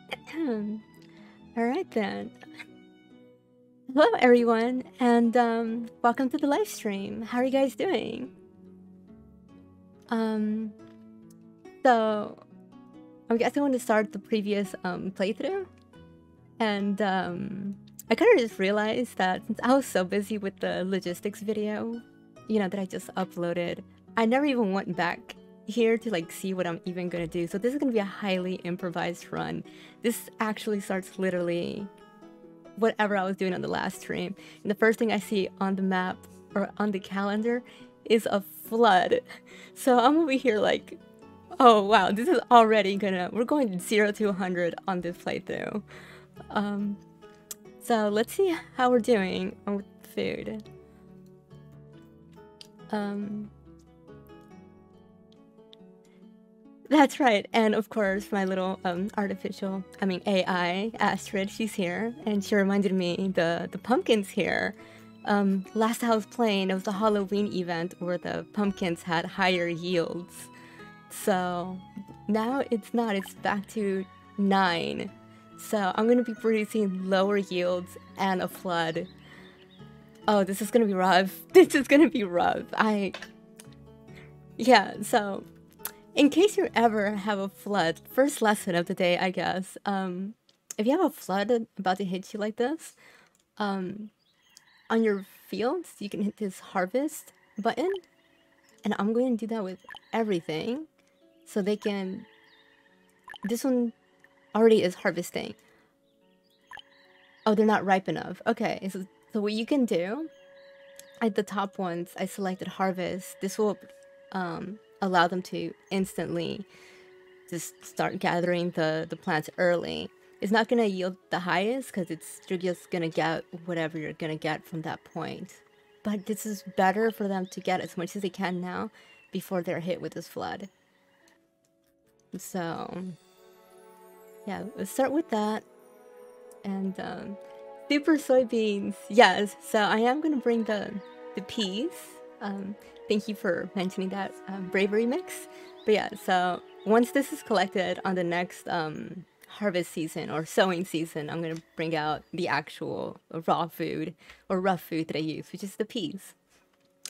All right then. Hello everyone, and welcome to the live stream. How are you guys doing? Um, so I guess I want to start the previous playthrough, and I kind of just realized that since I was so busy with the logistics video, that I just uploaded, I never even went back here to like see what I'm even gonna do. So this is gonna be a highly improvised run. This actually starts literally whatever I was doing on the last stream. And the first thing I see on the map or on the calendar is a flood. So I'm over here like, oh wow, this is already we're going 0 to 100 on this playthrough. So let's see how we're doing with food. That's right, and of course my little AI Astrid, she's here, and she reminded me the pumpkins here. Last I was playing, it was the Halloween event where the pumpkins had higher yields. So now it's not, it's back to 9. So I'm gonna be producing lower yields and a flood. Oh, this is gonna be rough. This is gonna be rough. Yeah, so in case you ever have a flood, first lesson of the day, I guess. If you have a flood about to hit you like this, on your fields, you can hit this harvest button, and I'm going to do that with everything, so they can. This one already is harvesting. Oh, they're not ripe enough. Okay, so what you can do, at the top ones, I selected harvest. This will allow them to instantly just start gathering the plants early. It's not gonna yield the highest because you're just gonna get whatever you're gonna get from that point. But this is better for them to get as much as they can now before they're hit with this flood. So yeah, let's start with that. And super soybeans, yes. So I am gonna bring the peas. Thank you for mentioning that bravery mix. But yeah, so once this is collected on the next harvest season or sowing season, I'm gonna bring out the actual raw food or rough food that I use, which is the peas.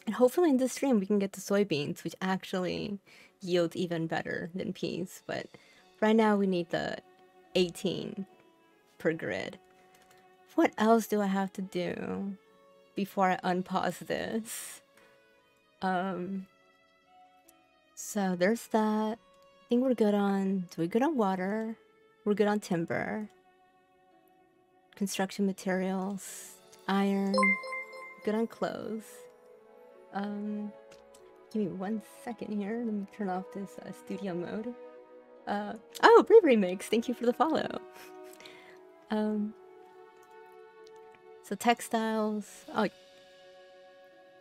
And hopefully in this stream we can get the soybeans, which actually yield even better than peas. But right now we need the 18 per grid. What else do I have to do before I unpause this? So there's that. I think we're good on. So we're good on water. We're good on timber. Construction materials. Iron. Good on clothes. Give me 1 second here. Let me turn off this studio mode. Oh, bravery mix. Thank you for the follow. So textiles. Oh,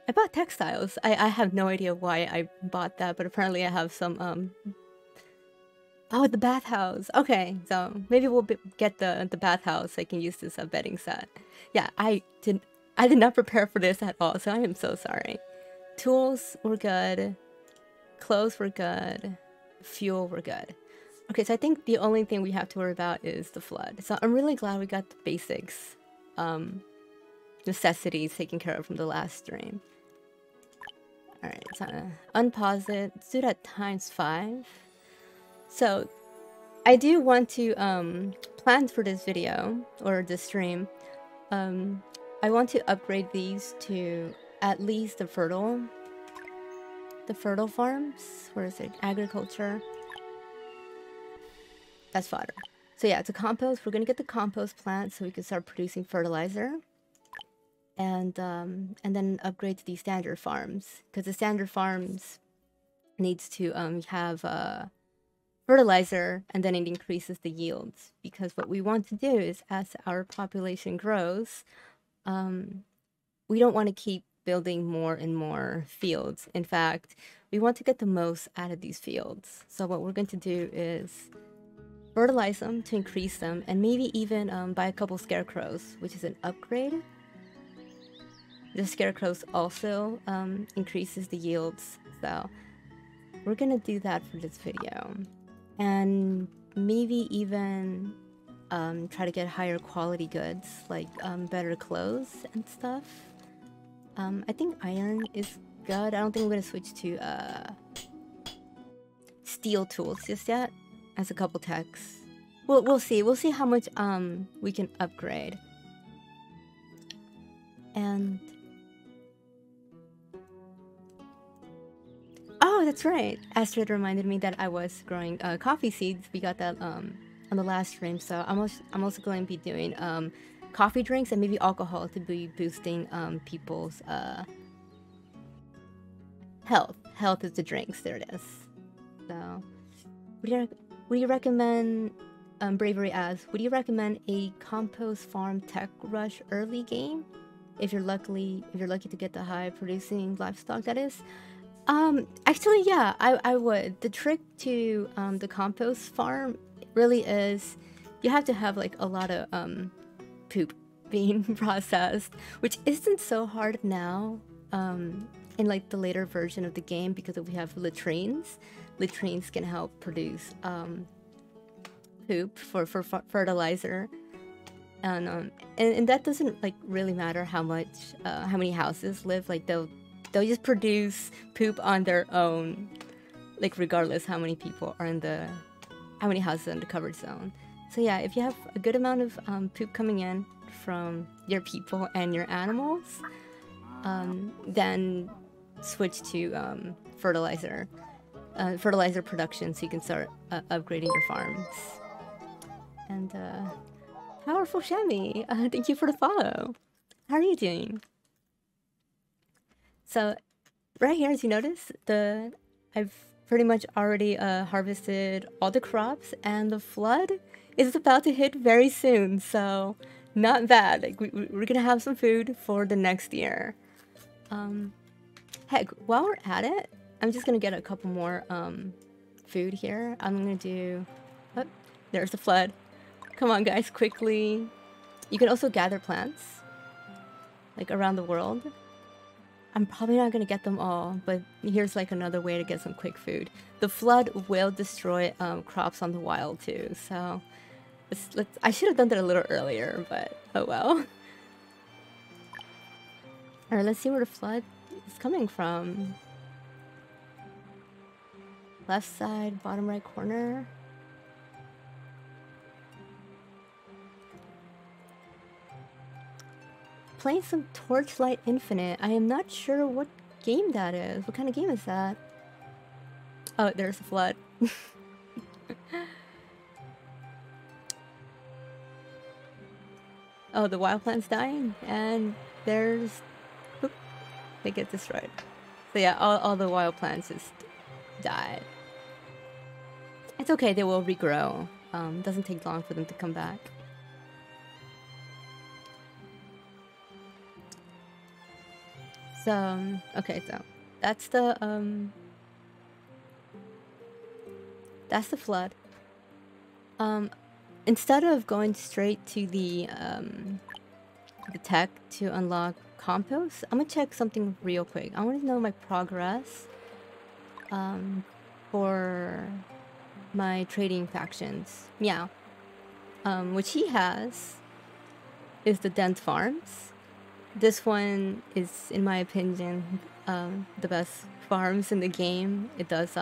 I bought textiles. I have no idea why I bought that, but apparently I have some Oh, the bathhouse. Okay, so maybe we'll get the bathhouse. So I can use this bedding set. Yeah, I did not prepare for this at all, so I am so sorry. Tools were good. Clothes were good. Fuel were good. Okay, so I think the only thing we have to worry about is the flood. So I'm really glad we got the basics, necessities taken care of from the last stream. Alright, so unpause it. Let's do that ×5. So I do want to plan for this video or this stream. I want to upgrade these to at least the fertile farms. Where is it? Agriculture. That's fodder. So yeah, it's a compost. We're gonna get the compost plant so we can start producing fertilizer. And then upgrade to these standard farms, because the standard farms needs to have fertilizer, and then it increases the yields. Because what we want to do is, as our population grows, we don't want to keep building more and more fields. In fact, we want to get the most out of these fields. So what we're going to do is fertilize them to increase them, and maybe even buy a couple scarecrows, which is an upgrade. The scarecrows also increases the yields, so we're gonna do that for this video. And maybe even try to get higher quality goods, like better clothes and stuff. I think iron is good. I don't think I'm gonna switch to steel tools just yet. As a couple techs. We'll see. We'll see how much we can upgrade. And oh, that's right. Astrid reminded me that I was growing coffee seeds. We got that on the last stream, so I'm also going to be doing coffee drinks and maybe alcohol to be boosting people's health. Health is the drinks. There it is. So, what do you recommend? Bravery asks, would you recommend a compost farm tech rush early game? If you're lucky to get the high producing livestock, that is. Actually, yeah, I would. The trick to the compost farm really is you have to have like a lot of poop being processed, which isn't so hard now in like the later version of the game because we have latrines. Latrines can help produce poop for fertilizer. And that doesn't like really matter how many houses live. Like they'll just produce poop on their own, like regardless how many people are how many houses are in the covered zone. So yeah, if you have a good amount of poop coming in from your people and your animals, then switch to fertilizer production so you can start upgrading your farms. And Powerful Shami, thank you for the follow. How are you doing? So, right here, as you notice, I've pretty much already harvested all the crops, and the flood is about to hit very soon. So, not bad. Like we're gonna have some food for the next year. Heck, while we're at it, I'm just gonna get a couple more food here. I'm gonna do. Oh, there's the flood. Come on, guys, quickly. You can also gather plants, like around the world. I'm probably not gonna get them all, but here's like another way to get some quick food. The flood will destroy crops on the wild too, so I should have done that a little earlier, but oh well. All right, let's see where the flood is coming from. Left side, bottom right corner. Playing some Torchlight Infinite. I am not sure what game that is. What kind of game is that? Oh, there's a flood. Oh, the wild plant's dying, and there's... Oop, they get destroyed. So yeah, all the wild plants just died. It's okay, they will regrow. Doesn't take long for them to come back. So, okay, so that's the flood. Instead of going straight to the tech to unlock Compost, I'm gonna check something real quick. I want to know my progress for my trading factions. Meow. Which he has is the Dent Farms. This one is, in my opinion, the best farms in the game. It does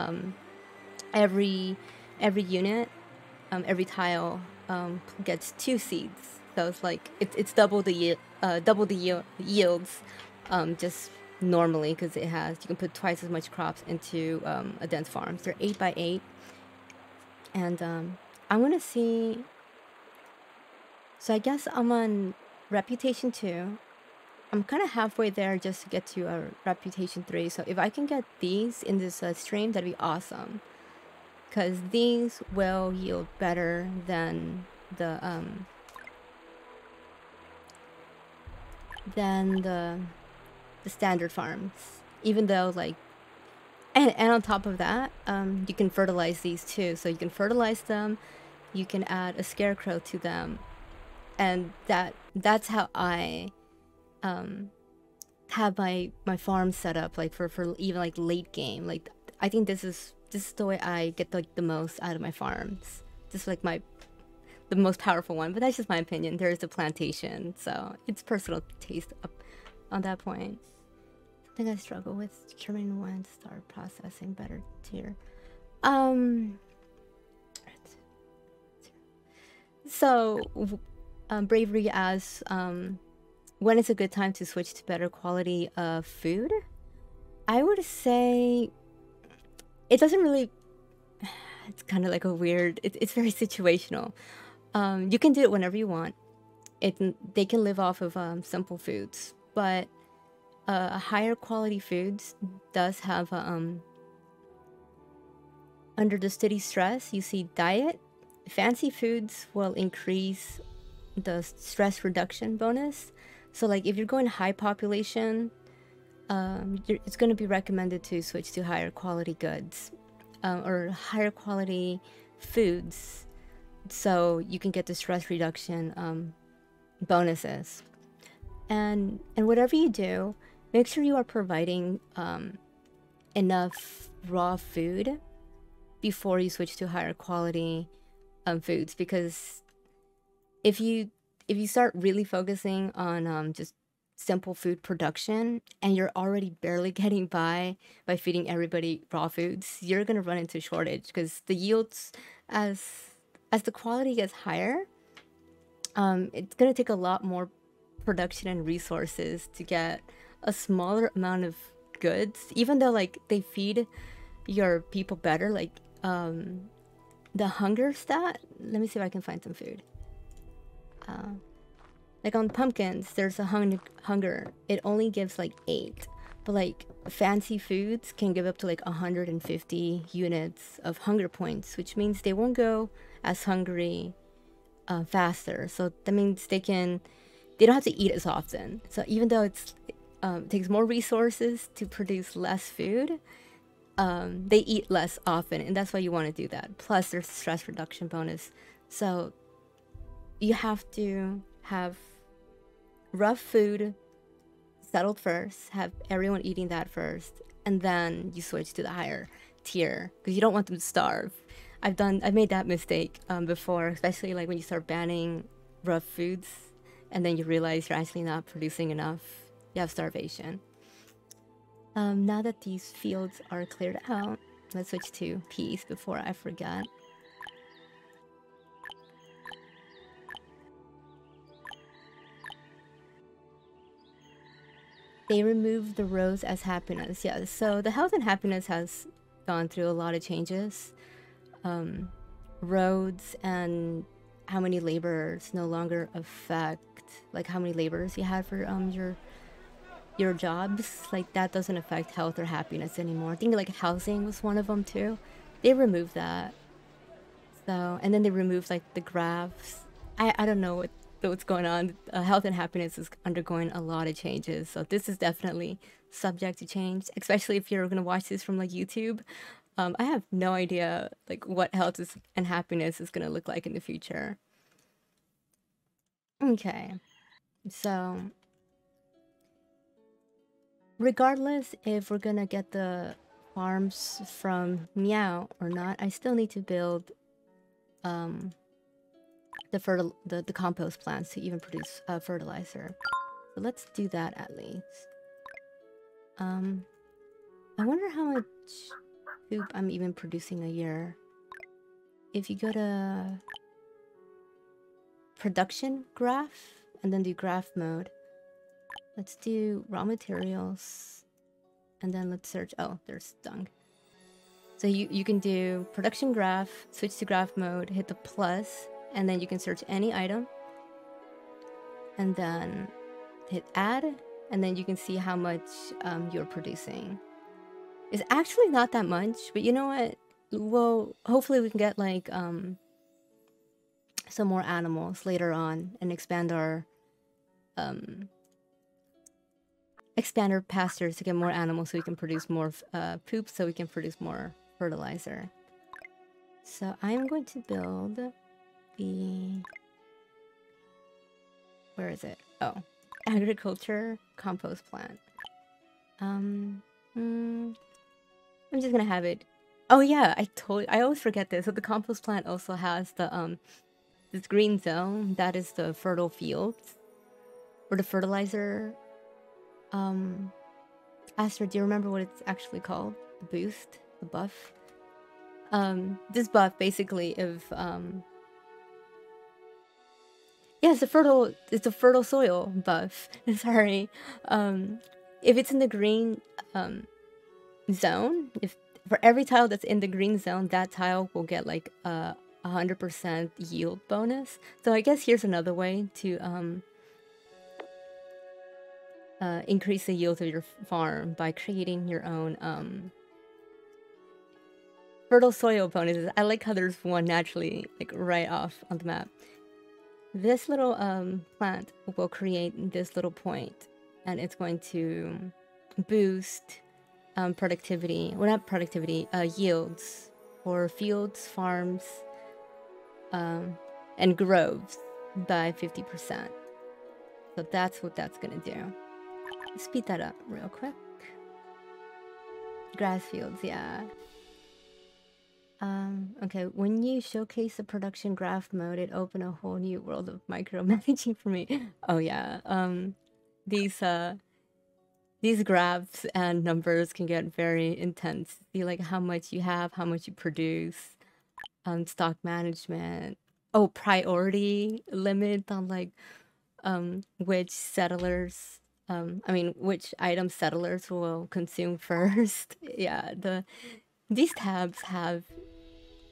every unit, every tile gets 2 seeds. So it's like it's double the yields, just normally because you can put twice as much crops into a dense farm. So they're 8x8, and I'm gonna see. So I guess I'm on Reputation 2. I'm kind of halfway there just to get to a Reputation 3. So if I can get these in this stream, that'd be awesome. Because these will yield better than the standard farms. Even though like, and on top of that, you can fertilize these too. So you can fertilize them, you can add a scarecrow to them, and that's how I have my farm set up, like for even like late game. Like I think this is the way I get like the most out of my farms. Just like the most powerful one, but that's just my opinion. There is a plantation, so it's personal taste up on that point. I think I struggle with determining when to start processing better tier. So Bravery asks, when is a good time to switch to better quality of food? I would say it doesn't really. It's kind of like a weird. It's very situational. You can do it whenever you want. They can live off of simple foods, but higher quality foods does have under the steady stress. You see diet. Fancy foods will increase the stress reduction bonus. So like if you're going high population, it's going to be recommended to switch to higher quality goods or higher quality foods, so you can get the stress reduction bonuses. And whatever you do, make sure you are providing enough raw food before you switch to higher quality foods, because if you start really focusing on just simple food production and you're already barely getting by feeding everybody raw foods, you're gonna run into shortage, because the yields, as the quality gets higher, it's gonna take a lot more production and resources to get a smaller amount of goods, even though like they feed your people better. Like the hunger stat, let me see if I can find some food. Like on pumpkins, there's a hunger. It only gives like 8. But like fancy foods can give up to like 150 units of hunger points, which means they won't go as hungry faster. So that means they don't have to eat as often. So even though it takes more resources to produce less food, they eat less often, and that's why you want to do that. Plus there's stress reduction bonus. So you have to have rough food settled first, have everyone eating that first, and then you switch to the higher tier, because you don't want them to starve. I've made that mistake before, especially like when you start banning rough foods and then you realize you're actually not producing enough. You have starvation. Now that these fields are cleared out, let's switch to peas before I forget. They removed the roads as happiness. Yeah, so the health and happiness has gone through a lot of changes. Roads and how many laborers no longer affect like how many laborers you had for your jobs. Like that doesn't affect health or happiness anymore. I think like housing was one of them too. They removed that. So, and then they removed like the graphs. I don't know what's going on. Health and happiness is undergoing a lot of changes, so this is definitely subject to change, especially if you're gonna watch this from like YouTube. I have no idea like what health and happiness is gonna look like in the future. Okay, so regardless if we're gonna get the farms from Meow or not, I still need to build the compost plants to even produce fertilizer. So let's do that at least. I wonder how much poop I'm even producing a year. If you go to production graph and then do graph mode, let's do raw materials and then let's search. Oh, there's dung. So you can do production graph, switch to graph mode, hit the plus, and then you can search any item and then hit add, and then you can see how much you're producing. It's actually not that much, but you know what? Well, hopefully we can get like some more animals later on and expand our pastures to get more animals so we can produce more poop, so we can produce more fertilizer. So I'm going to build the... Where is it? Oh, agriculture compost plant. I'm just gonna have it. Oh yeah, I always forget this. So the compost plant also has the this green zone, that is the fertile fields or the fertilizer. Aster, do you remember what it's actually called? The boost, the buff. This buff basically, if yeah, it's a fertile soil buff. Sorry, if it's in the green zone, if for every tile that's in the green zone, that tile will get like a 100% yield bonus. So I guess here's another way to increase the yield of your farm by creating your own fertile soil bonuses. I like how there's one naturally like right off on the map. This little plant will create this little point, and it's going to boost productivity, well, not productivity, yields for fields, farms, and groves by 50%. So that's what that's gonna do. Speed that up real quick. Grass fields, yeah. Okay, when you showcase the production graph mode, it opened a whole new world of micromanaging for me. Oh yeah, these graphs and numbers can get very intense. See like how much you have, how much you produce, stock management. Oh, priority limit on like which settlers, which item settlers will consume first. Yeah, these tabs have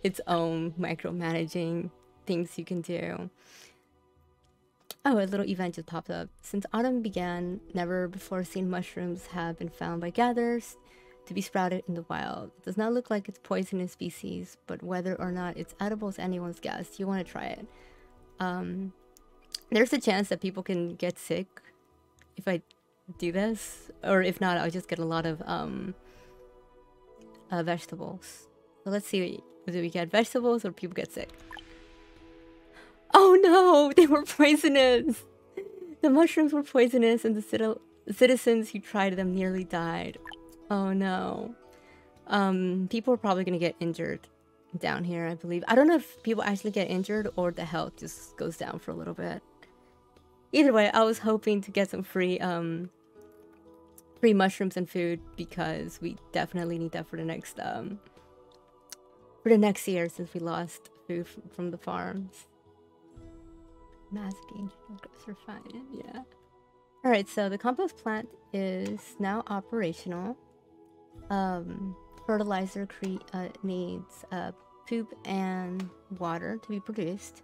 its own micromanaging things you can do. Oh, a little event just popped up. Since autumn began, never before seen mushrooms have been found by gatherers to be sprouted in the wild. It does not look like it's poisonous species, but whether or not it's edible is anyone's guess. You want to try it. There's a chance that people can get sick if I do this, or if not, I'll just get a lot of vegetables. So let's see, do we get vegetables or people get sick? Oh no, they were poisonous! The mushrooms were poisonous and the citizens who tried them nearly died. Oh no. People are probably gonna get injured down here, I believe. I don't know if people actually get injured or the health just goes down for a little bit. Either way, I was hoping to get some free mushrooms and food because we definitely need that for the next year since we lost food from the farms. Mass danger are fine, yeah. Alright, so the compost plant is now operational. Fertilizer needs poop and water to be produced.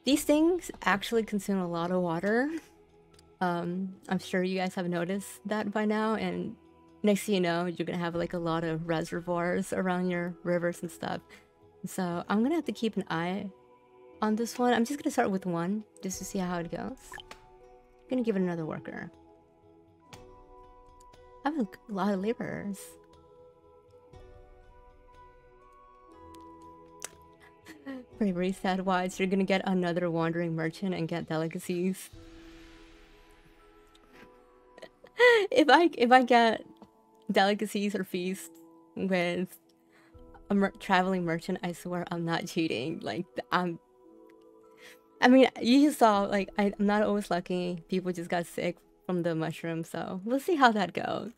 These things actually consume a lot of water. I'm sure you guys have noticed that by now, and next thing you know, you're gonna have like a lot of reservoirs around your rivers and stuff. So I'm gonna have to keep an eye on this one. I'm just gonna start with one just to see how it goes. I'm gonna give it another worker. I have a lot of laborers. Bravery sad wise, you're gonna get another wandering merchant and get delicacies. If I get delicacies or feasts with a traveling merchant, I swear I'm not cheating. Like I mean, you saw, like, I'm not always lucky. People just got sick from the mushroom, so we'll see how that goes.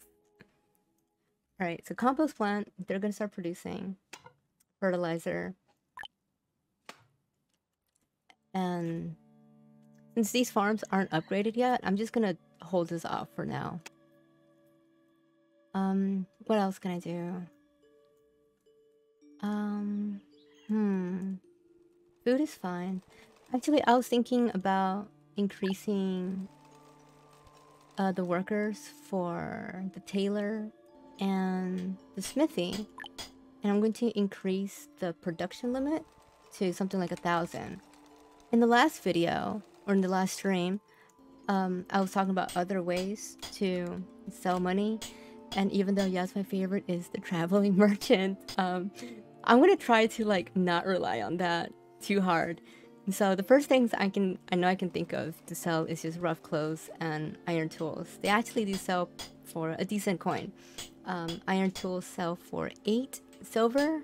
Alright, so compost plant, they're gonna start producing fertilizer. And since these farms aren't upgraded yet, I'm just gonna hold this off for now. What else can I do? Food is fine. Actually, I was thinking about increasing the workers for the tailor and the smithy. And I'm going to increase the production limit to something like 1,000. In the last video, or in the last stream, I was talking about other ways to sell money. And even though, yes, my favorite is the traveling merchant, I'm going to try to, like, not rely on that too hard. So the first things I know I can think of to sell is just rough clothes and iron tools. They actually do sell for a decent coin. Iron tools sell for 8 silver,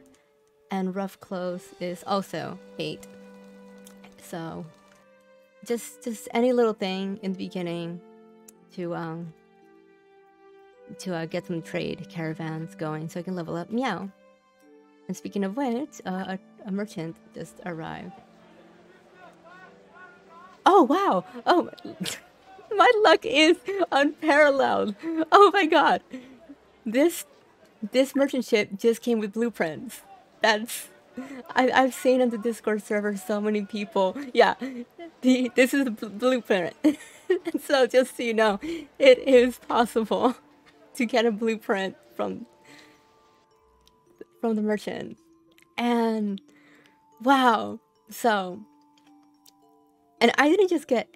and rough clothes is also 8. So just any little thing in the beginning to get some trade caravans going so I can level up. Meow. And speaking of which, a merchant just arrived. Oh wow! Oh, my luck is unparalleled. Oh my god, this merchant ship just came with blueprints. That's I've seen on the Discord server so many people. Yeah, this is the blueprint. So just so you know, it is possible to get a blueprint from the merchant. And wow, so, and I didn't just get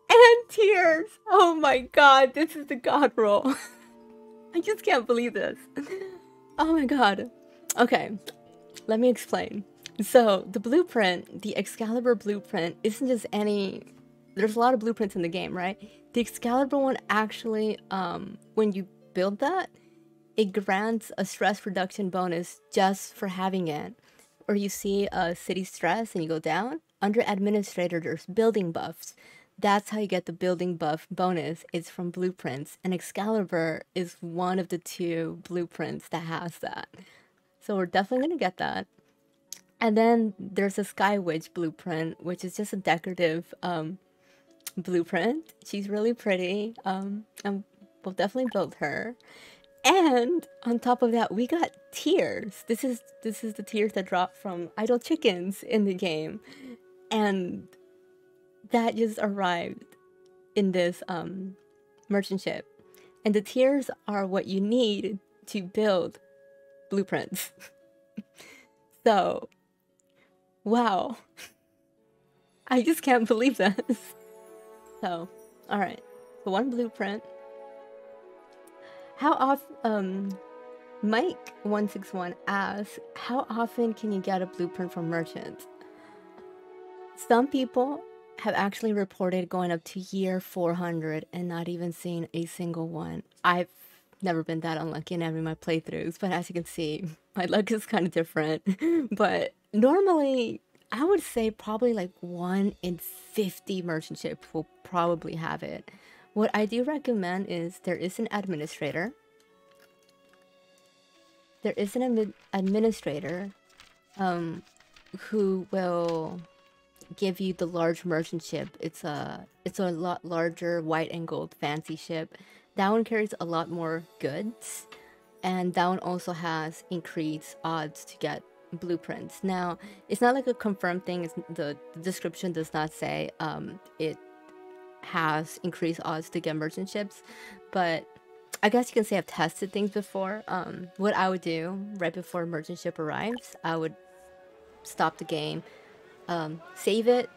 and tears. Oh my god, this is the god roll. I just can't believe this. Oh my god. Okay, let me explain. So the blueprint, the Excalibur blueprint, isn't just any. There's a lot of blueprints in the game, right? The Excalibur one actually, when you build that, it grants a stress reduction bonus just for having it. Or you see a city stress and you go down. Under administrator, there's building buffs. That's how you get the building buff bonus. It's from blueprints. And Excalibur is one of the 2 blueprints that has that. So we're definitely going to get that. And then there's a Sky Witch blueprint, which is just a decorative blueprint. She's really pretty. And we'll definitely build her. And on top of that, we got tiers. This is the tiers that drop from idle chickens in the game. And that just arrived in this merchant ship. And the tiers are what you need to build blueprints. So, wow. I just can't believe this. So, alright. So 1 blueprint. How often, Mike161 asks, how often can you get a blueprint from merchants? Some people have actually reported going up to year 400 and not even seeing a single one. I've never been that unlucky in every of my playthroughs, but as you can see, my luck is kind of different. But normally, I would say probably like 1 in 50 merchant ships will probably have it. What I do recommend is there is an administrator. There is an administrator who will give you the large merchant ship. It's a lot larger white and gold fancy ship. That one carries a lot more goods, and that one also has increased odds to get blueprints. Now, it's not like a confirmed thing. The description does not say it has increased odds to get merchant ships, but I guess you can say I've tested things before. What I would do right before merchant ship arrives, I would stop the game, save it,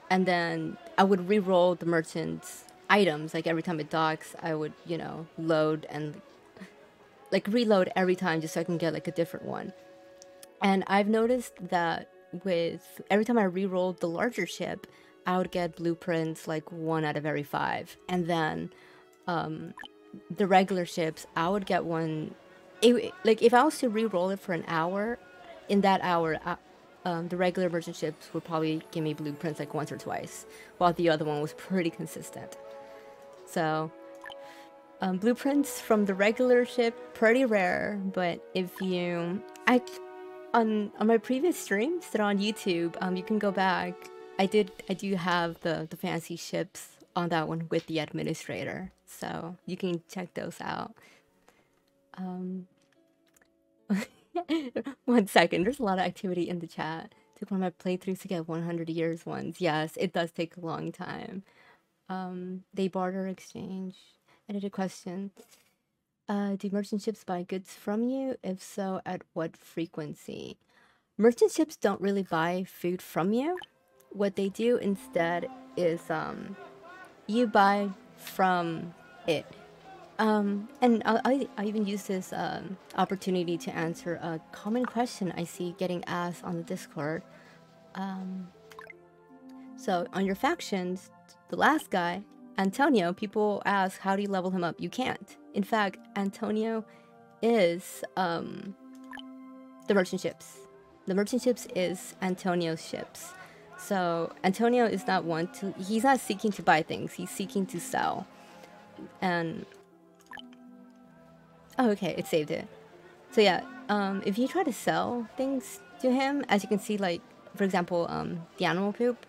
and then I would re-roll the merchant's items. Like every time it docks, I would, you know, load and like reload every time just so I can get like a different one. And I've noticed that with every time I re-rolled the larger ship, I would get blueprints like 1 out of every 5. And then the regular ships, I would get one. Like if I was to re-roll it for an hour, in that hour, the regular merchant ships would probably give me blueprints like once or twice, while the other one was pretty consistent. So blueprints from the regular ship, pretty rare. But if you, on my previous streams that are on YouTube, you can go back. I do have the fancy ships on that one with the administrator, so you can check those out. 1 second, there's a lot of activity in the chat. Took one of my playthroughs to get 100 years ones. Yes, it does take a long time. They barter exchange. Edited question. Do merchant ships buy goods from you? If so, at what frequency? Merchant ships don't really buy food from you. What they do instead is you buy from it. And I even use this opportunity to answer a common question I see getting asked on the Discord. So on your factions, the last guy, Antonio, people ask, how do you level him up? You can't. In fact, Antonio is the merchant ships. The merchant ships is Antonio's ships. So Antonio is not one to, he's not seeking to buy things, he's seeking to sell. And oh, okay, it saved it. So yeah, if you try to sell things to him, as you can see, like for example, the animal poop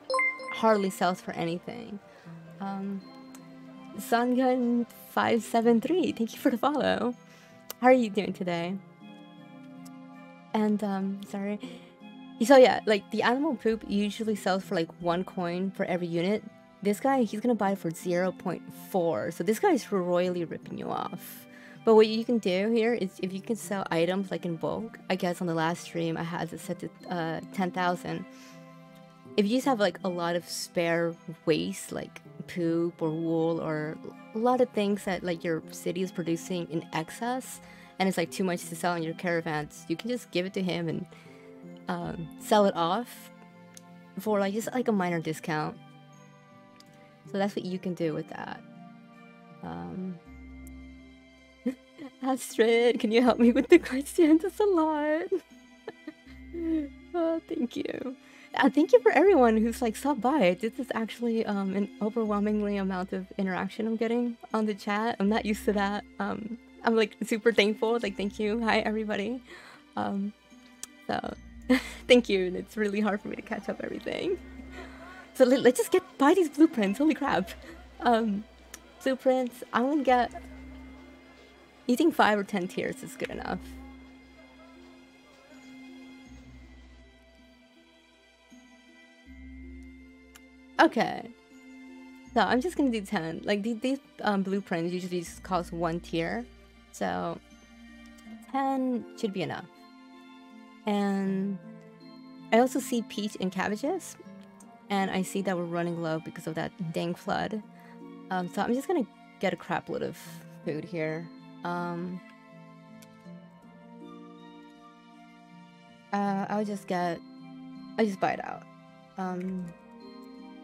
hardly sells for anything. Sungun 573, thank you for the follow. How are you doing today? And sorry. So yeah, like the animal poop usually sells for like 1 coin for every unit. This guy, he's gonna buy for 0.4. So this guy is royally ripping you off. But what you can do here is if you can sell items like in bulk, I guess on the last stream I had it set to 10,000. If you just have like a lot of spare waste like poop or wool or a lot of things that like your city is producing in excess and it's like too much to sell in your caravans, you can just give it to him and sell it off for like just like a minor discount. So that's what you can do with that. Astrid, can you help me with the questions? It's a lot. Oh, thank you. Thank you for everyone who's like stopped by. This is actually an overwhelmingly amount of interaction I'm getting on the chat. I'm not used to that. I'm like super thankful. Like, thank you. Hi, everybody. So thank you. It's really hard for me to catch up everything. So let's just buy these blueprints. Holy crap. Blueprints. I'm gonna get. You think 5 or 10 tiers is good enough? Okay. So I'm just gonna do 10. Like these blueprints usually just cost 1 tier. So 10 should be enough. And I also see peach and cabbages. And I see that we're running low because of that dang flood. So I'm just gonna get a crap load of food here. I'll just buy it out.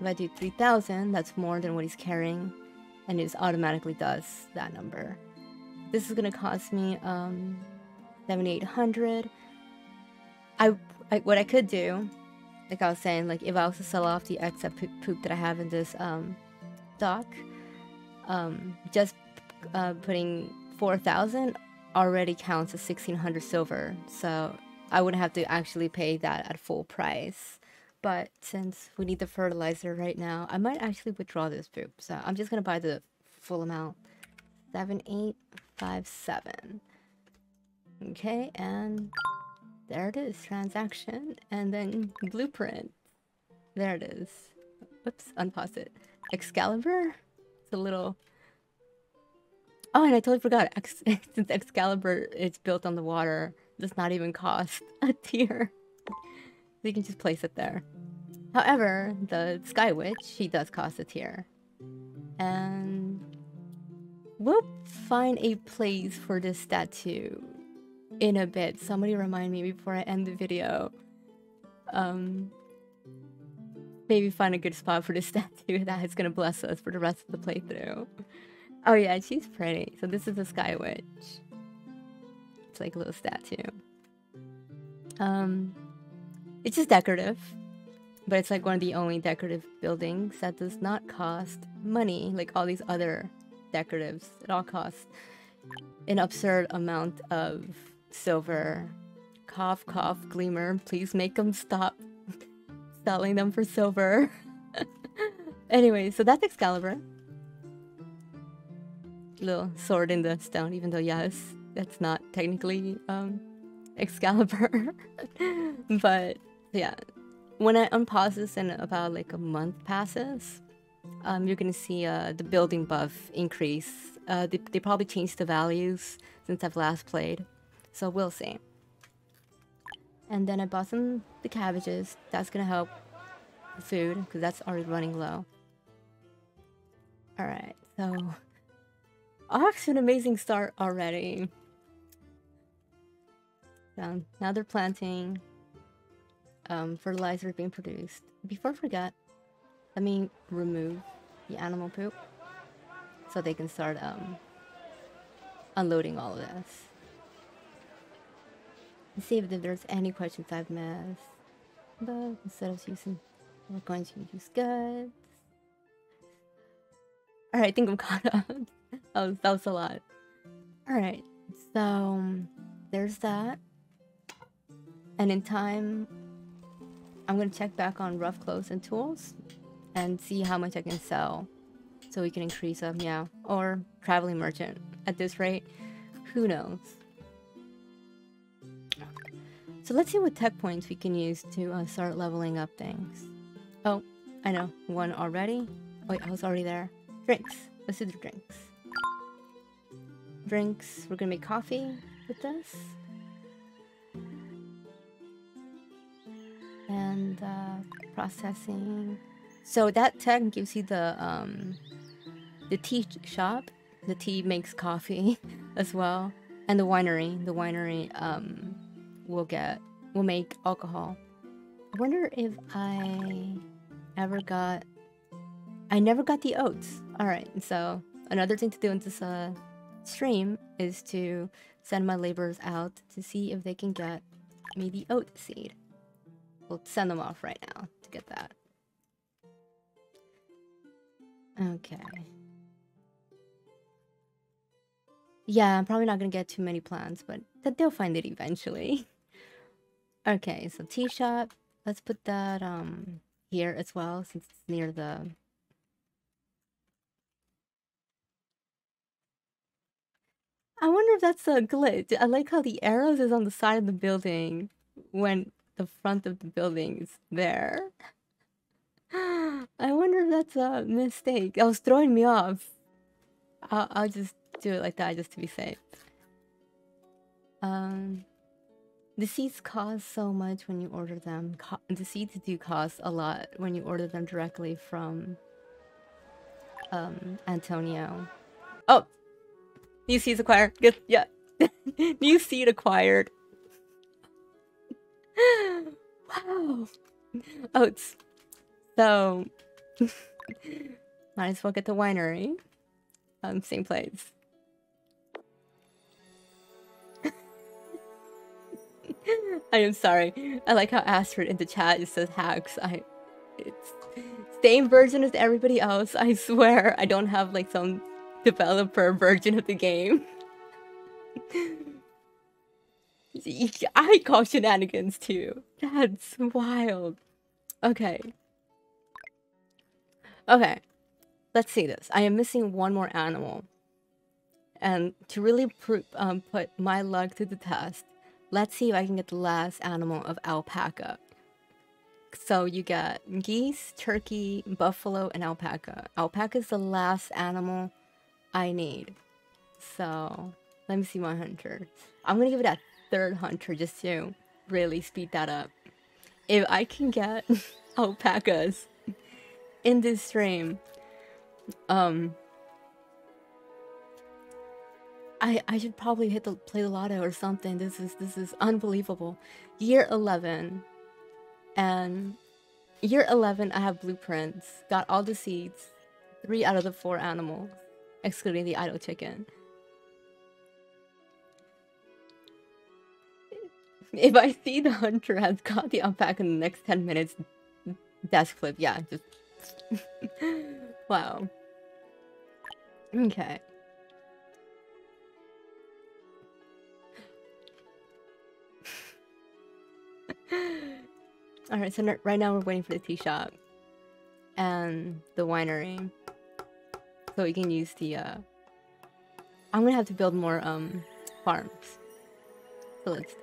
If I do 3,000, that's more than what he's carrying, and it just automatically does that number. This is gonna cost me 7,800. What I could do, like I was saying, like if I was to sell off the excess poop that I have in this stock, just putting 4,000 already counts as 1,600 silver, so I wouldn't have to actually pay that at full price. But since we need the fertilizer right now, I might actually withdraw this poop. So I'm just gonna buy the full amount. 7,857. Okay, and there it is, transaction, and then blueprint. There it is. Oops, unpause it. Excalibur? It's a little... Oh, and I totally forgot. Since Excalibur is built on the water, it does not even cost a tier. So you can just place it there. However, the Sky Witch, he does cost a tier. And we'll find a place for this statue in a bit. Somebody remind me before I end the video. Maybe find a good spot for this statue that is gonna bless us for the rest of the playthrough. Oh yeah, she's pretty. So this is the Sky Witch. It's like a little statue. It's just decorative, but it's like one of the only decorative buildings that does not cost money like all these other decoratives. It all costs an absurd amount of silver. Cough, cough, Gleamer. Please make them stop selling them for silver. Anyway, so that's Excalibur. Little sword in the stone, even though yes, that's not technically Excalibur. But yeah, when I unpause this and about like a month passes, you're gonna see the building buff increase. They probably changed the values since I've last played, so we'll see. And then I bought some the cabbages. That's gonna help the food because that's already running low. All right, so off to an amazing start already. So now they're planting. Fertilizer being produced. Before I forget, let me remove the animal poop so they can start unloading all of this. Let's see if there's any questions I've missed. But instead of using We're going to use goods. Alright, I think I'm caught up. That was a lot. Alright, so there's that. And in time, I'm gonna check back on rough clothes and tools and see how much I can sell so we can increase them, yeah. Or traveling merchant. At this rate, who knows? So let's see what tech points we can use to start leveling up things. Oh, I know, one already. Wait, I was already there. Drinks. Let's do the drinks. Drinks. We're gonna make coffee with this. And processing. So that tech gives you the tea shop. The tea makes coffee as well. And the winery. The winery will make alcohol. I wonder if I never got the oats. Alright, so another thing to do in this stream is to send my laborers out to see if they can get me the oat seed. We'll send them off right now to get that. Okay. Yeah, I'm probably not gonna get too many plants, but they'll find it eventually. Okay, so tea shop. Let's put that here as well since it's near the... I wonder if that's a glitch. I like how the arrows is on the side of the building when the front of the building is there. I wonder if that's a mistake. That was throwing me off. I'll just do it like that just to be safe. The seeds cost so much when you order them. The seeds do cost a lot when you order them directly from Antonio. Oh! New seeds acquired. Good, yeah. New seed acquired. Wow. Oats. So, might as well get the winery. Same place. I am sorry. I like how Astrid in the chat just says hacks. It's same version as everybody else. I swear I don't have like some developer version of the game. I call shenanigans too. That's wild. Okay. Okay. Let's see this. I am missing one more animal. And to really put my luck to the test, let's see if I can get the last animal of alpaca. So you get geese, turkey, buffalo, and alpaca. Alpaca is the last animal I need. So let me see my hunter. I'm gonna give it a third hunter just to really speed that up. If I can get alpacas in this stream, I should probably play the lotto or something. This is unbelievable. Year 11. And year 11 I have blueprints. Got all the seeds. 3 out of the 4 animals. Excluding the idle chicken. If I see the hunter has got the alpaca in the next 10 minutes, desk flip, yeah, just... Wow. Okay. Alright, so right now we're waiting for the tea shop. And the winery. So we can use the, I'm gonna have to build more, farms. So let's...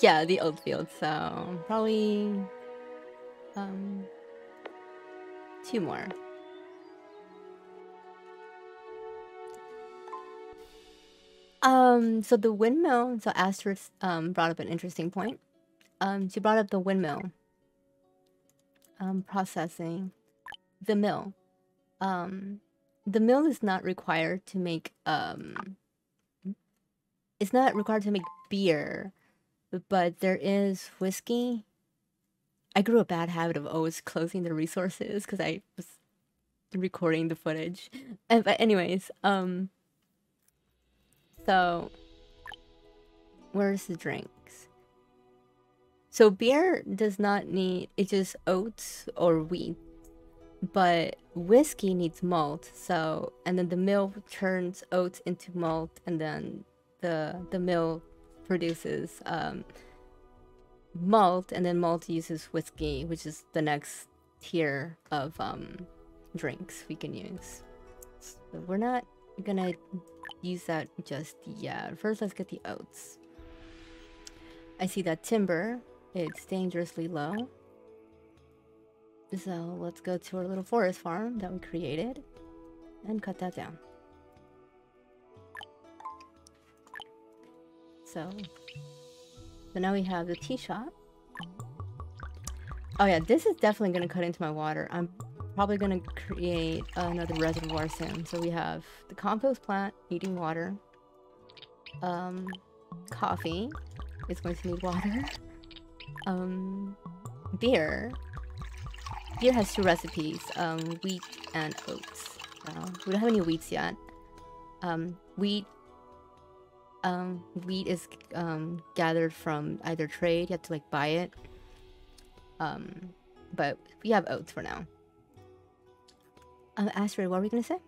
Yeah, the oat field, so... Probably... 2 more. So the windmill, so Astrid brought up an interesting point. She brought up the windmill. Processing. The mill. The mill is not required to make, it's not required to make beer, but there is whiskey. I grew a bad habit of always closing the resources because I was recording the footage. But anyways, so where's the drinks? So beer does not need, it's just oats or wheat, but whiskey needs malt. So, and then the mill turns oats into malt, and then the mill produces malt, and then malt uses whiskey, which is the next tier of drinks we can use. So we're not gonna use that just yet. First, let's get the oats. I see that timber. It's dangerously low. So let's go to our little forest farm that we created and cut that down. So now we have the tea shop. Oh yeah, this is definitely going to cut into my water. I'm probably going to create another reservoir soon. So we have the compost plant needing water. Coffee is going to need water. Beer. Beer has 2 recipes, wheat and oats. We don't have any wheats yet. Wheat is gathered from either trade, you have to like buy it. But we have oats for now. Astrid, what were we gonna say?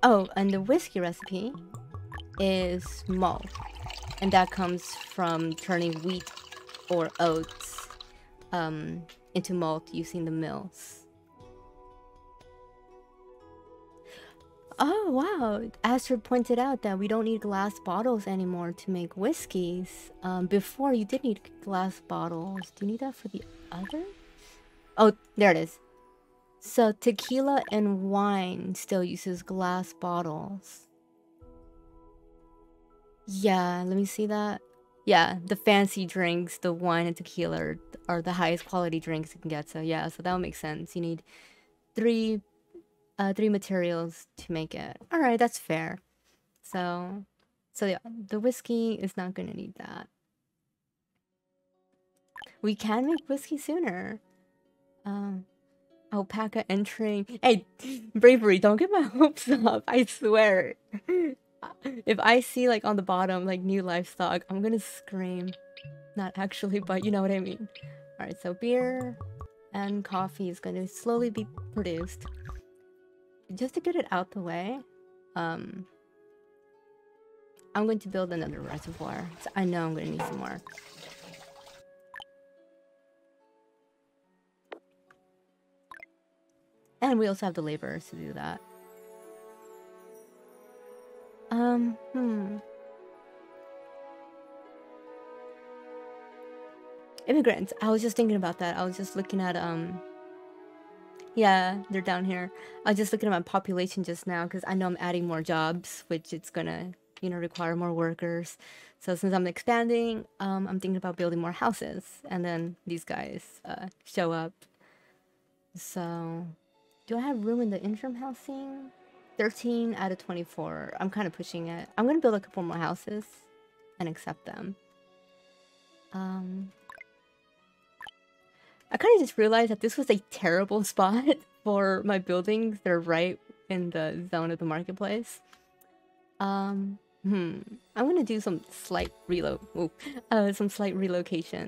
Oh, and the whiskey recipe is malt, and that comes from turning wheat or oats into malt using the mills. Oh wow, Astrid pointed out that we don't need glass bottles anymore to make whiskeys. Before you did need glass bottles. Do you need that for the other? Oh, there it is. So tequila and wine still uses glass bottles. Yeah, let me see that. Yeah, the fancy drinks, the wine and tequila are the highest quality drinks you can get. So yeah, so that would make sense. You need three materials to make it. All right, that's fair. So yeah, the whiskey is not gonna need that. We can make whiskey sooner. Alpaca entering. Hey, bravery! Don't get my hopes up. I swear. If I see like on the bottom like new livestock, I'm gonna scream. Not actually, but you know what I mean. All right, so beer and coffee is going to slowly be produced. Just to get it out the way, I'm going to build another reservoir. So I know I'm going to need some more. And we also have the laborers to do that. Immigrants. I was just thinking about that. I was just looking at, yeah, they're down here. I was just looking at my population just now because I know I'm adding more jobs, which it's gonna, you know, require more workers. So since I'm expanding, I'm thinking about building more houses, and then these guys show up. So, do I have room in the interim housing? 13 out of 24. I'm kind of pushing it. I'm gonna build a couple more houses and accept them. I kind of just realized that this was a terrible spot for my buildings. They're right in the zone of the marketplace. I'm gonna do some slight relocation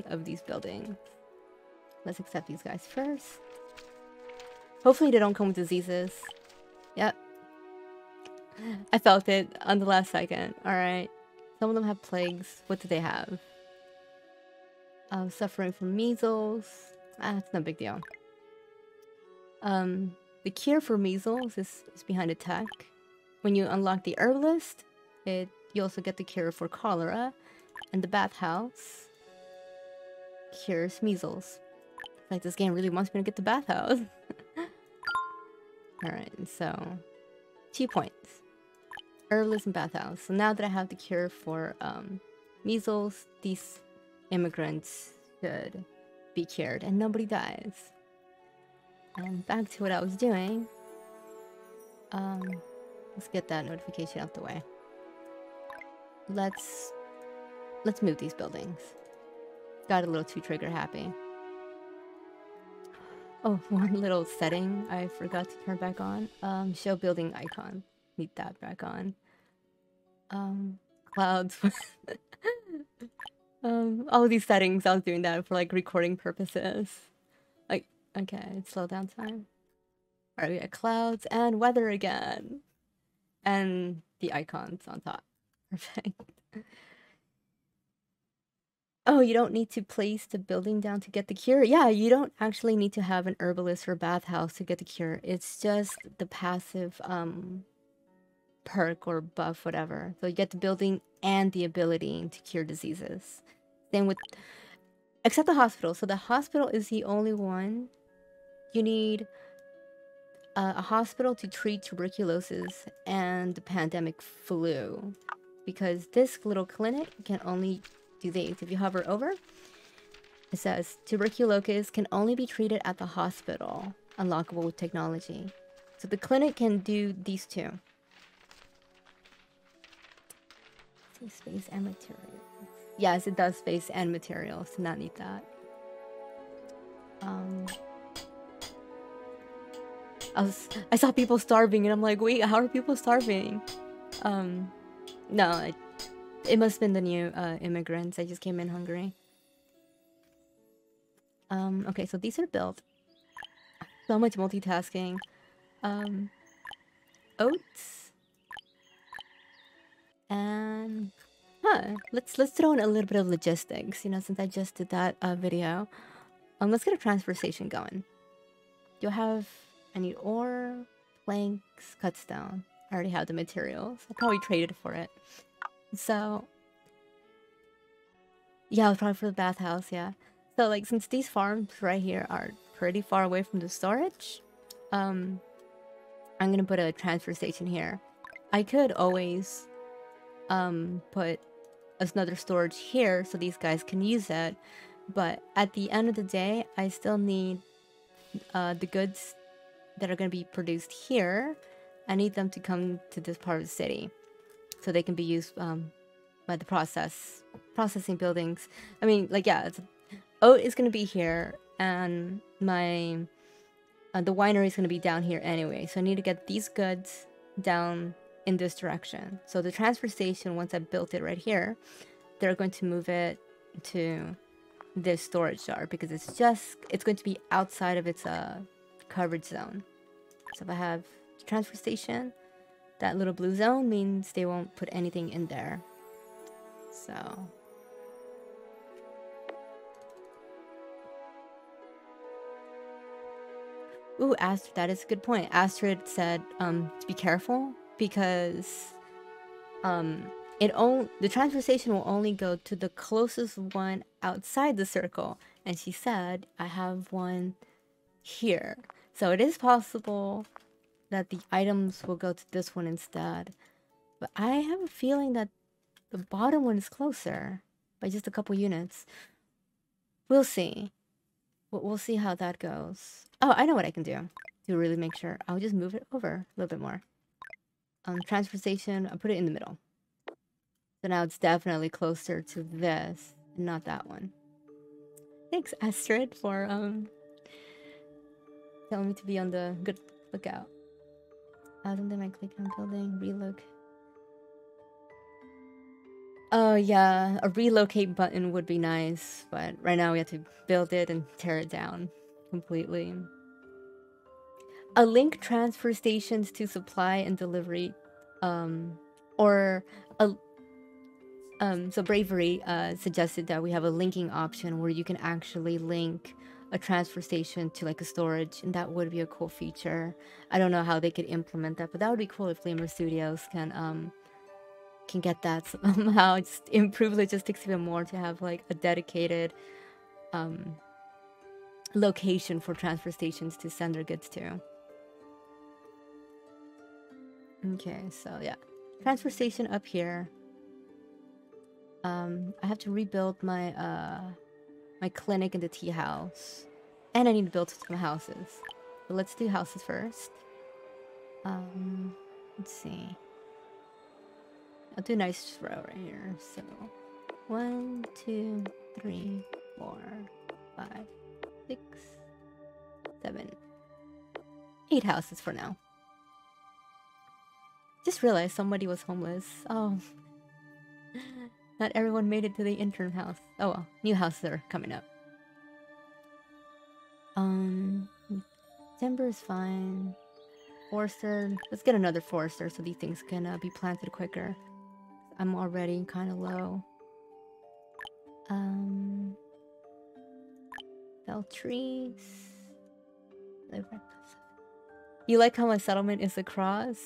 of these buildings. Let's accept these guys first. Hopefully they don't come with diseases. Yep. I felt it on the last second. Alright. Some of them have plagues. What do they have? Suffering from measles. It's no big deal. The cure for measles is behind a tech. When you unlock the herbalist, you also get the cure for cholera, and the bathhouse cures measles. Like this game really wants me to get the bathhouse. Alright, so 2 points. Herbalist and bathhouse. So now that I have the cure for measles, these immigrants should be cured and nobody dies. And back to what I was doing. Let's get that notification out the way. Let's move these buildings. Got a little too trigger happy. Oh, one little setting I forgot to turn back on. Show building icon. Need that back on. Clouds. All of these settings, I was doing that for like recording purposes. Like, okay, it's slow down time. Alright, we got clouds and weather again. And the icons on top. Perfect. Oh, you don't need to place the building down to get the cure? Yeah, you don't actually need to have an herbalist or bathhouse to get the cure. It's just the passive perk or buff, whatever. So you get the building and the ability to cure diseases. Same with, except the hospital. So the hospital is the only one. You need a hospital to treat tuberculosis and the pandemic flu. Because this little clinic can only do these. If you hover over, it says tuberculosis can only be treated at the hospital, unlockable with technology. So the clinic can do these two. Space and materials. Yes, it does space and materials. Do not need that. I saw people starving and I'm like, wait, how are people starving? No, it must have been the new immigrants. I just came in hungry. Okay, so these are built. So much multitasking. Oats. And let's throw in a little bit of logistics, you know, since I just did that video. Let's get a transfer station going. I need ore, planks, cut stone. I already have the materials. I probably traded for it. So yeah, it was probably for the bathhouse, yeah. So like since these farms right here are pretty far away from the storage, I'm gonna put a transfer station here. I could always put another storage here so these guys can use it, but at the end of the day, I still need the goods that are going to be produced here. I need them to come to this part of the city so they can be used by the processing buildings. I mean, like, yeah, oat is going to be here, and my the winery is going to be down here anyway, so I need to get these goods down in this direction. So the transfer station, once I built it right here, they're going to move it to this storage yard because it's going to be outside of its coverage zone. So if I have the transfer station, that little blue zone means they won't put anything in there. So ooh, Astrid, that is a good point. Astrid said to be careful because the transfer station will only go to the closest one outside the circle, and she said I have one here, so it is possible that the items will go to this one instead, but I have a feeling that the bottom one is closer by just a couple units. We'll see. We'll see how that goes. Oh, I know what I can do to really make sure. I'll just move it over a little bit more. Transfer station, I'll put it in the middle. So now it's definitely closer to this, and not that one. Thanks, Astrid, for telling me to be on the good lookout. Then I click on building, relocate. Oh yeah, a relocate button would be nice, but right now we have to build it and tear it down completely. A link transfer stations to supply and delivery, or a so Bravery suggested that we have a linking option where you can actually link a transfer station to like a storage, and that would be a cool feature. I don't know how they could implement that, but that would be cool if Flamer Studios can get that somehow. Just improve logistics even more to have like a dedicated location for transfer stations to send their goods to. Okay, so yeah, transfer station up here. I have to rebuild my my clinic and the tea house, and I need to build some houses. But let's do houses first. Let's see. I'll do a nice row right here. So 1, 2, 3, 4, 5, 6, 7, 8 houses for now. Just realized somebody was homeless. Oh. Not everyone made it to the intern house. Oh well, new houses are coming up. Timber is fine. Forester, let's get another forester so these things can be planted quicker. I'm already kind of low. Fell trees. You like how my settlement is a cross?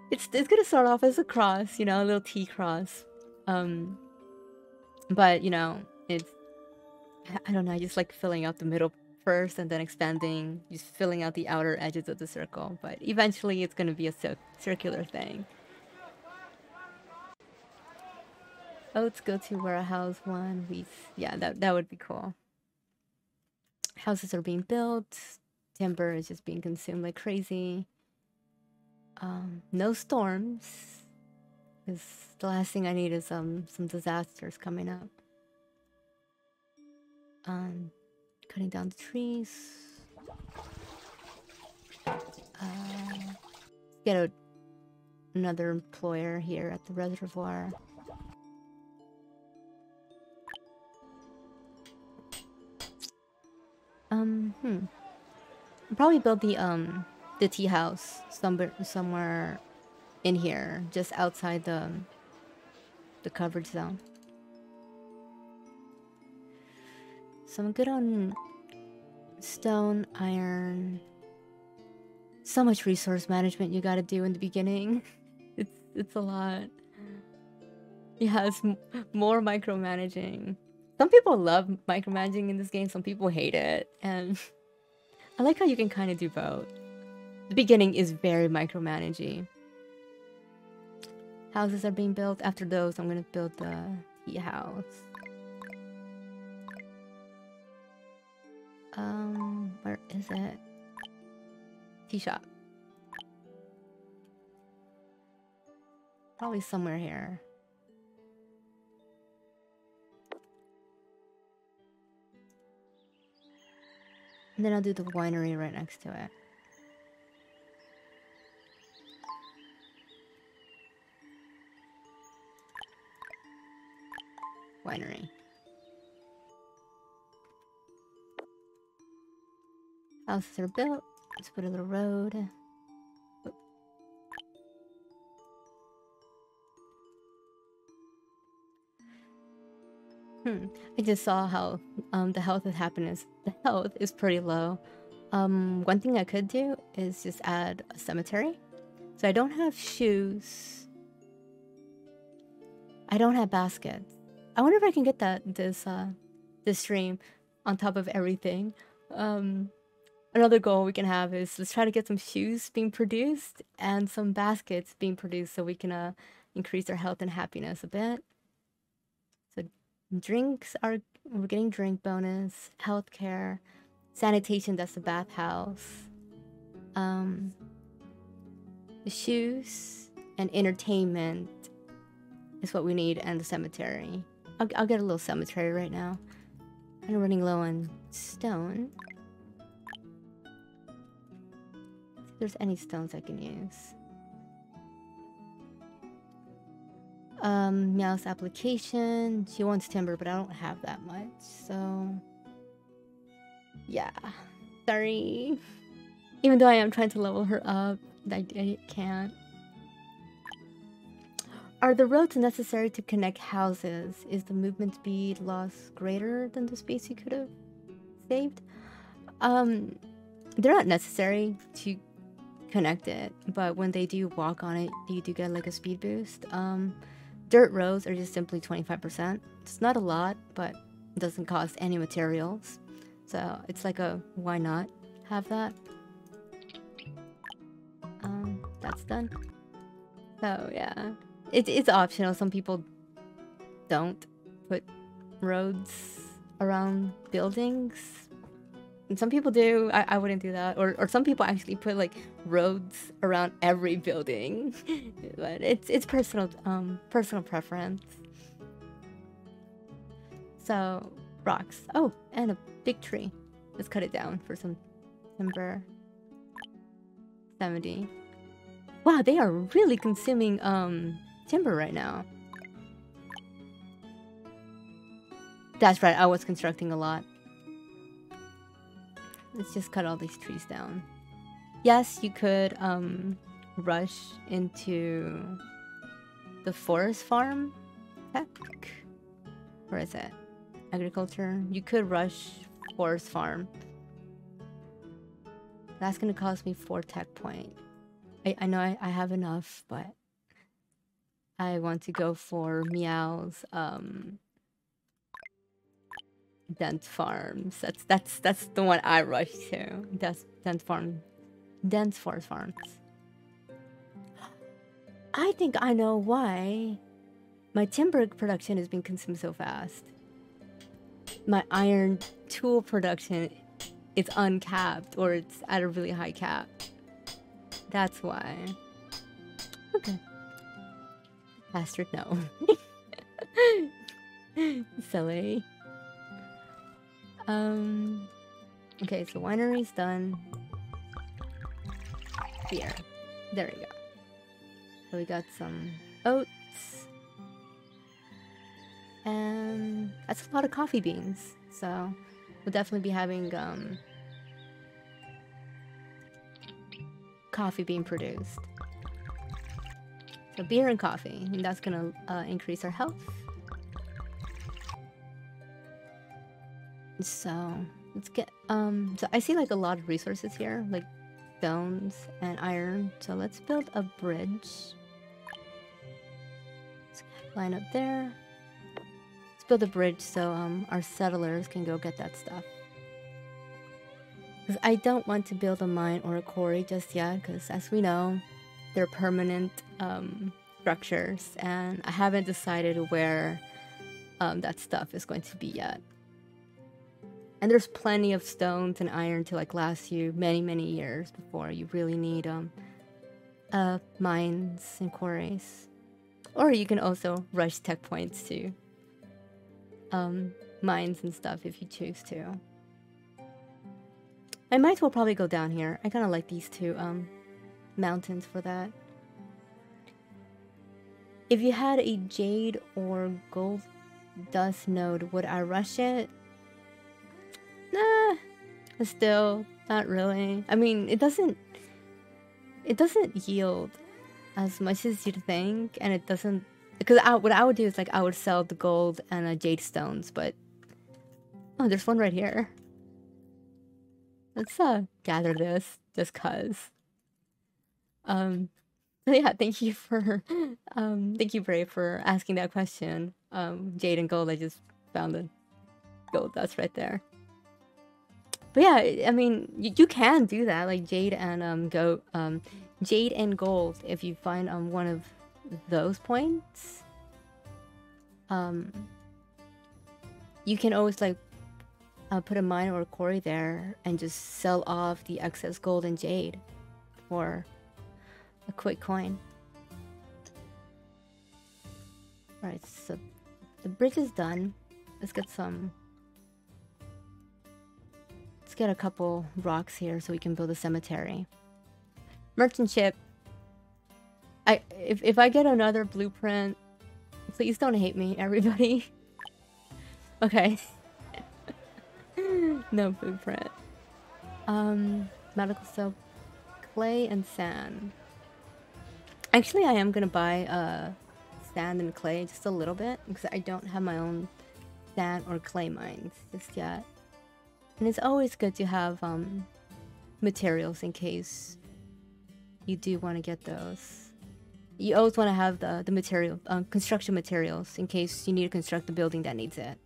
It's gonna start off as a cross, you know, a little T cross. But you know, I don't know, I just like filling out the middle first and then expanding, just filling out the outer edges of the circle. But eventually it's gonna be a circular thing. Oats go to warehouse 1. Yeah, that would be cool. Houses are being built. Timber is just being consumed like crazy. No storms. Because the last thing I need is some disasters coming up. Cutting down the trees. Get another employer here at the reservoir. I'll probably build the tea house somewhere in here, just outside the coverage zone. So I'm good on stone, iron. So much resource management you gotta do in the beginning. It's a lot. Yeah, it's more micromanaging. Some people love micromanaging in this game, some people hate it, and I like how you can kind of do both. The beginning is very micromanaging. Houses are being built. After those, I'm gonna build the tea house. Where is it? Tea shop. Probably somewhere here. And then I'll do the winery right next to it. Winery. Houses are built. Let's put a little road. I just saw how the health is pretty low. One thing I could do is just add a cemetery. So I don't have shoes. I don't have baskets. I wonder if I can get this stream on top of everything. Another goal we can have is let's try to get some shoes being produced and some baskets being produced so we can increase our health and happiness a bit. So drinks we're getting drink bonus, healthcare, sanitation, that's the bathhouse, the shoes and entertainment is what we need, and the cemetery. I'll get a little cemetery right now. I'm running low on stone. If there's any stones I can use. Meow's application. She wants timber, but I don't have that much, so yeah. Sorry. Even though I am trying to level her up, I can't. Are the roads necessary to connect houses? Is the movement speed loss greater than the space you could have saved? They're not necessary to connect it, but when they do walk on it, you do get like a speed boost. Dirt roads are just simply 25%. It's not a lot, but it doesn't cost any materials. So it's like a why not have that? That's done. So yeah. It's optional. Some people don't put roads around buildings. And some people do. I wouldn't do that. Or some people actually put like roads around every building. But it's personal preference. So rocks. Oh, and a big tree. Let's cut it down for some timber. 70. Wow, they are really consuming timber right now. That's right, I was constructing a lot. Let's just cut all these trees down. Yes, you could rush into the forest farm tech. Where is it? Agriculture. You could rush forest farm. That's gonna cost me 4 tech point. I know I have enough, but I want to go for Meow's Dent Farms. That's the one I rush to. That's Dent Farm. Dent Forest Farms. I think I know why my timber production is being consumed so fast. My iron tool production is uncapped, or it's at a really high cap. That's why. Okay. Bastard, no. Silly. Okay, so winery's done. Beer. There we go. So we got some oats. And that's a lot of coffee beans. So we'll definitely be having coffee being produced. So beer and coffee, and that's gonna increase our health. So let's get so I see like a lot of resources here, like stones and iron. So let's build a bridge. Let's line up there. Let's build a bridge so our settlers can go get that stuff. Because I don't want to build a mine or a quarry just yet, because as we know, they're permanent structures, and I haven't decided where that stuff is going to be yet. And there's plenty of stones and iron to like last you many years before you really need mines and quarries. Or you can also rush tech points to mines and stuff if you choose to. I might as well probably go down here. I kind of like these two mountains for that. If you had a jade or gold dust node, would I rush it? Nah, still not really. I mean, it doesn't yield as much as you'd think, and it doesn't, because what I would do is like I would sell the gold and jade stones, but oh, there's one right here. Let's gather this just cause. So yeah, thank you for thank you, Brave, for asking that question. Jade and gold, I just found the gold dust right there. But yeah, I mean, you can do that, like jade and jade and gold. If you find one of those points, you can always like put a mine or a quarry there and just sell off the excess gold and jade for a quick coin. Alright, so the bridge is done. Let's get a couple rocks here so we can build a cemetery. Merchant ship. If I get another blueprint, please don't hate me, everybody. Okay. No blueprint. Medical soap, clay and sand. Actually, I am gonna buy sand and clay just a little bit because I don't have my own sand or clay mines just yet. And it's always good to have materials in case you do want to get those. You always want to have the material, construction materials in case you need to construct the building that needs it.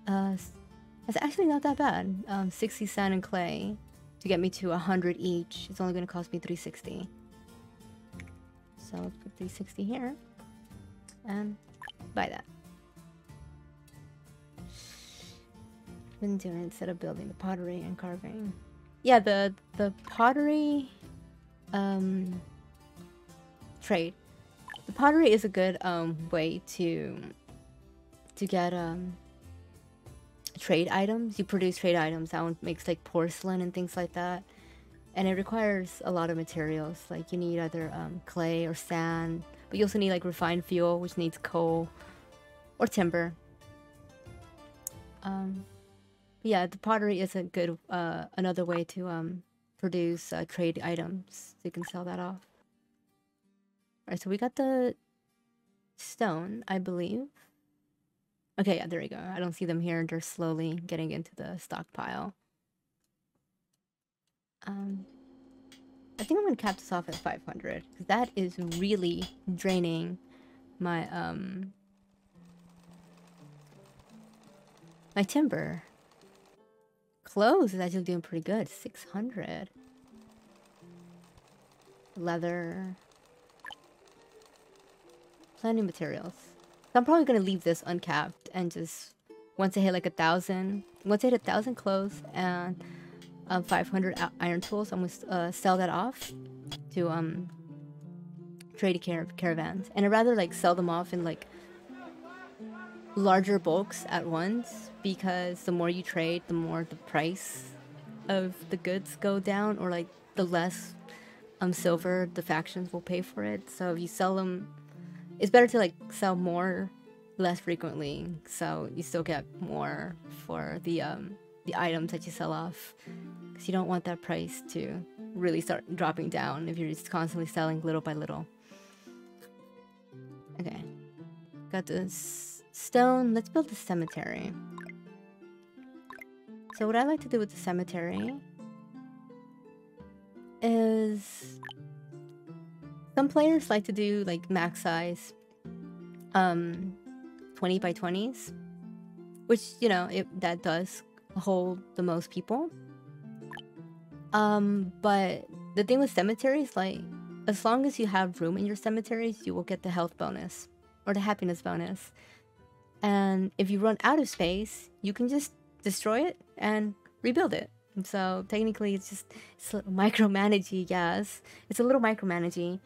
It's actually not that bad. 60 sand and clay to get me to 100 each. It's only going to cost me 360. So let's put 360 here and buy that. Been doing instead of building the pottery and carving. Yeah, the pottery trade. The pottery is a good way to get trade items. You produce trade items. That one makes like porcelain and things like that, and it requires a lot of materials. Like you need either clay or sand But you also need like refined fuel, which needs coal or timber. Yeah, the pottery is a good another way to produce trade items, so you can sell that off. All right, so we got the stone, I believe. Okay, yeah, there we go. I don't see them here. They're slowly getting into the stockpile. I think I'm gonna cap this off at 500 because that is really draining my my timber. Clothes is actually doing pretty good. 600. Leather. Plenty of materials. So I'm probably gonna leave this uncapped and just once I hit like 1,000, once I hit 1,000 clothes and 500 iron tools, I'm gonna sell that off to trade caravans, and I'd rather like sell them off in like larger bulks at once, because the more you trade, the more the price of the goods go down, or like the less silver the factions will pay for it. So if you sell them, it's better to like sell more less frequently, so you still get more for the items that you sell off, because you don't want that price to really start dropping down if you're just constantly selling little by little. Okay, got this stone. Let's build the cemetery. So what I like to do with the cemetery is, some players like to do like max size 20 by 20s, which, you know, that does hold the most people. But the thing with cemeteries, like, as long as you have room in your cemeteries, you will get the health bonus or the happiness bonus. And if you run out of space, you can just destroy it and rebuild it. So technically it's just, it's a little micromanagey, yes. It's a little micromanagey,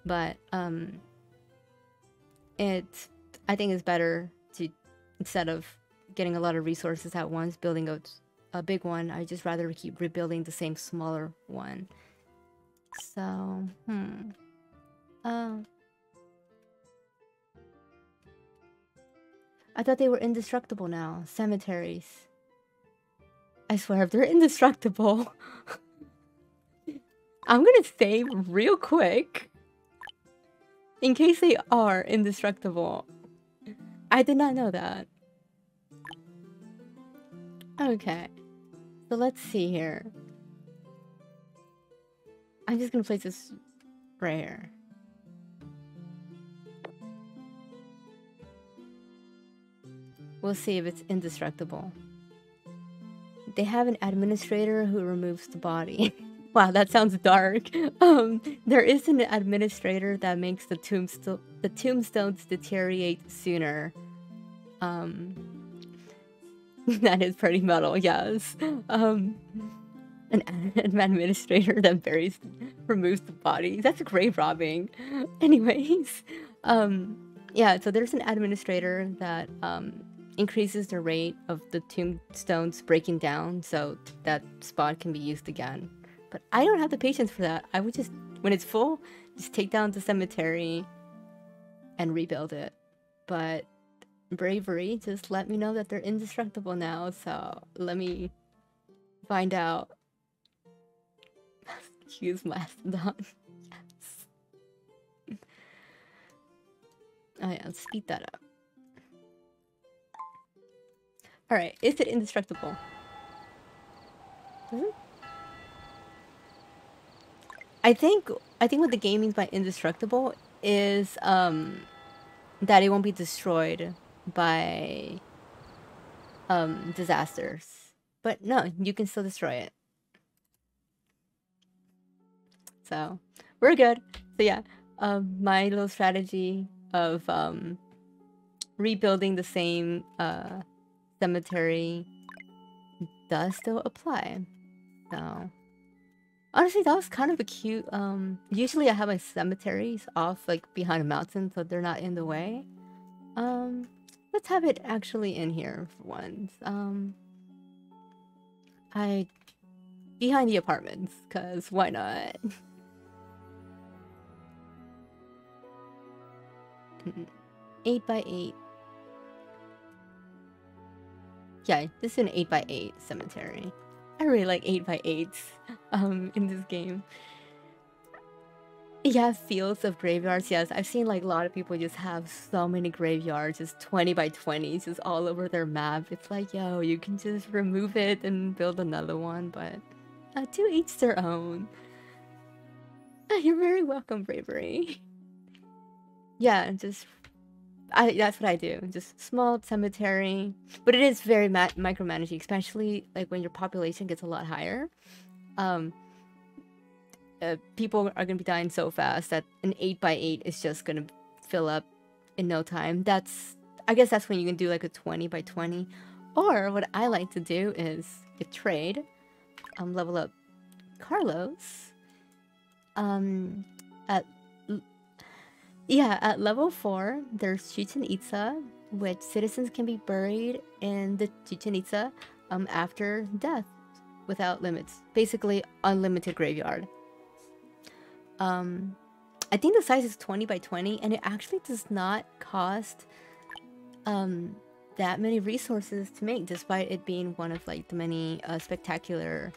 but I think it's better to, instead of getting a lot of resources at once, building a big one, I just rather keep rebuilding the same smaller one. So, I thought they were indestructible now. Cemeteries. I swear, if they're indestructible, I'm gonna save real quick in case they are indestructible. I did not know that. Okay, so let's see here. I'm just gonna place this right here. We'll see if it's indestructible. They have an administrator who removes the body. Wow, that sounds dark. There is an administrator that makes the tombstones deteriorate sooner. That is pretty metal, yes. An administrator that removes the body. That's grave robbing. Anyways, yeah, so there's an administrator that increases the rate of the tombstones breaking down, so that spot can be used again. But I don't have the patience for that. I would just, when it's full, just take down the cemetery and rebuild it. But bravery just let me know that they're indestructible now, so let me find out. Use Mastodon. Yes. Oh yeah, let's speed that up. Alright, is it indestructible? I think what the game means by indestructible is that it won't be destroyed by disasters. But no, you can still destroy it. So we're good. So yeah, my little strategy of rebuilding the same cemetery does still apply. So honestly, that was kind of a cute, usually I have my cemeteries off like behind a mountain so they're not in the way. Let's have it actually in here for once. Behind the apartments, cause why not? 8x8. Yeah, this is an 8x8 cemetery. I really like 8x8s in this game. Yeah, fields of graveyards. Yes, I've seen like a lot of people just have so many graveyards, just 20x20s, just all over their map. It's like, yo, you can just remove it and build another one, but to each their own. You're very welcome, Bravery. Yeah, just that's what I do. Just small cemetery, but it is very micromanaging, especially like when your population gets a lot higher. People are gonna be dying so fast that an 8x8 is just gonna fill up in no time. I guess that's when you can do like a 20x20. Or what I like to do is a trade, level up Carlos. At level 4, there's Chichen Itza, which citizens can be buried in the Chichen Itza after death without limits. Basically, unlimited graveyard. I think the size is 20x20, and it actually does not cost that many resources to make, despite it being one of like the many spectacular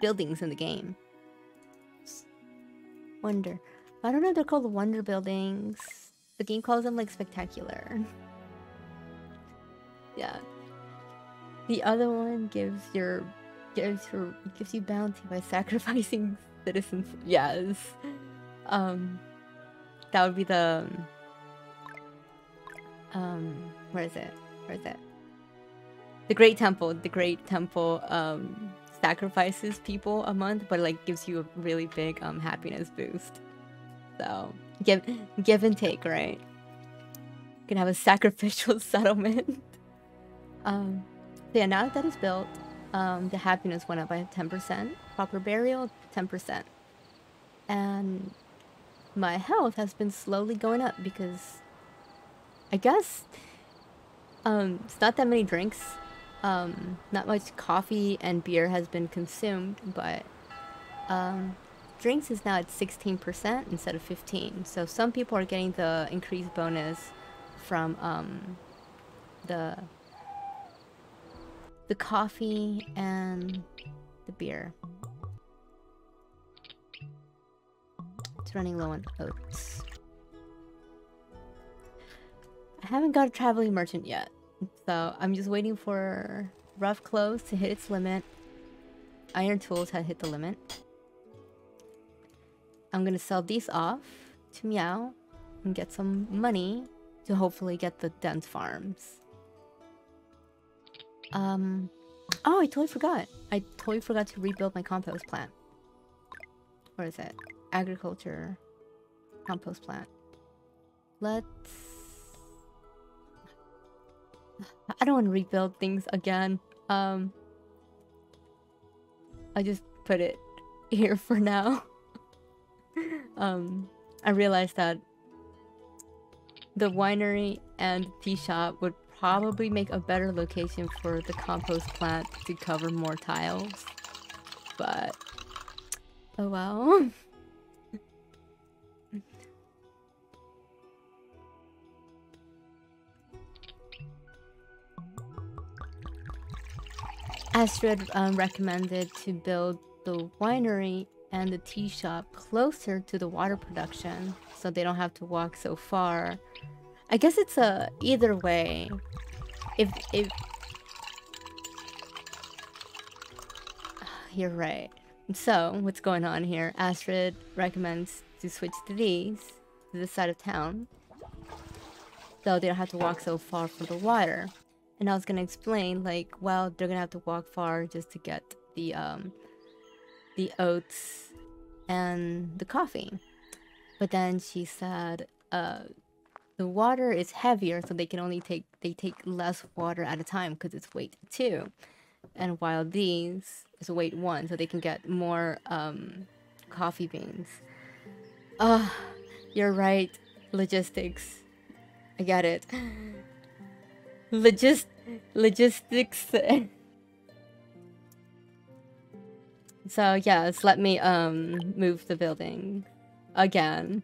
buildings in the game. Wonder. I don't know if they're called wonder buildings. The game calls them like spectacular. Yeah. The other one gives you bounty by sacrificing citizens. Yes. That would be the where is it? The Great Temple. The Great Temple sacrifices people a month, but like gives you a really big happiness boost. So give and take, right? You can have a sacrificial settlement. So yeah, now that it's built, the happiness went up by 10%. Proper burial, 10%. And my health has been slowly going up because I guess it's not that many drinks. Not much coffee and beer has been consumed, but drinks is now at 16% instead of 15%. So some people are getting the increased bonus from the coffee and the beer. It's running low on oats. I haven't got a traveling merchant yet, so I'm just waiting for rough clothes to hit its limit. Iron tools have hit the limit. I'm gonna sell these off to Meow and get some money to hopefully get the dense farms. Oh, I totally forgot. I totally forgot to rebuild my compost plant. Where is it? Agriculture. Compost plant. Let's... I don't want to rebuild things again. I just put it here for now. I realized that the winery and tea shop would probably make a better location for the compost plant to cover more tiles. But oh well. Astrid recommended to build the winery and the tea shop closer to the water production so they don't have to walk so far. I guess it's either way. If you're right. So what's going on here? Astrid recommends to switch to this side of town, so they don't have to walk so far from the water. And I was gonna explain, like, well, they're gonna have to walk far just to get the oats and the coffee. But then she said, the water is heavier, so they take less water at a time because it's weight 2. And while these is weight 1, so they can get more coffee beans. You're right. Logistics. I get it. Logistics. So yes, let me move the building again.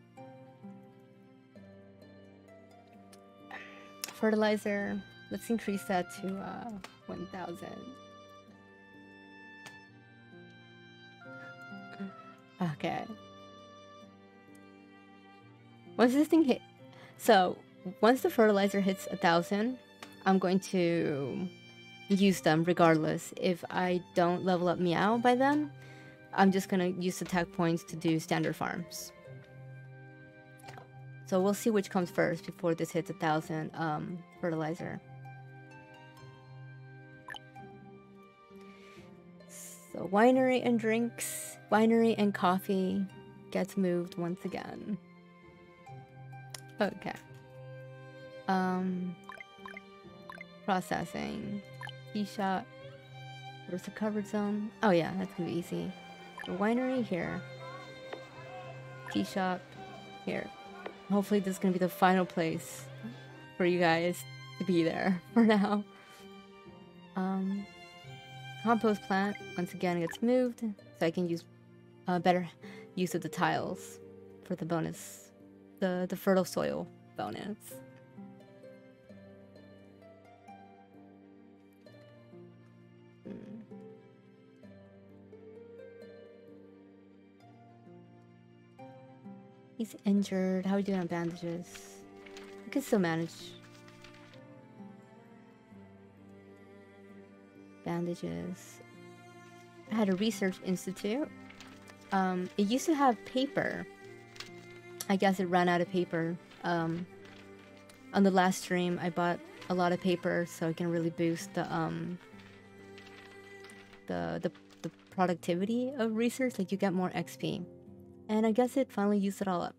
fertilizer. Let's increase that to 1,000. Okay. Once this thing hit, so once the fertilizer hits 1,000, I'm going to use them regardless. If I don't level up Meow by then, I'm just gonna use the tech points to do standard farms. So we'll see which comes first before this hits 1,000 fertilizer. So winery and drinks, winery and coffee gets moved once again. Okay. Processing. Tea shop. Where's the covered zone? Oh yeah, that's gonna be easy. The winery here. Tea shop here. Hopefully this is gonna be the final place for you guys to be there for now. Compost plant once again gets moved, so I can use better use of the tiles for the bonus, the fertile soil bonus. He's injured. How are we doing on bandages? I can still manage. Bandages. I had a research institute. It used to have paper. I guess it ran out of paper. On the last stream, I bought a lot of paper so I can really boost the productivity of research. Like you get more XP. And I guess it finally used it all up.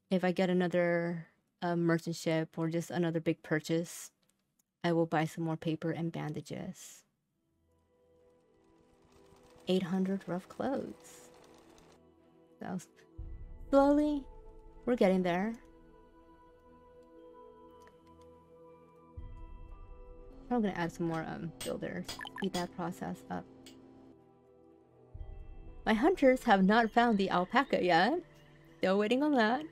If I get another merchant ship or just another big purchase, I will buy some more paper and bandages. 800 rough clothes. So slowly, we're getting there. I'm gonna add some more builders. Speed that process up. My hunters have not found the alpaca yet. Still waiting on that.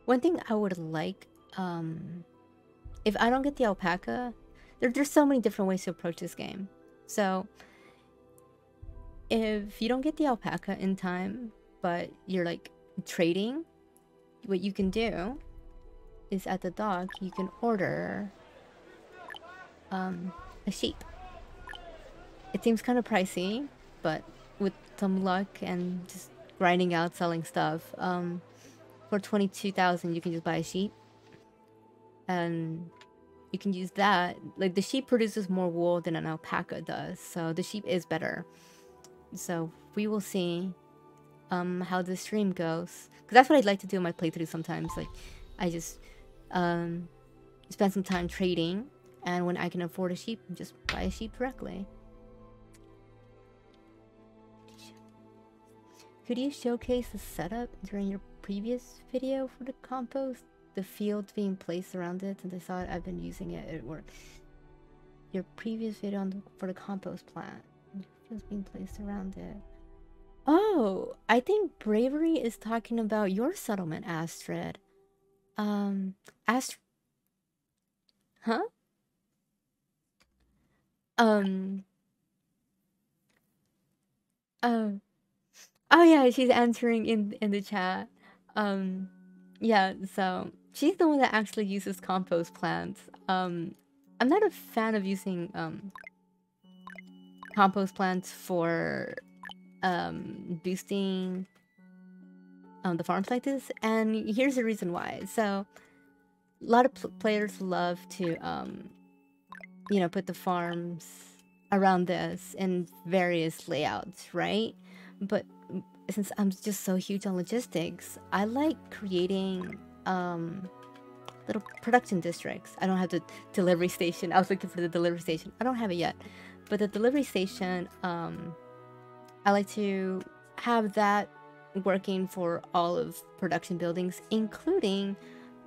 One thing I would like, if I don't get the alpaca, there's so many different ways to approach this game. So if you don't get the alpaca in time, but you're like trading, what you can do is at the dock, you can order a sheep. It seems kind of pricey, but with some luck and just grinding out selling stuff, for 22,000 you can just buy a sheep. And you can use that. Like the sheep produces more wool than an alpaca does, so the sheep is better. So we will see how the stream goes, because that's what I'd like to do in my playthrough sometimes. Like I just spend some time trading, and when I can afford a sheep, just buy a sheep directly. Could you showcase the setup during your previous video for the compost? The fields being placed around it, since I saw it, I've been using it. It works. Your previous video for the compost plant. Fields being placed around it. Oh, I think Bravery is talking about your settlement, Astrid. Huh? Oh yeah, she's answering in the chat. Yeah, so she's the one that actually uses compost plants. I'm not a fan of using compost plants for boosting the farms like this, and here's the reason why. So a lot of players love to you know, put the farms around this in various layouts, right? But since I'm just so huge on logistics, I like creating little production districts. I don't have the delivery station. I was looking for the delivery station. I don't have it yet. But the delivery station, I like to have that working for all of production buildings, including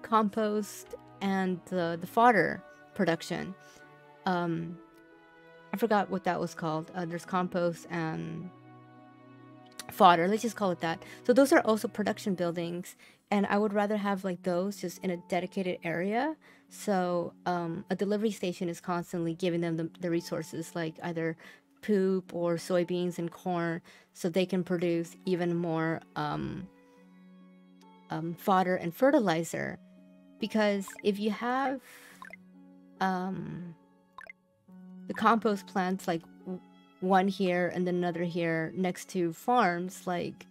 compost and the fodder production. I forgot what that was called. There's compost and fodder, let's just call it that. So those are also production buildings, and I would rather have like those just in a dedicated area. So a delivery station is constantly giving them the resources, like either poop or soybeans and corn, so they can produce even more fodder and fertilizer. Because if you have the compost plants like one here and then another here next to farms, like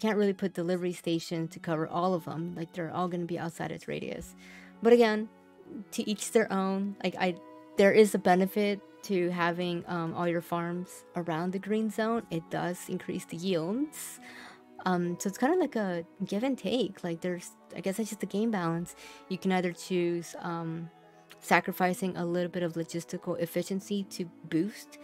can't really put delivery stations to cover all of them. Like they're all going to be outside its radius. But again, to each their own. Like there is a benefit to having all your farms around the green zone. It does increase the yields. So it's kind of like a give and take. Like I guess that's just the game balance. You can either choose sacrificing a little bit of logistical efficiency to boost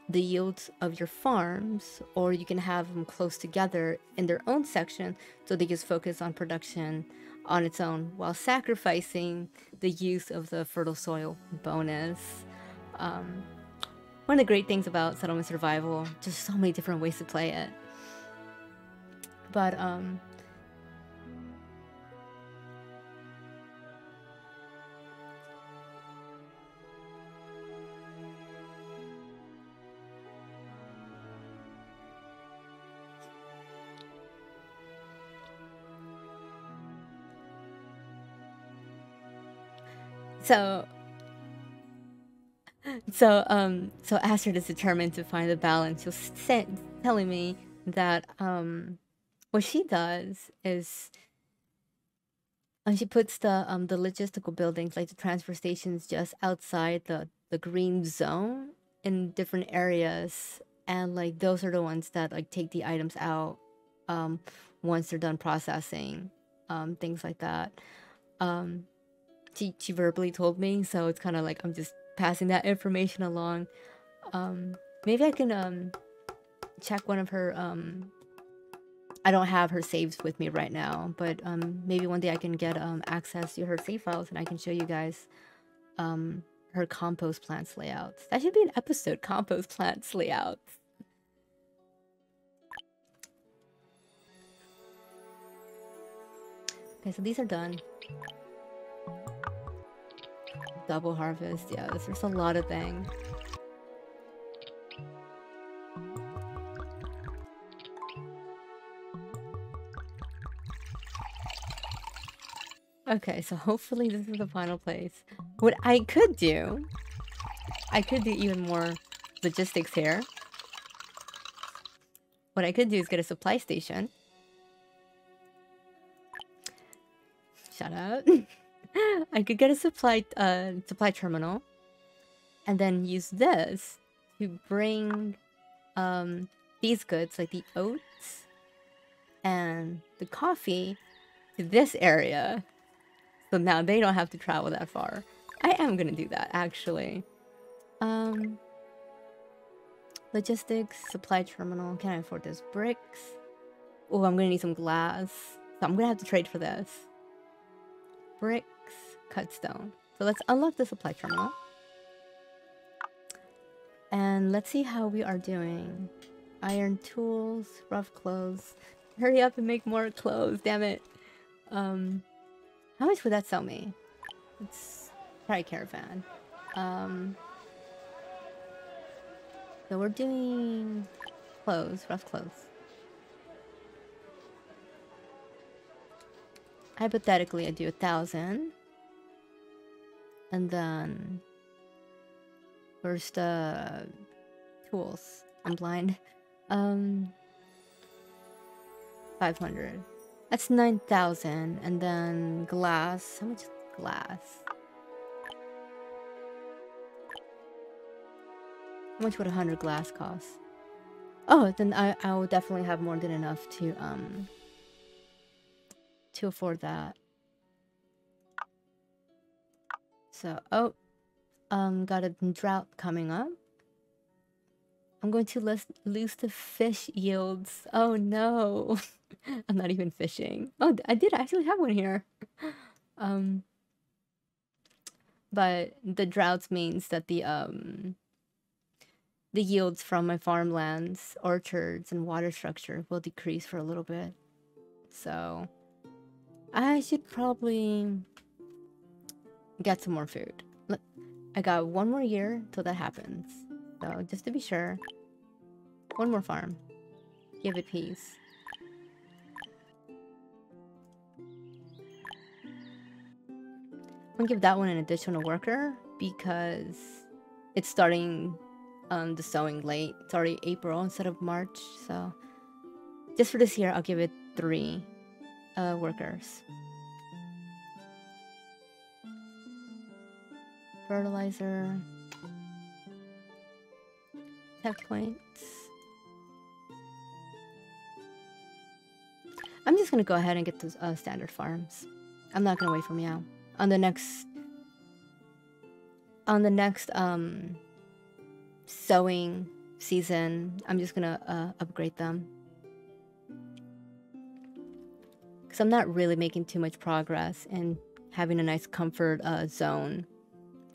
the yields of your farms, or you can have them close together in their own section so they just focus on production on its own while sacrificing the use of the fertile soil bonus. One of the great things about settlement survival, just so many different ways to play it. But so Astrid is determined to find the balance. She was telling me that what she does is she puts the logistical buildings, like the transfer stations, just outside the green zone in different areas, and like those are the ones that like take the items out once they're done processing, things like that. She verbally told me, so it's kind of like I'm just passing that information along. Maybe I can check one of her I don't have her saves with me right now, but maybe one day I can get access to her save files and I can show you guys her compost plants layouts. That should be an episode, compost plants layouts. Okay, so these are done. Double harvest, yeah, there's a lot of things. Okay, so hopefully this is the final place. What I could do even more logistics here. What I could do is get a supply station. Shut up. I could get a supply terminal, and then use this to bring these goods, like the oats and the coffee, to this area. So now they don't have to travel that far. I am gonna do that, actually. Logistics, supply terminal. Can I afford this? Bricks. Oh, I'm gonna need some glass. So I'm gonna have to trade for this. Bricks, cut stone. So let's unlock the supply terminal. And let's see how we are doing. Iron tools, rough clothes. Hurry up and make more clothes, damn it. How much would that sell me? It's probably Caravan. So we're doing clothes, rough clothes. Hypothetically, I do 1,000. And then where's the tools? I'm blind. 500. That's 9,000. And then glass. How much is glass? How much would 100 glass cost? Oh, then I will definitely have more than enough to afford that. So, got a drought coming up. I'm going to lose the fish yields. Oh no. I'm not even fishing. Oh, I did actually have one here. But the droughts means that the yields from my farmlands, orchards, and water structure will decrease for a little bit. So I should probably get some more food. I got 1 more year till that happens. So just to be sure, 1 more farm. Give it peace. I'm gonna give that one an additional worker because it's starting the sowing late. It's already April instead of March, so just for this year I'll give it 3 workers. Fertilizer. Tech points. I'm just gonna go ahead and get those standard farms. I'm not gonna wait for meow. On the next sowing season, I'm just gonna upgrade them. Because I'm not really making too much progress in having a nice comfort zone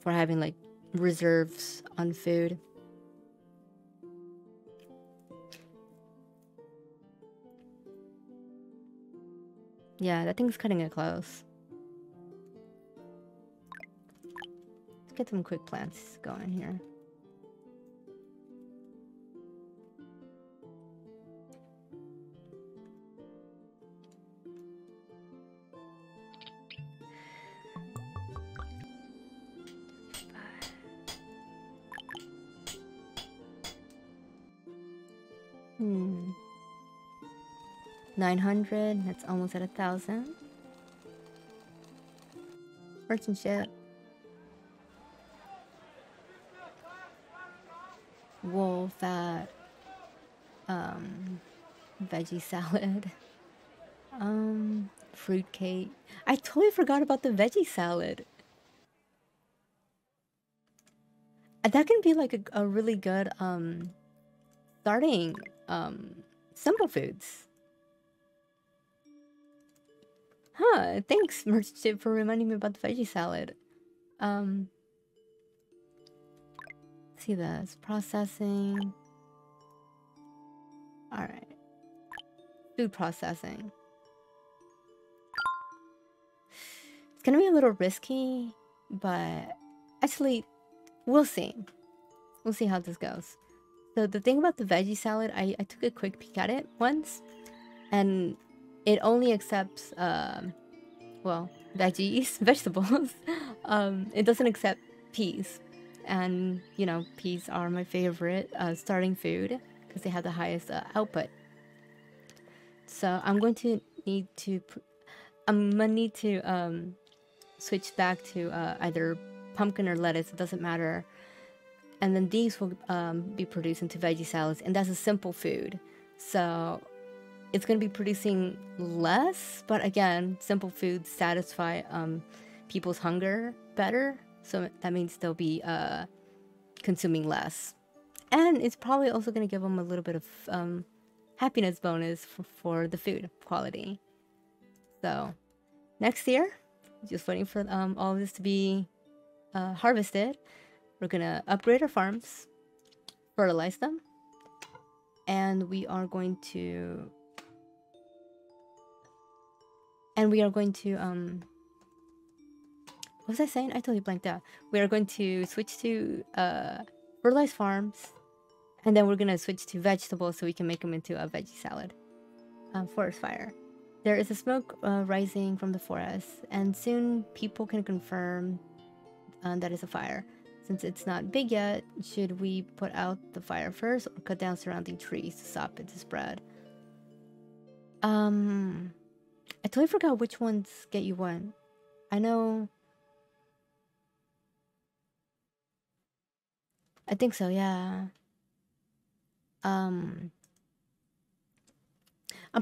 for having like reserves on food. Yeah, that thing's cutting it close. Let's get some quick plants going here. Hmm. 900, that's almost at 1,000. Merchant ship. Wool, fat. Veggie salad. Fruit cake. I totally forgot about the veggie salad. That can be like a really good, starting, simple foods. Huh, thanks, Merchant Ship, for reminding me about the veggie salad. Let's see this. Processing. Alright. Food processing. It's gonna be a little risky, but actually, we'll see. We'll see how this goes. So the thing about the veggie salad, I took a quick peek at it once, and it only accepts, well, veggies, vegetables. It doesn't accept peas. And, you know, peas are my favorite starting food because they have the highest output. So I'm going to need to, switch back to either pumpkin or lettuce, it doesn't matter. And then these will be produced into veggie salads, and that's a simple food. So it's going to be producing less, but again, simple foods satisfy people's hunger better. So that means they'll be consuming less. And it's probably also going to give them a little bit of happiness bonus for the food quality. So next year, just waiting for all of this to be harvested. We're going to upgrade our farms, fertilize them, and we are going to... what was I saying? I totally blanked out. We are going to switch to fertilized farms, and then we're going to switch to vegetables so we can make them into a veggie salad. Forest fire. There is a smoke rising from the forest, and soon people can confirm that it's a fire. Since it's not big yet, should we put out the fire first or cut down surrounding trees to stop it to spread? I totally forgot which ones get you one. I know... I think so, yeah. I'm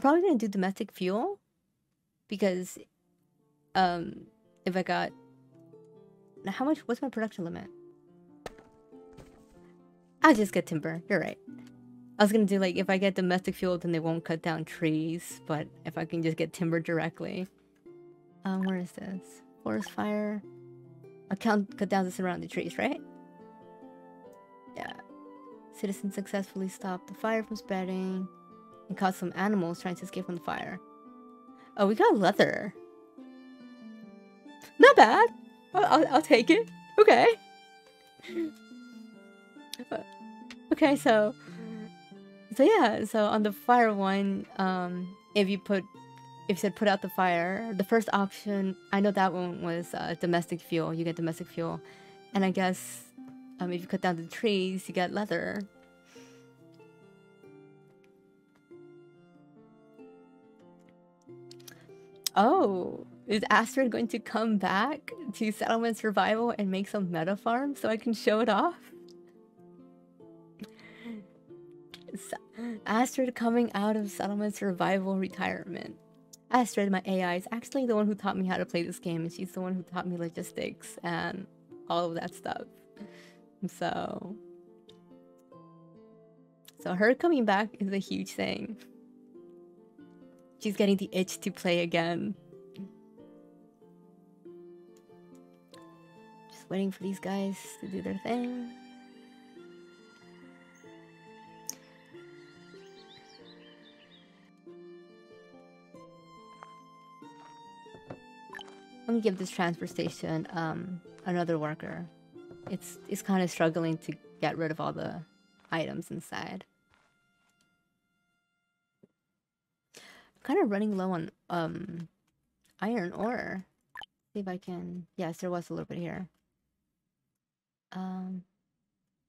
probably gonna do domestic fuel because if I got... Now how much? What's my production limit? I'll just get timber. You're right. I was gonna do like if I get domestic fuel, then they won't cut down trees. But if I can just get timber directly, where is this? Forest fire. Cut down the surrounding trees, right? Yeah. Citizens successfully stopped the fire from spreading and caught some animals trying to escape from the fire. Oh, we got leather. Not bad. I'll take it. Okay. Okay, so yeah, so on the fire one, if you said put out the fire, the first option, I know that one was domestic fuel. You get domestic fuel, and I guess if you cut down the trees, you get leather. Oh, is Astrid going to come back to Settlement Survival and make some meta farm so I can show it off? Astrid coming out of Settlement Survival retirement. Astrid, my AI, is actually the one who taught me how to play this game, and she's the one who taught me logistics and all of that stuff. So her coming back is a huge thing. She's getting the itch to play again. Just waiting for these guys to do their thing. Let me give this transfer station another worker. It's kind of struggling to get rid of all the items inside. Kind of running low on iron ore. See if I can. Yes, there was a little bit here.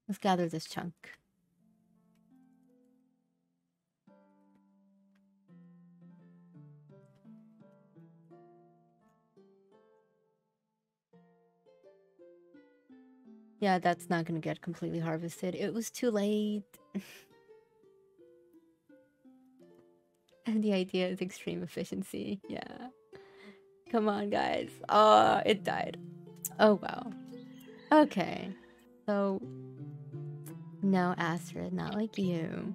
Let's gather this chunk. Yeah, that's not gonna get completely harvested. It was too late. And the idea is extreme efficiency. Yeah. Come on, guys. Oh, it died. Oh, wow. Okay. So, no, Astrid, not like you.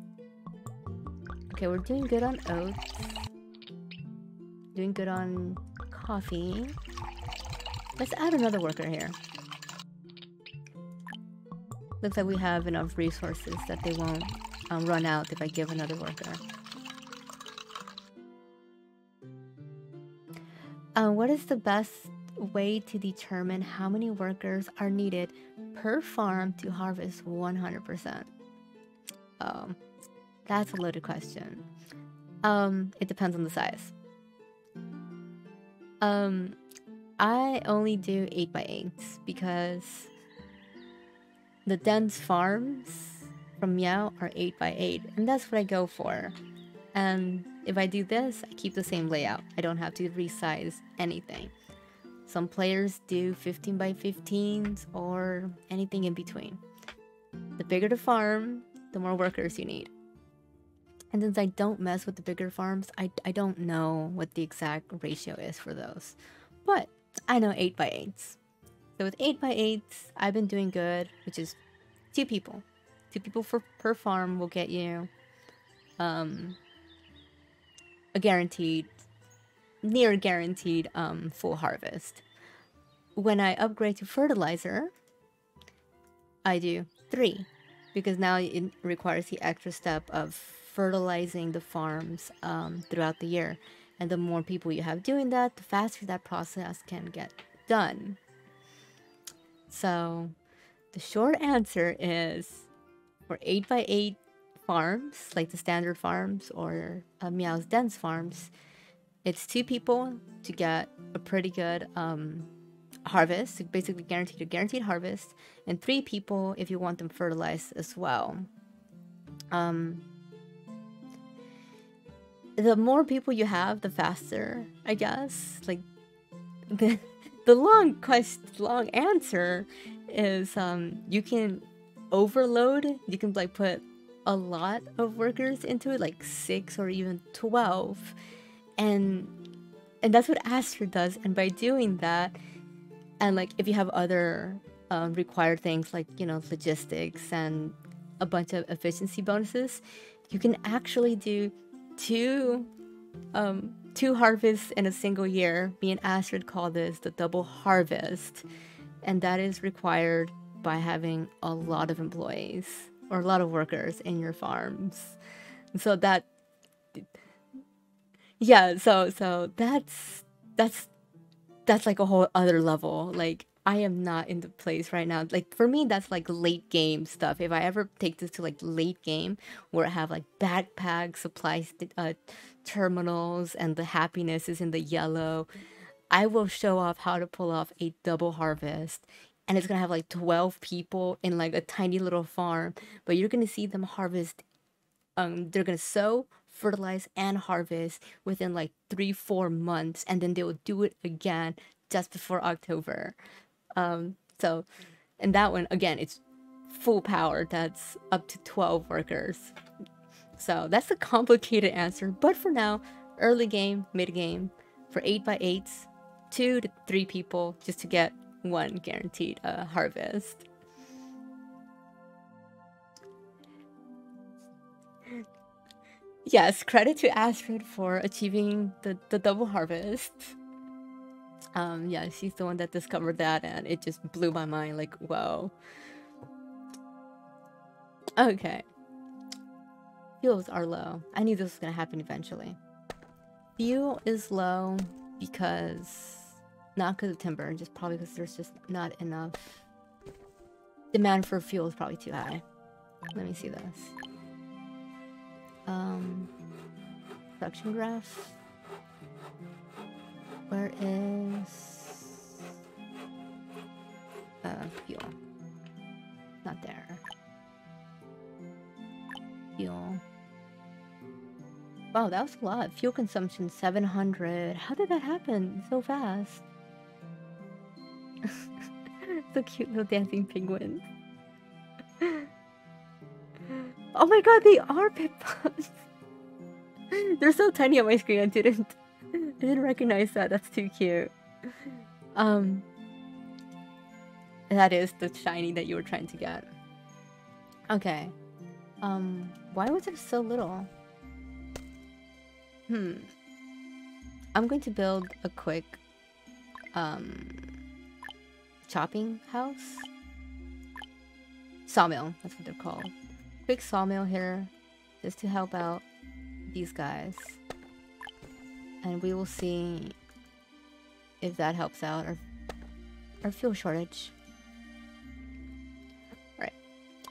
Okay, we're doing good on oats. Doing good on coffee. Let's add another worker here. Looks like we have enough resources that they won't run out if I give another worker. What is the best way to determine how many workers are needed per farm to harvest 100%? That's a loaded question. It depends on the size. I only do 8x8s because the dense farms from Meow are 8x8, and that's what I go for. And if I do this, I keep the same layout. I don't have to resize anything. Some players do 15x15s or anything in between. The bigger the farm, the more workers you need. And since I don't mess with the bigger farms, I don't know what the exact ratio is for those. But I know 8x8s. So with 8x8s, I've been doing good, which is 2 people. 2 people per farm will get you a guaranteed, near guaranteed full harvest. When I upgrade to fertilizer, I do 3, because now it requires the extra step of fertilizing the farms throughout the year. And the more people you have doing that, the faster that process can get done. So the short answer is for 8x8 farms, like the standard farms or Meow's dense farms, it's 2 people to get a pretty good harvest, basically guaranteed harvest, and 3 people if you want them fertilized as well. The more people you have, the faster, I guess. Like the long answer is you can overload. You can like put a lot of workers into it, like 6 or even 12, and that's what Astrid does. And by doing that, and like if you have other required things like, you know, logistics and a bunch of efficiency bonuses, you can actually do 2 2 harvests in a single year. Me and Astrid call this the double harvest. And that is required by having a lot of employees or a lot of workers in your farms. So that, yeah, so that's like a whole other level. Like, I am not in the place right now. Like, for me, that's like late game stuff. If I ever take this to like late game where I have like backpack supplies, terminals, and the happiness is in the yellow, I will show off how to pull off a double harvest. And it's gonna have like 12 people in like a tiny little farm, but you're gonna see them harvest. They're gonna sow, fertilize, and harvest within like 3-4 months, and then they will do it again just before October. So, and that one again, it's full power. That's up to 12 workers. So that's a complicated answer, but for now, early game, mid game, for 8x8s, 2 to 3 people just to get one guaranteed harvest. Yes, credit to Astrid for achieving the double harvest. Yeah, she's the one that discovered that, and it just blew my mind, like, whoa. Okay. Fuels are low. I knew this was gonna happen eventually. Fuel is low because, not because of timber, just probably because there's just not enough. Demand for fuel is probably too high. Let me see this. Production graph. Where is fuel? Not there. Fuel. Wow, that was a lot. Fuel consumption 700. How did that happen so fast? So cute little dancing penguins. Oh my god, they are pit bumps. They're so tiny on my screen. I didn't recognize that. That's too cute. That is the shiny that you were trying to get. Okay. Why was it so little? I'm going to build a quick chopping house. Sawmill, that's what they're called. Quick sawmill here, just to help out these guys. And we will see if that helps out our fuel shortage. Right.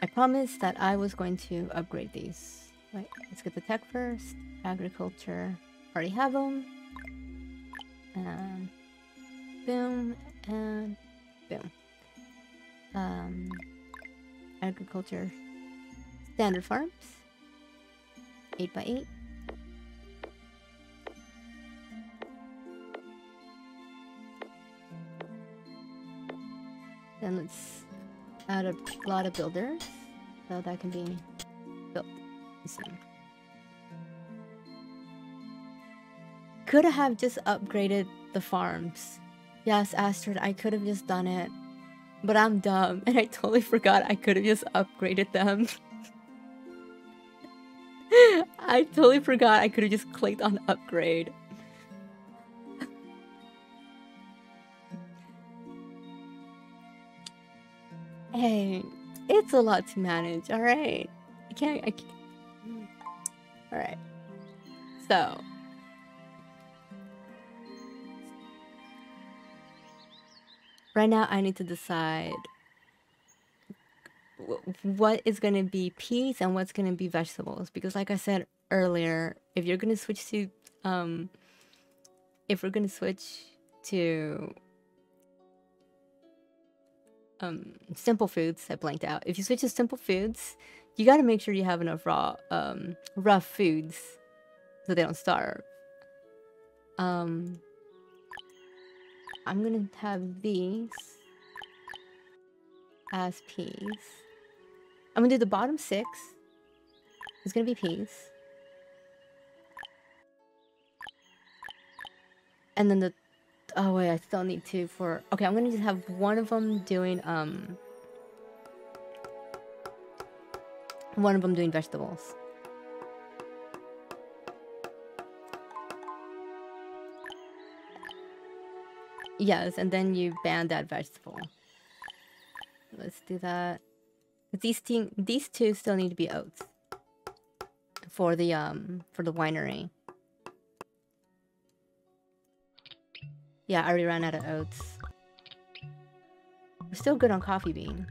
I promised that I was going to upgrade these. Right, let's get the tech first. Agriculture, already have them. And boom, and boom. Agriculture, standard farms, 8x8. Then let's add a lot of builders, so that can be built. Could have just upgraded the farms. Yes, Astrid, I could have just done it. But I'm dumb, and I totally forgot I could have just upgraded them. I totally forgot I could have just clicked on upgrade. Hey, it's a lot to manage, alright? I can't... Alright. So... right now, I need to decide what is going to be peas and what's going to be vegetables. Because like I said earlier, if you're going to switch to... if we're going to switch to... simple foods, I blanked out. If you switch to simple foods, you got to make sure you have enough rough foods so they don't starve. I'm gonna have these as peas. I'm gonna do the bottom 6. It's gonna be peas. And then the... oh wait, I still need 2 for... okay, I'm gonna just have one of them doing vegetables. Yes, and then you ban that vegetable. Let's do that. These two still need to be oats for the winery. Yeah, I already ran out of oats. We're still good on coffee beans.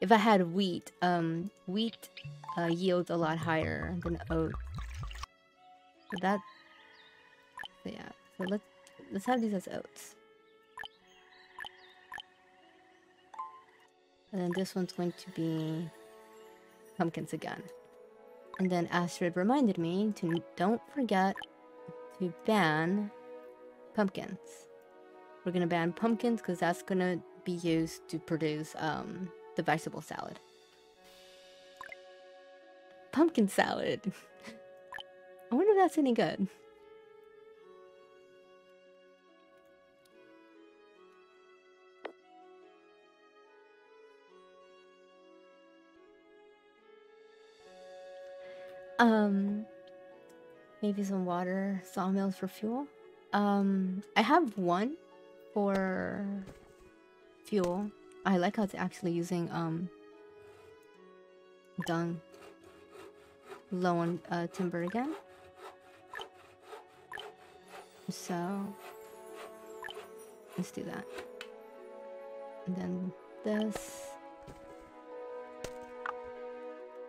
If I had wheat, wheat yields a lot higher than oat. So that, so yeah. So let's have these as oats. And then this one's going to be pumpkins again. And then Astrid reminded me to don't forget to ban pumpkins. We're gonna ban pumpkins because that's gonna be used to produce the vegetable salad. Pumpkin salad. I wonder if that's any good. Maybe some water, sawmills for fuel. I have one for fuel. I like how it's actually using dung. Low on timber again. So let's do that. And then this.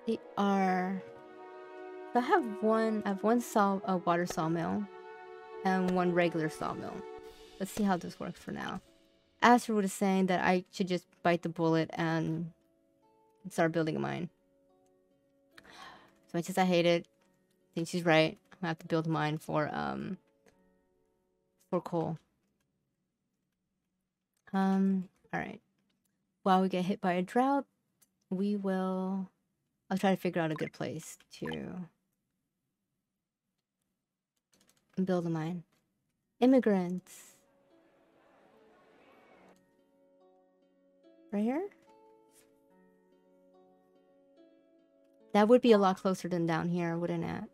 They are. So I have one water sawmill and one regular sawmill. Let's see how this works for now. Astrid was saying that I should just bite the bullet and start building a mine. As much as I hate it, I think she's right. I'm gonna have to build a mine for coal. Alright. While we get hit by a drought, I'll try to figure out a good place to build a mine. Immigrants. Right here? That would be a lot closer than down here, wouldn't it?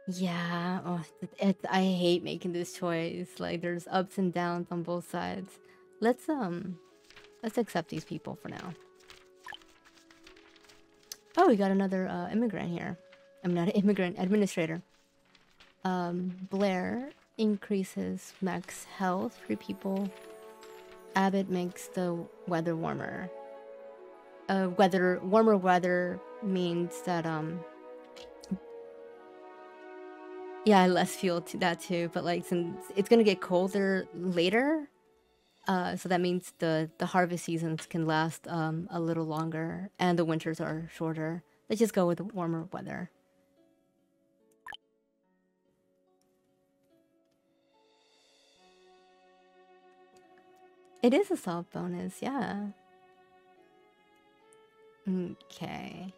Yeah, oh, I hate making this choice. Like, there's ups and downs on both sides. Let's accept these people for now. Oh, we got another immigrant here. I'm not an immigrant, administrator. Blair increases max health for people. Abbott makes the weather warmer. Warmer weather means that yeah, less fuel to that too, but like since it's gonna get colder later, so that means the harvest seasons can last a little longer and the winters are shorter. Let's just go with the warmer weather. It is a soft bonus, yeah. Okay.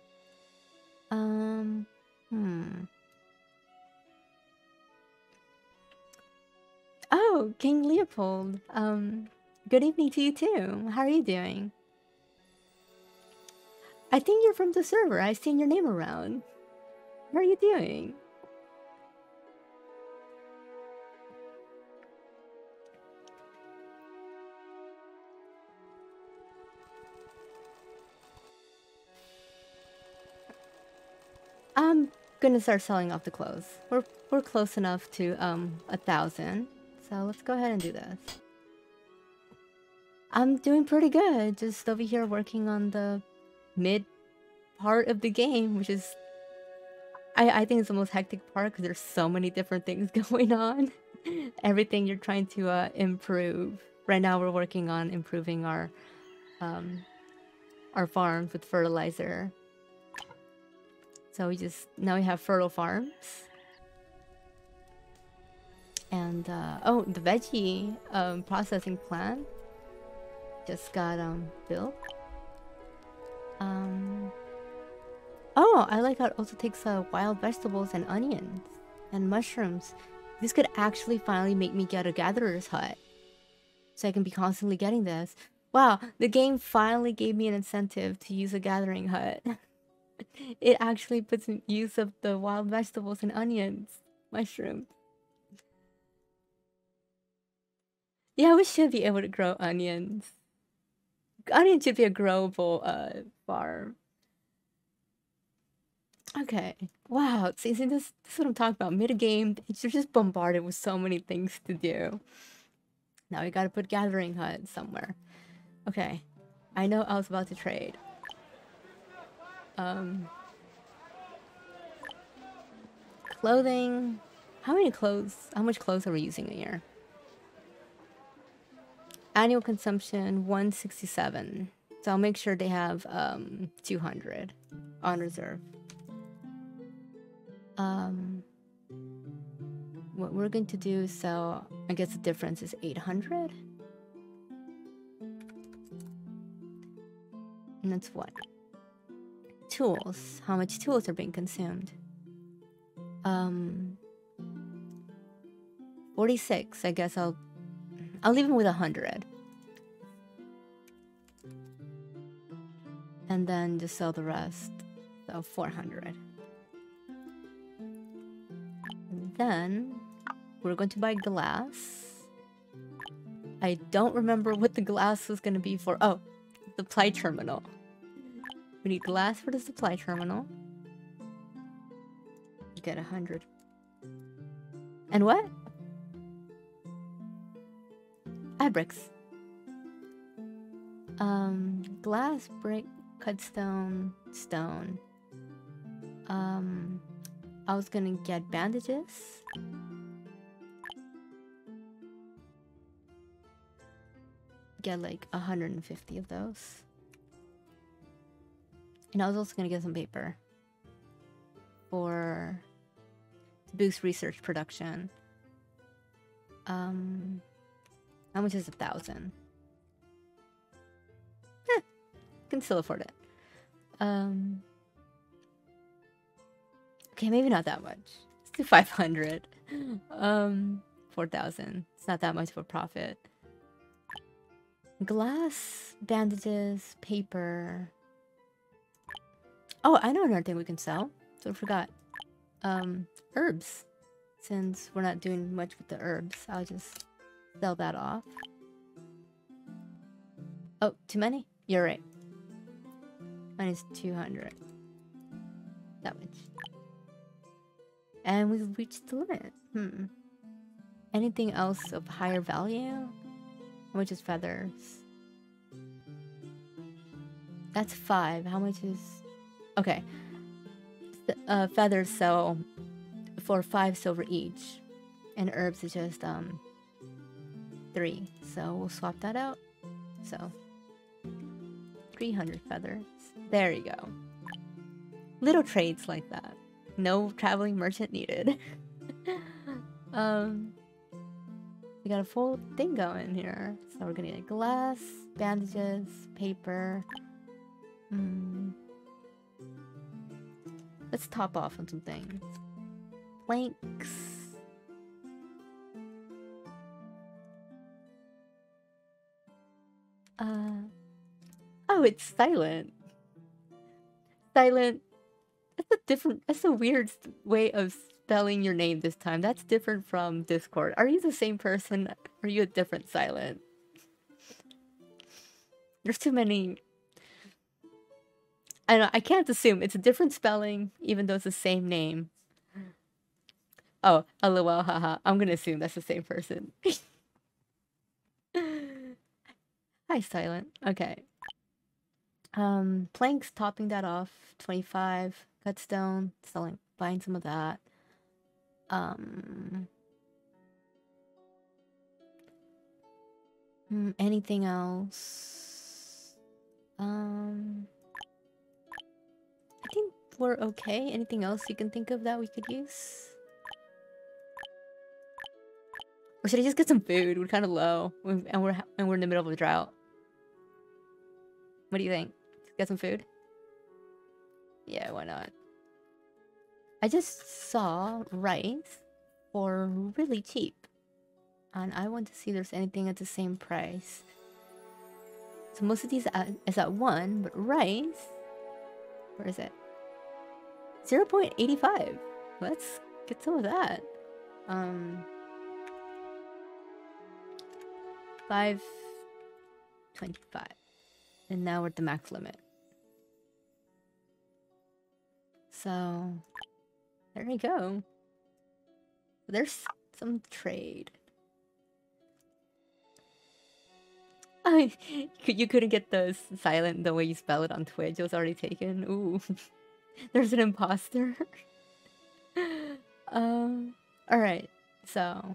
Oh, King Leopold. Good evening to you too. How are you doing? I think you're from the server. I've seen your name around. How are you doing? I'm gonna start selling off the clothes. We're close enough to 1,000. So let's go ahead and do this. I'm doing pretty good. Just over here working on the mid part of the game, which is I think it's the most hectic part because there's so many different things going on. Everything you're trying to improve. Right now we're working on improving our farms with fertilizer. So now we have fertile farms. And oh, the veggie processing plant just got built. Oh, I like how it also takes wild vegetables and onions and mushrooms. This could actually finally make me get a gatherer's hut, so I can be constantly getting this. Wow, the game finally gave me an incentive to use a gathering hut. It actually puts in use of the wild vegetables and onions, mushrooms. Yeah, we should be able to grow onions. Onions should be a growable farm. Okay. Wow. See, this is what I'm talking about. Mid-game, you're just bombarded with so many things to do. Now we gotta put gathering hut somewhere. Okay. I know I was about to trade. Clothing. How much clothes are we using a year? Annual consumption 167. So I'll make sure they have 200 on reserve. What we're going to do, so I guess the difference is 800. And that's what? Tools. How much tools are being consumed? 46. I guess I'll leave him with 100. And then just sell the rest. So 400. And then we're going to buy glass. I don't remember what the glass was going to be for. Oh, supply terminal. We need glass for the supply terminal. Get 100. And what? Bricks. Glass, brick, cut stone, stone. I was gonna get bandages. Get like 150 of those. And I was also gonna get some paper to boost research production. How much is 1,000? Can still afford it. Okay, maybe not that much. Let's do 500. 4,000. It's not that much of a profit. Glass, bandages, paper. Oh, I know another thing we can sell. So I forgot. Herbs. Since we're not doing much with the herbs, I'll just sell that off. Oh, too many? You're right. Mine is 200. That much. And we've reached the limit. Anything else of higher value? How much is feathers? That's 5. How much is... Okay. Feathers sell for 5 silver each. And herbs is just 3. So we'll swap that out. So 300 feathers. There you go. Little trades like that. No traveling merchant needed. We got a full thing going here. So we're gonna get glass, bandages, paper. Let's top off on some things. Planks. Oh, it's silent. Silent. That's a weird way of spelling your name this time. That's different from Discord. Are you the same person? Or are you a different Silent? There's too many. I don't know, I can't assume. It's a different spelling, even though it's the same name. Oh, lol, haha. I'm gonna assume that's the same person. Hi, Silent. Okay. Planks, topping that off. 25. Cut stone, buying some of that. Anything else? I think we're okay. Anything else you can think of that we could use? Or should I just get some food? We're kind of low, and we're in the middle of a drought. What do you think? Get some food? Yeah, why not? I just saw rice for really cheap, and I want to see if there's anything at the same price. So most of these is at 1, but rice, where is it? 0.85. Let's get some of that. 525. And now we're at the max limit. So there you go. There's some trade. You couldn't get the silent the way you spell it on Twitch. It was already taken. Ooh. There's an imposter. Alright, so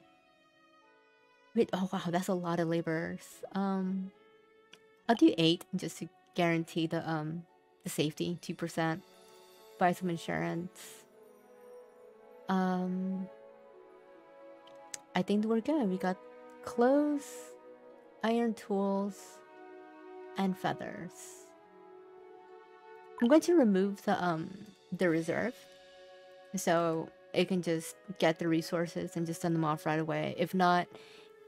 wait, oh wow, that's a lot of laborers. I'll do 8 just to guarantee the safety, 2%. Buy some insurance. I think we're good. We got clothes, iron tools, and feathers. I'm going to remove the reserve, so it can just get the resources and just send them off right away. If not,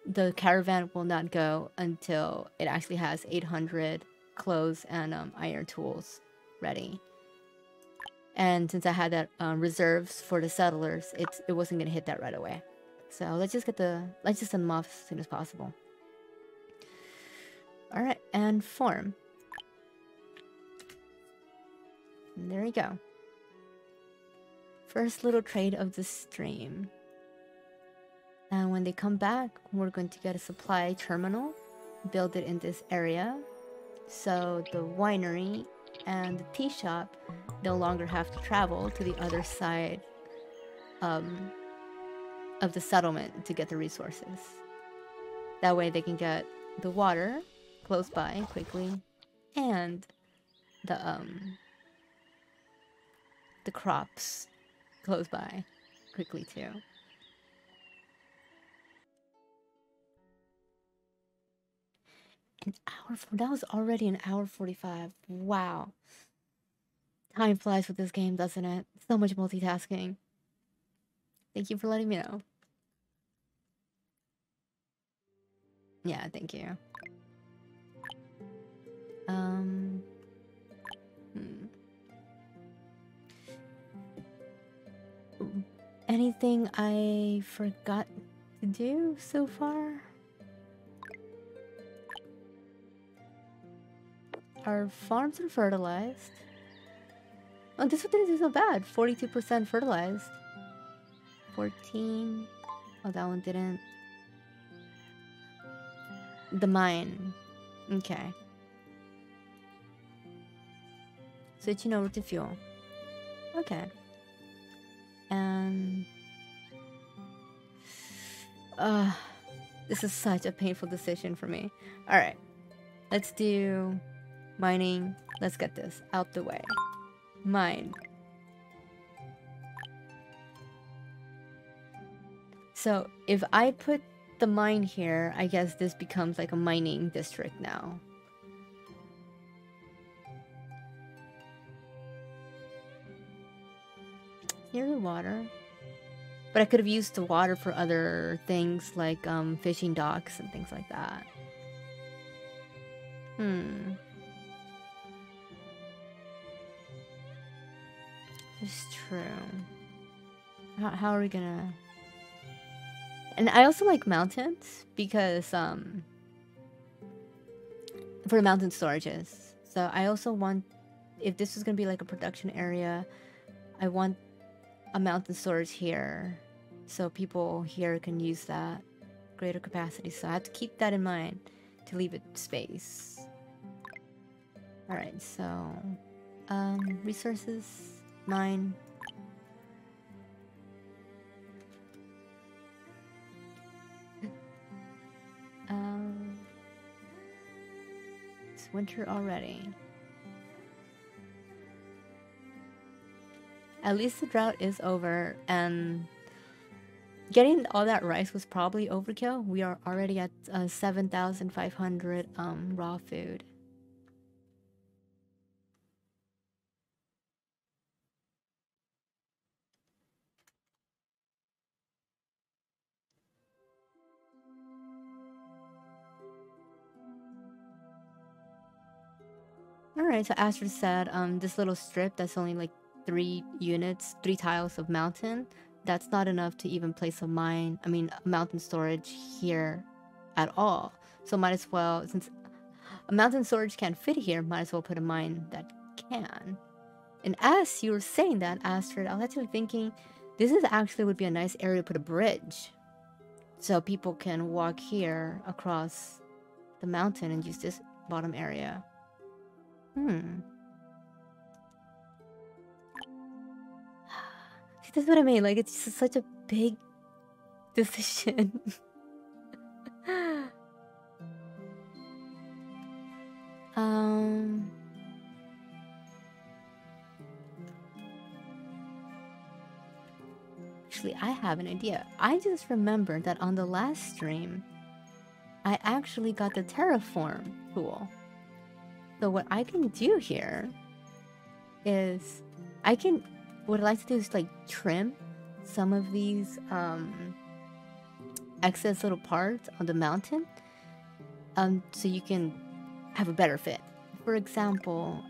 the caravan will not go until it actually has 800 clothes and iron tools ready. And since I had that reserves for the settlers, it wasn't gonna hit that right away. So let's just send them off as soon as possible. All right, and farm. And there you go. First little trade of the stream. And when they come back, we're going to get a supply terminal, build it in this area, so the winery and the tea shop no longer have to travel to the other side of the settlement to get the resources. That way they can get the water close by quickly, and the crops close by quickly too. An hour, that was already an hour 45. Wow. Time flies with this game, doesn't it? So much multitasking. Thank you for letting me know. Yeah, thank you. Anything I forgot to do so far? Our farms are fertilized. Oh, this one didn't do so bad. 42% fertilized. 14. Oh, that one didn't. The mine. Okay. Switching over to fuel. Okay. And this is such a painful decision for me. Alright. Let's do mining. Let's get this out the way. Mine. So if I put the mine here, I guess this becomes like a mining district now. Near the water. But I could have used the water for other things like fishing docks and things like that. It's true. How are we gonna... And I also like mountains because for mountain storages. So I also want, if this is gonna be like a production area, I want a mountain storage here so people here can use that greater capacity. So I have to keep that in mind to leave it space. Alright, so resources, mine. It's winter already. At least the drought is over, and getting all that rice was probably overkill. We are already at 7,500 raw food. Alright, so Astrid said this little strip that's only like 3 units, 3 tiles of mountain, that's not enough to even place a mine, I mean, a mountain storage here at all. So might as well, since a mountain storage can't fit here, might as well put a mine that can. And as you were saying that, Astrid, I was actually thinking this is actually would be a nice area to put a bridge. So people can walk here across the mountain and use this bottom area. See, that's what I mean. Like, it's just such a big decision. Actually, I have an idea. I just remembered that on the last stream, I actually got the terraform tool. So what I can do here is what I like to do is like trim some of these excess little parts on the mountain so you can have a better fit. For example,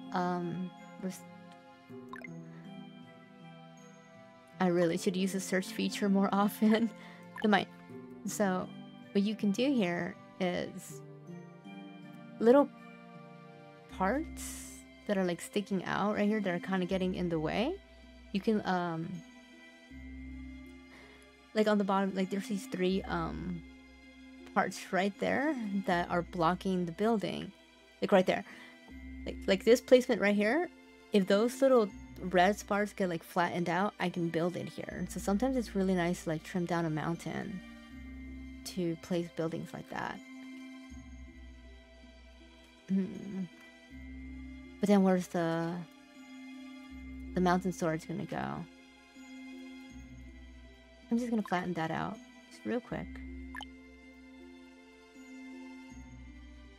I really should use the search feature more often. So what you can do here is little parts that are like sticking out right here that are kind of getting in the way. You can like on the bottom, like there's these 3 parts right there that are blocking the building, like right there, like this placement right here. If those little red spots get like flattened out, I can build it here. So sometimes it's really nice to like trim down a mountain to place buildings like that. But then where's the mountain storage gonna go? I'm just gonna flatten that out just real quick.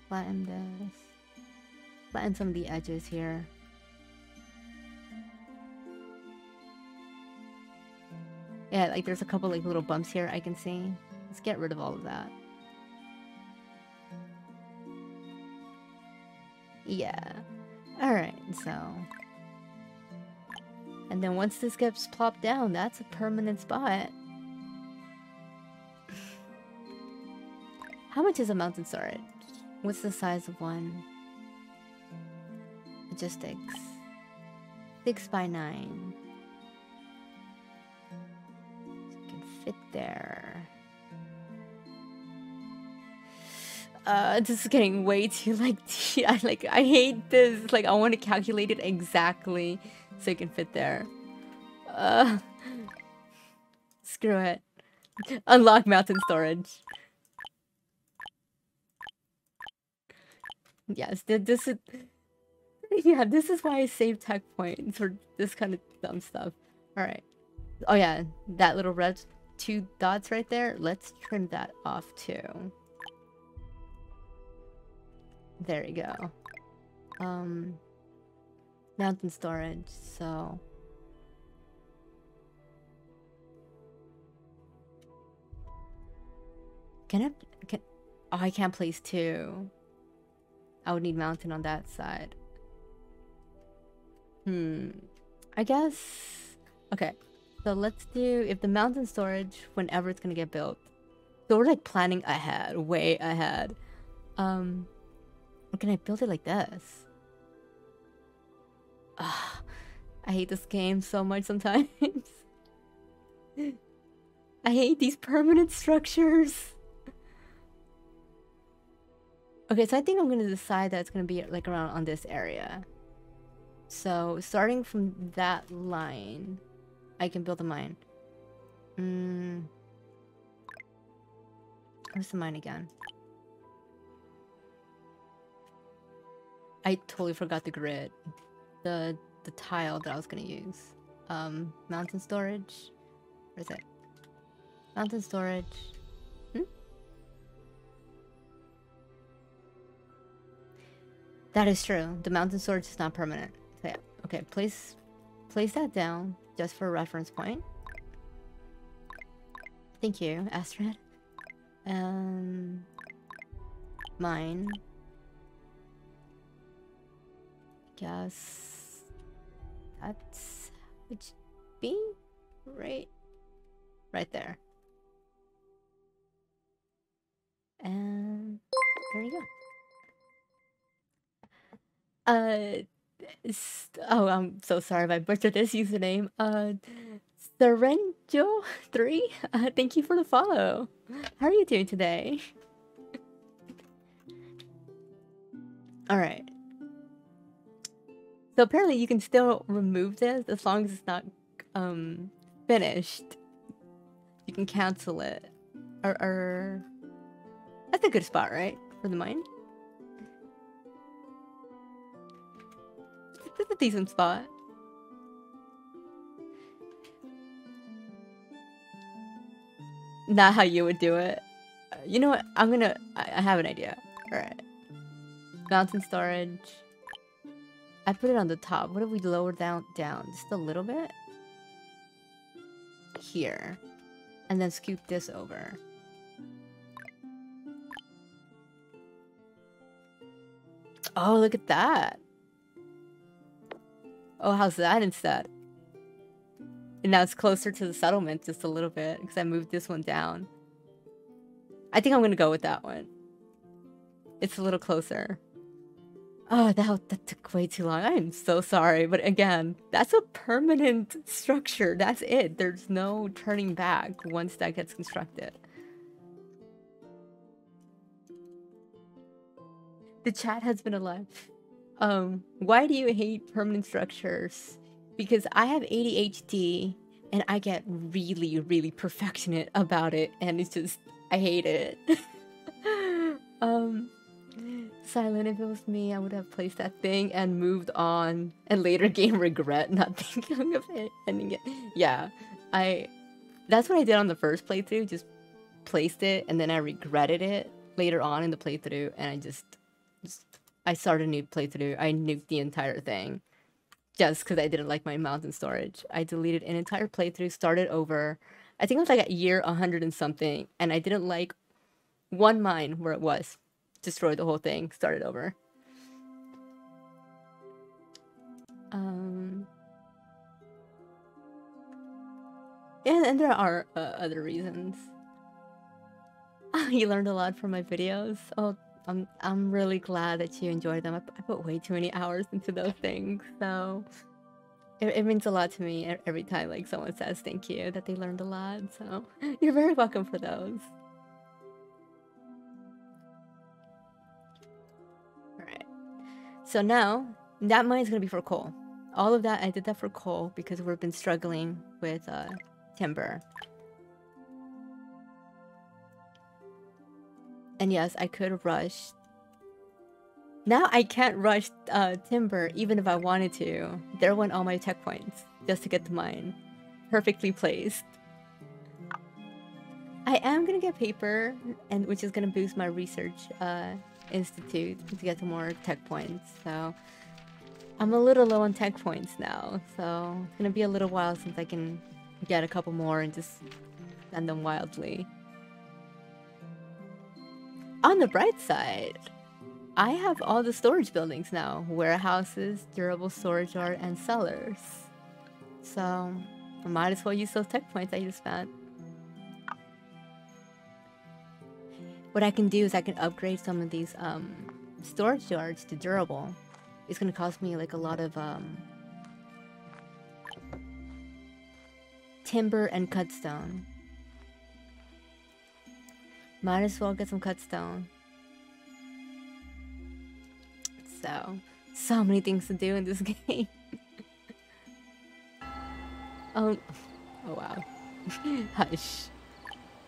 Flatten this. Flatten some of the edges here. Yeah, like there's a couple like little bumps here I can see. Let's get rid of all of that. Yeah. Alright, so... And then once this gets plopped down, that's a permanent spot. How much is a mountain storage? What's the size of one? Logistics. 6 by 9. Fit there. This is getting way too like I hate this. Like I want to calculate it exactly so it can fit there. Screw it. Unlock mountain storage. Yes, this is yeah, this is why I save tech points for this kind of dumb stuff. Alright. Oh yeah, that little red 2 dots right there, let's trim that off too. There you go. Mountain storage, so... Oh, I can't place 2. I would need mountain on that side. I guess... Okay. So let's do, if the mountain storage, whenever it's gonna get built. So we're like planning ahead, way ahead. Or can I build it like this? I hate this game so much sometimes. I hate these permanent structures. Okay, so I think I'm gonna decide that it's gonna be like around on this area. So starting from that line, I can build a mine. Where's the mine again? I totally forgot the grid. The tile that I was gonna use. Mountain storage. Where is it? Mountain storage. That is true. The mountain storage is not permanent. So yeah. Okay, place that down just for a reference point. Thank you, Astrid. Mine. Guess that's which be right there. And there you go. Oh, I'm so sorry if I butchered this username. Serenjo3, thank you for the follow. How are you doing today? Alright. So apparently you can still remove this as long as it's not finished. You can cancel it. Or that's a good spot, right? For the mine? That's a decent spot. Not how you would do it. You know what? I have an idea. Alright. Mountain storage. I put it on the top. What if we lower down just a little bit? Here. And then scoop this over. Oh, look at that. Oh, how's that instead? And now it's closer to the settlement just a little bit because I moved this one down. I think I'm gonna go with that one. It's a little closer. Oh, that took way too long. I am so sorry, but again, that's a permanent structure. That's it. There's no turning back once that gets constructed. The chat has been alive. Why do you hate permanent structures? Because I have ADHD and I get really, really perfectionist about it, and it's just, I hate it. Silent, if it was me, I would have placed that thing and moved on and later gain regret not thinking of it, ending it. Yeah, that's what I did on the first playthrough, just placed it and then I regretted it later on in the playthrough, and I started a new playthrough. I nuked the entire thing just because I didn't like my mountain storage. I deleted an entire playthrough, started over. I think it was like at year 100 and something, and I didn't like one mine where it was. Destroyed the whole thing, started over. And there are other reasons. You learned a lot from my videos. Oh, I'm really glad that you enjoyed them. I put way too many hours into those things, so it means a lot to me every time like someone says thank you, that they learned a lot. So you're very welcome for those. Alright. So now that mine is gonna be for coal. All of that, I did that for coal because we've been struggling with timber. And yes, I could rush. Now I can't rush timber even if I wanted to. There went all my tech points just to get to mine. Perfectly placed. I am gonna get paper, and which is gonna boost my research institute to get to more tech points. So I'm a little low on tech points now. So it's gonna be a little while since I can get a couple more and just spend them wildly. On the bright side, I have all the storage buildings now. Warehouses, durable storage yard, and cellars. So I might as well use those tech points I just spent. What I can do is I can upgrade some of these storage yards to durable. It's gonna cost me like a lot of timber and cutstone. Might as well get some cutstone. So many things to do in this game. Oh wow. Hush.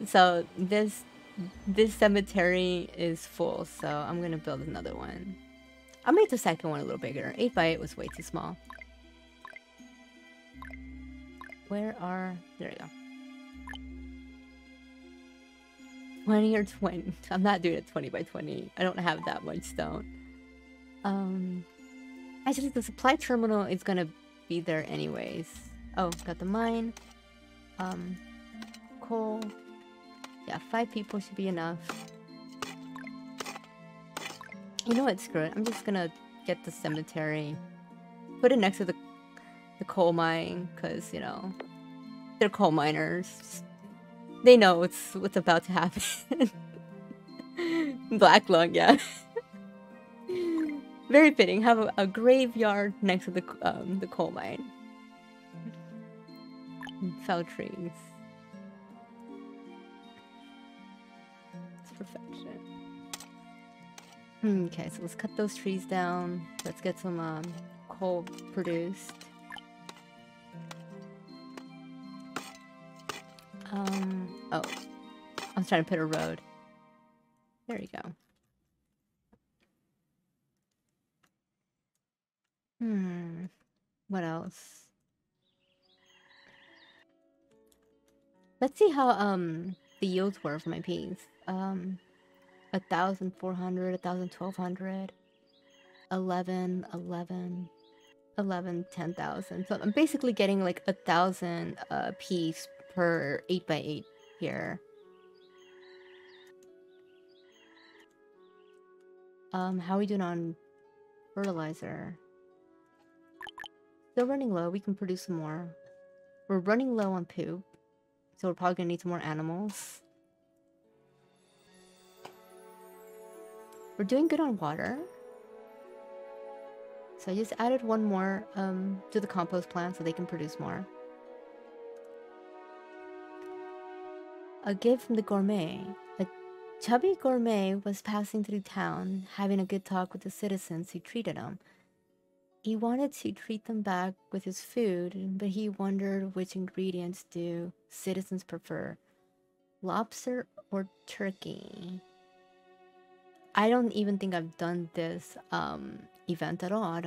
So this cemetery is full, so I'm gonna build another one. I'll make the second one a little bigger. 8x8 was way too small. There we go. 20 or 20. I'm not doing it 20 by 20. I don't have that much stone. Actually, the supply terminal is gonna be there anyways. Oh, got the mine. Coal. Yeah, 5 people should be enough. You know what? Screw it. I'm just gonna get the cemetery. Put it next to the coal mine, because, you know, they're coal miners. They know what's about to happen. Black lung, yeah. Very fitting. Have a graveyard next to the coal mine. Fell trees. It's perfection. Okay, so let's cut those trees down. Let's get some coal produced. Oh, I was trying to put a road. There you go. What else? Let's see how the yields were for my peas. 1,400, 1,200, 11, 11, 11, 10,000. So I'm basically getting like 1,000 peas per 8x8 here. How are we doing on fertilizer? Still running low. We can produce some more. We're running low on poop, so we're probably gonna need some more animals. We're doing good on water. So I just added one more to the compost plant so they can produce more. A gift from the Gourmet. A chubby Gourmet was passing through town, having a good talk with the citizens who treated him. He wanted to treat them back with his food, but he wondered which ingredients do citizens prefer, lobster or turkey. I don't even think I've done this event at all.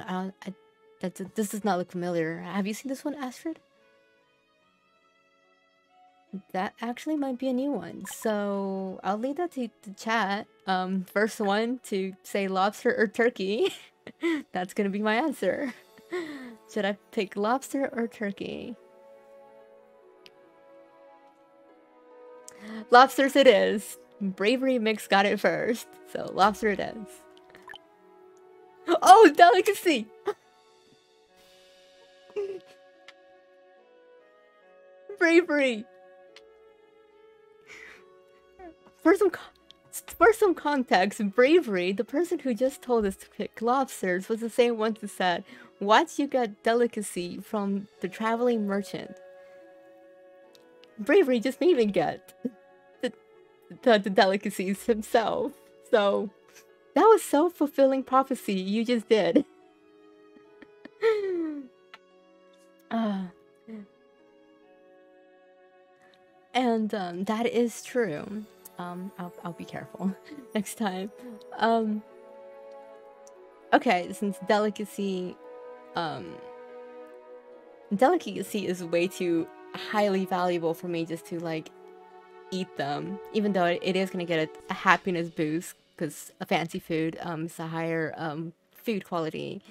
This does not look familiar. Have you seen this one, Astrid? That actually might be a new one. So I'll leave that to the chat. First one to say lobster or turkey. That's gonna be my answer. Should I pick lobster or turkey? Lobsters it is. Bravery Mix got it first. So lobster it is. Oh, delicacy! Bravery! For some context, Bravery, the person who just told us to pick lobsters, was the same one who said, "Why'd you get delicacy from the traveling merchant?" Bravery just may even get the delicacies himself. So that was self-fulfilling prophecy you just did. And that is true. I'll be careful next time. Okay, since delicacy is way too highly valuable for me just to like eat them, even though it is gonna get a happiness boost because a fancy food is a higher food quality.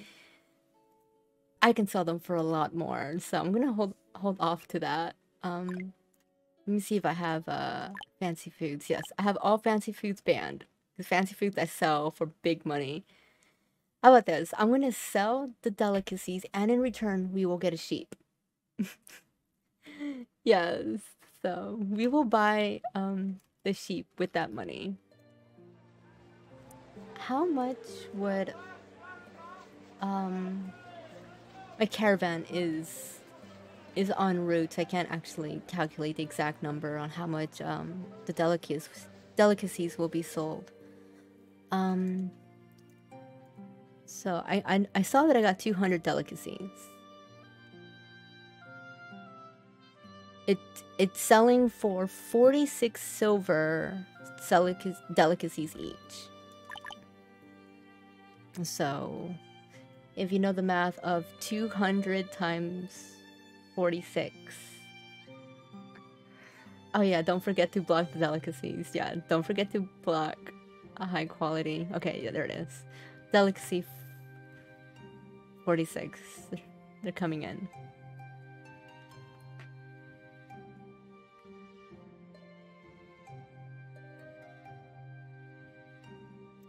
I can sell them for a lot more, so I'm gonna hold off to that. Let me see if I have fancy foods. Yes, I have all fancy foods banned. The fancy foods I sell for big money. How about this? I'm gonna sell the delicacies, and in return, we will get a sheep. Yes, so we will buy the sheep with that money. How much would my caravan is en route? I can't actually calculate the exact number on how much the delicacies will be sold. So I saw that I got 200 delicacies. It's selling for 46 silver delicacies each. So if you know the math of 200 times 46. Oh yeah, don't forget to block the delicacies. Yeah, don't forget to block a high quality. Okay, yeah, there it is. Delicacy 46. They're coming in.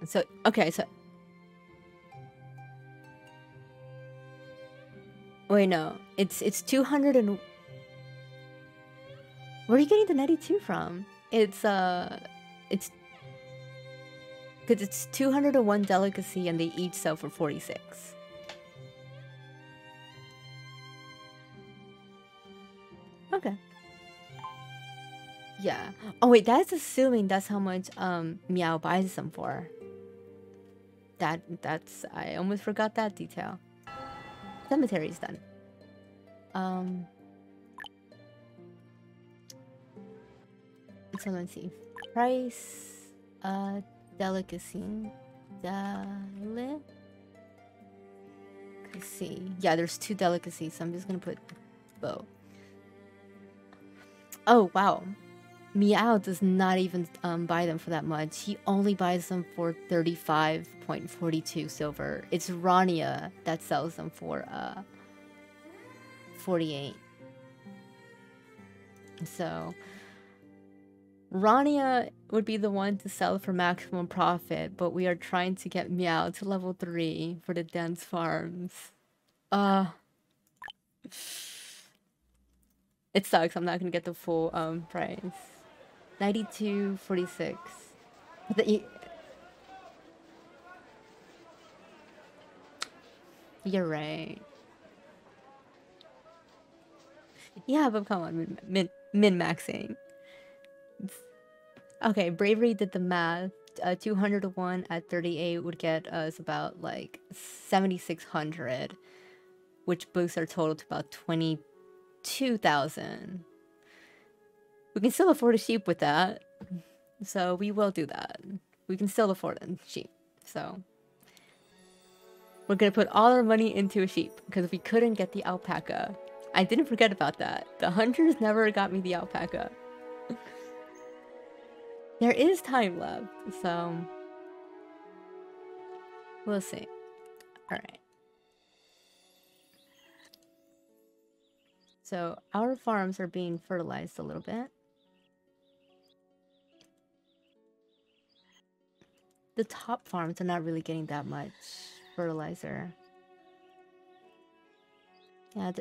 So, okay, so Wait, no. It's 200 and... Where are you getting the 92 from? It's because it's 201 delicacy and they each sell for 46. Okay. Yeah. Oh wait, that's assuming that's how much Meow buys them for. That's I almost forgot that detail. Cemetery's done. So let's see. Price, delicacy. Delicacy. Yeah, there's 2 delicacies, so I'm just gonna put bow. Oh wow. Meow does not even buy them for that much. He only buys them for 35.42 silver. It's Rania that sells them for 48. So Rania would be the one to sell for maximum profit, but we are trying to get Meow to level 3 for the dense farms. It sucks. I'm not gonna get the full price. 92.46. You're right. Yeah, but come on, min-maxing. Okay, Bravery did the math. 201 at 38 would get us about like 7,600, which boosts our total to about 22,000. We can still afford a sheep with that, so we will do that. We can still afford a sheep, so we're gonna put all our money into a sheep because we couldn't get the alpaca. I didn't forget about that. The hunters never got me the alpaca. There is time left, so we'll see. All right. So our farms are being fertilized a little bit. The top farms are not really getting that much fertilizer. Yeah,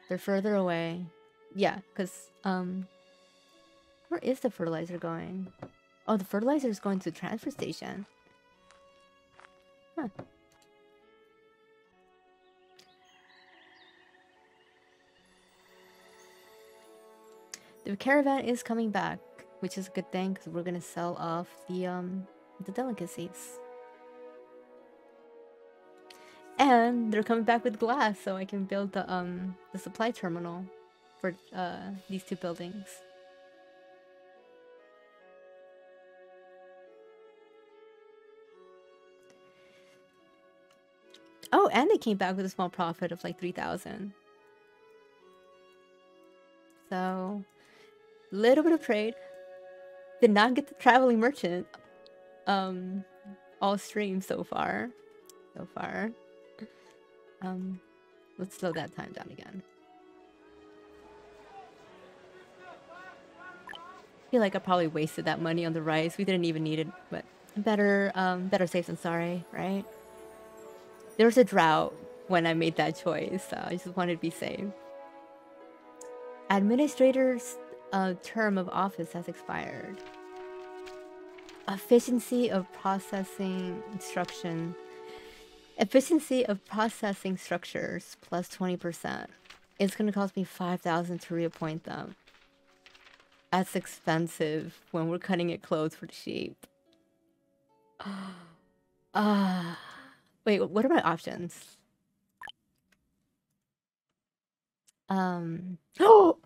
they're further away. Yeah, because, where is the fertilizer going? Oh, the fertilizer is going to the transfer station. Huh. The caravan is coming back, which is a good thing because we're gonna sell off the delicacies. And they're coming back with glass, so I can build the supply terminal for these 2 buildings. Oh, and they came back with a small profit of like 3,000. So, little bit of trade. Did not get the traveling merchant all stream so far. Let's slow that time down again. I feel like I probably wasted that money on the rice. We didn't even need it, but better safe than sorry, right? There was a drought when I made that choice, so I just wanted to be safe. Administrator's term of office has expired. Efficiency of processing instruction. Efficiency of processing structures plus 20%. It's gonna cost me 5,000 to reappoint them. That's expensive when we're cutting it close for the sheep. Wait, what are my options? Oh!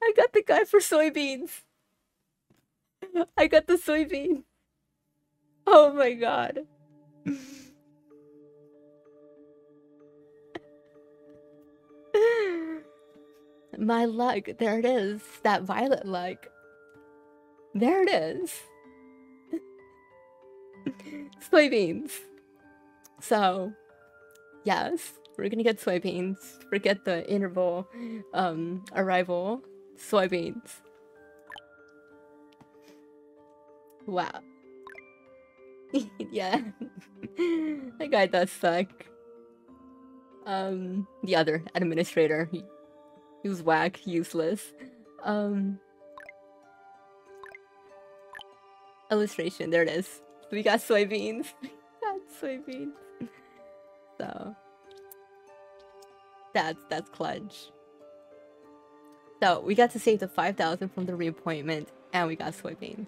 I got the guy for soybeans. I got the soybean. Oh my god. My luck. There it is. That violet luck. There it is. Soybeans. So, yes, we're gonna get soybeans. Forget the interval arrival. Soybeans. Wow. Yeah. That guy does suck. The other administrator, he was whack, useless. Illustration, there it is. We got soybeans. We got soybeans. So that's clutch. So we got to save the 5,000 from the reappointment, and we got soybeans.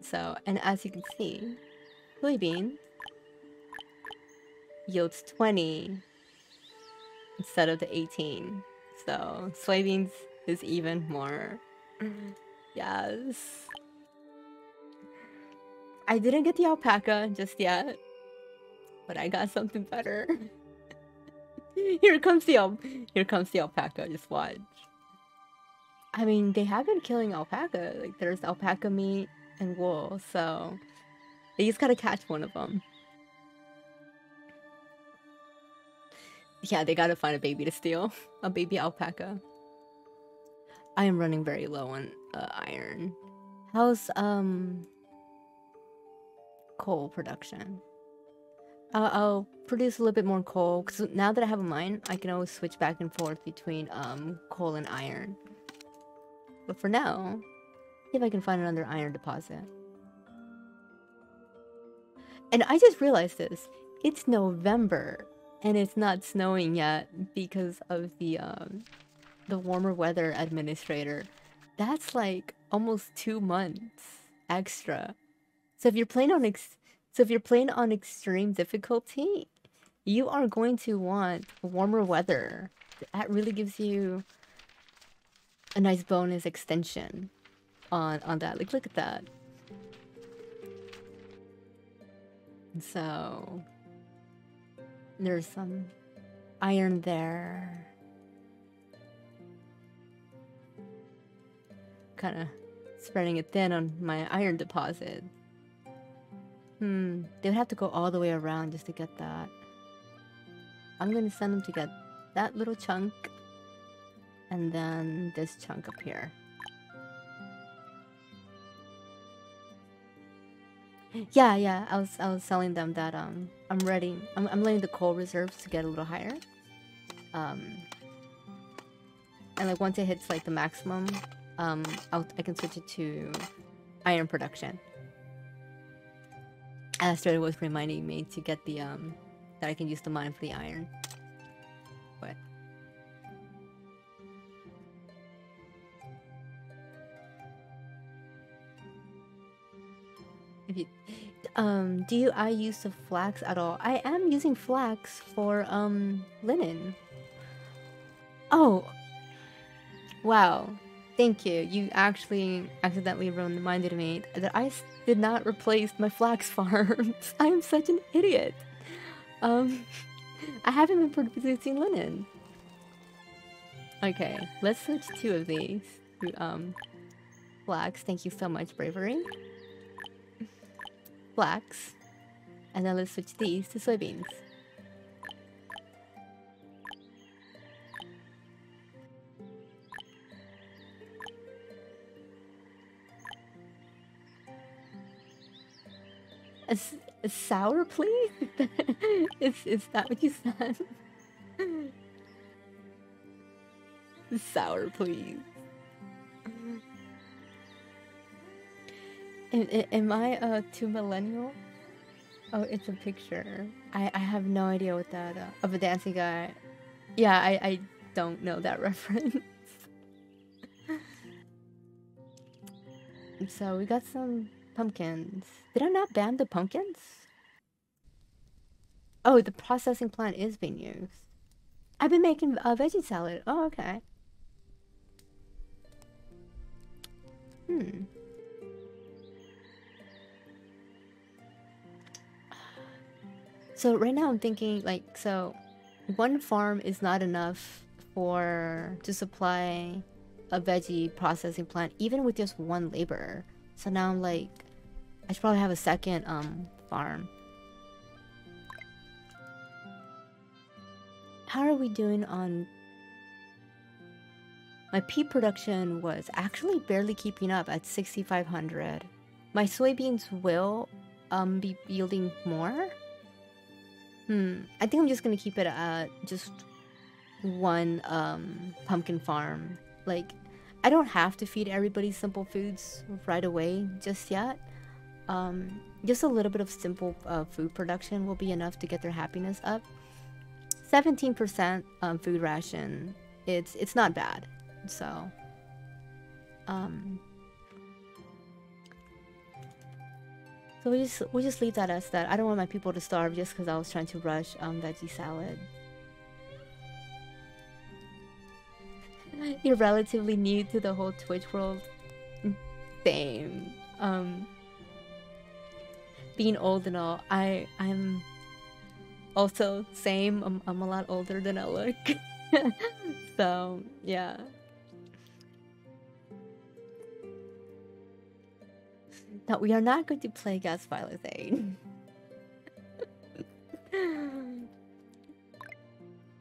So, and as you can see, soybean yields 20 instead of the 18. So soybeans is even more. Yes. I didn't get the alpaca just yet, but I got something better. Here comes the alpaca. Just watch. I mean, they have been killing alpaca. Like, there's alpaca meat and wool, so they just gotta catch one of them. Yeah, they gotta find a baby to steal. A baby alpaca. I am running very low on iron. How's coal production? I'll produce a little bit more coal, because now that I have a mine, I can always switch back and forth between coal and iron. But for now, see if I can find another iron deposit. And I just realized this. It's November, and it's not snowing yet because of the warmer weather administrator. That's like almost 2 months extra. So if you're playing on extreme difficulty, you are going to want warmer weather. That really gives you a nice bonus extension on that. Like, look at that. So there's some iron there. Kind of spreading it thin on my iron deposit. They would have to go all the way around just to get that. I'm gonna send them to get that little chunk, and then this chunk up here. Yeah. I was telling them that I'm ready. I'm letting the coal reserves to get a little higher. And like once it hits like the maximum, I can switch it to iron production. Astrid was reminding me to get the that I can use the mine for the iron. But if you do I use the flax at all? I am using flax for linen. Oh, wow. Thank you. You actually accidentally reminded me that I did not replace my flax farms. I am such an idiot. I haven't been producing linen. Okay, let's switch 2 of these to flax. Thank you so much, Bravery. Flax. And then let's switch these to soybeans. A sour, please? Is that what you said? Sour, please. Am I too millennial? Oh, it's a picture. I have no idea what that of a dancing guy. Yeah, I don't know that reference. So we got some pumpkins. Did I not ban the pumpkins? Oh, the processing plant is being used. I've been making a veggie salad. Oh, okay. So right now I'm thinking like, so one farm is not enough to supply a veggie processing plant, even with just one laborer. So now I'm like, I should probably have a second farm. How are we doing on... My pea production was actually barely keeping up at 6,500. My soybeans will be yielding more. I think I'm just gonna keep it at just one pumpkin farm. Like, I don't have to feed everybody simple foods right away just yet. Just a little bit of simple food production will be enough to get their happiness up. 17% food ration. It's not bad. So so we just leave that as that. I don't want my people to starve just because I was trying to rush veggie salad. You're relatively new to the whole Twitch world. Same. Being old and all, I'm also same. I'm a lot older than I look. So yeah. No, we are not going to play Gas Violet 8.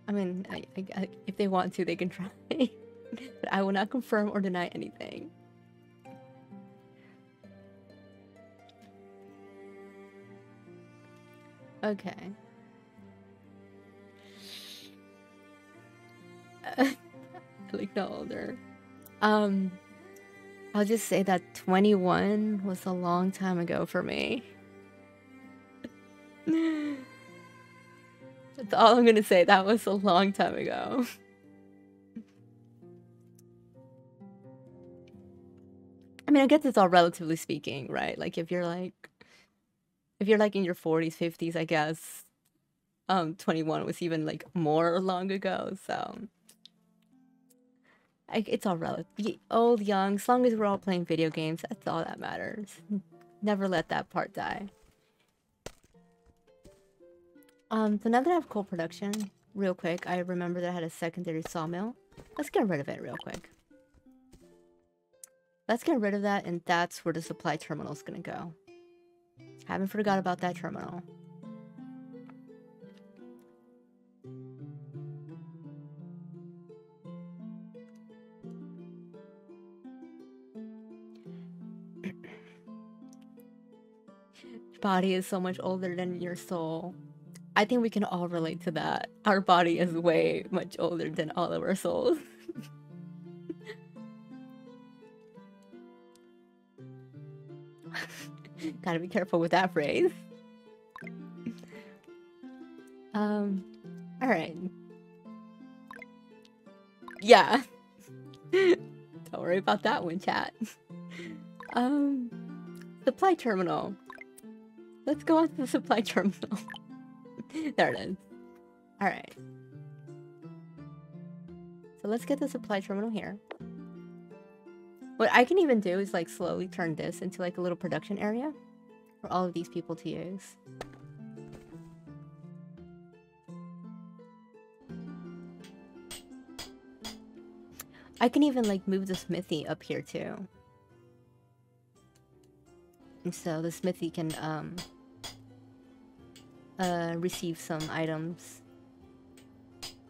I mean, if they want to, they can try. But I will not confirm or deny anything. Okay. Like no older. I'll just say that 21 was a long time ago for me. That's all I'm gonna say. That was a long time ago. I mean, I guess it's all relatively speaking, right? Like if you're like in your 40s, 50s, I guess 21 was even like more long ago, so it's all relative. Old, young, as long as we're all playing video games, that's all that matters. Never let that part die. So now that I have coal production, real quick, I remember that I had a secondary sawmill. Let's get rid of it real quick. Let's get rid of that, and that's where the supply terminal is gonna go. Haven't forgot about that terminal. Body is so much older than your soul. I think we can all relate to that. Our body is way much older than all of our souls. Gotta be careful with that phrase. Alright. Yeah. Don't worry about that one, chat. Supply terminal. Let's go on to the supply terminal. There it is. Alright. So let's get the supply terminal here. What I can even do is like slowly turn this into like a little production area for all of these people to use. I can even like move the smithy up here too. And so the smithy can receive some items.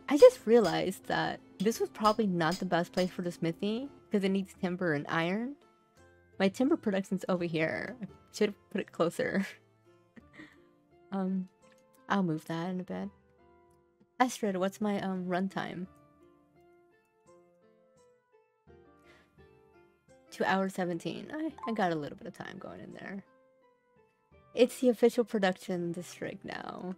I just realized that this was probably not the best place for the smithy because it needs timber and iron. My timber production's over here. I should have put it closer. I'll move that in a bit. Astrid, what's my runtime? 2 hours 17. I got a little bit of time going in there. It's the official production district now.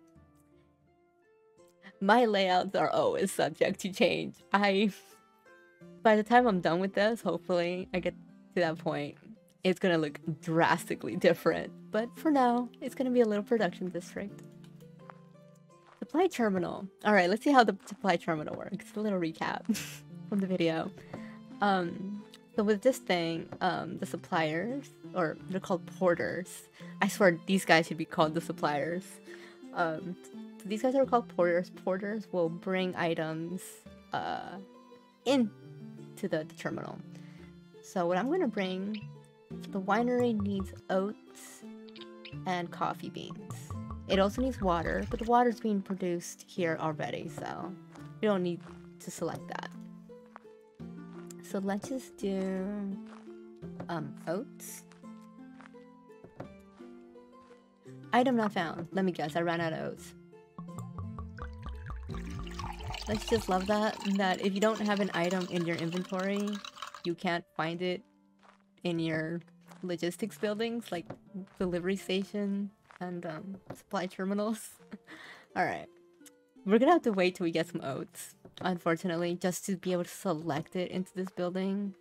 My layouts are always subject to change. By the time I'm done with this, hopefully I get to that point, it's gonna look drastically different. But for now, it's gonna be a little production district. Supply terminal. Alright, let's see how the supply terminal works. A little recap from the video. So with this thing, the suppliers, or they're called porters. I swear these guys should be called the suppliers. So these guys are called porters. Porters will bring items in to the terminal. So what I'm gonna bring, the winery needs oats and coffee beans. It also needs water, but the water's being produced here already, so you don't need to select that. So let's just do oats. Item not found. Let me guess, I ran out of oats. Let's just love that if you don't have an item in your inventory, you can't find it in your logistics buildings, like delivery station and supply terminals. Alright. We're gonna have to wait till we get some oats, unfortunately, just to be able to select it into this building.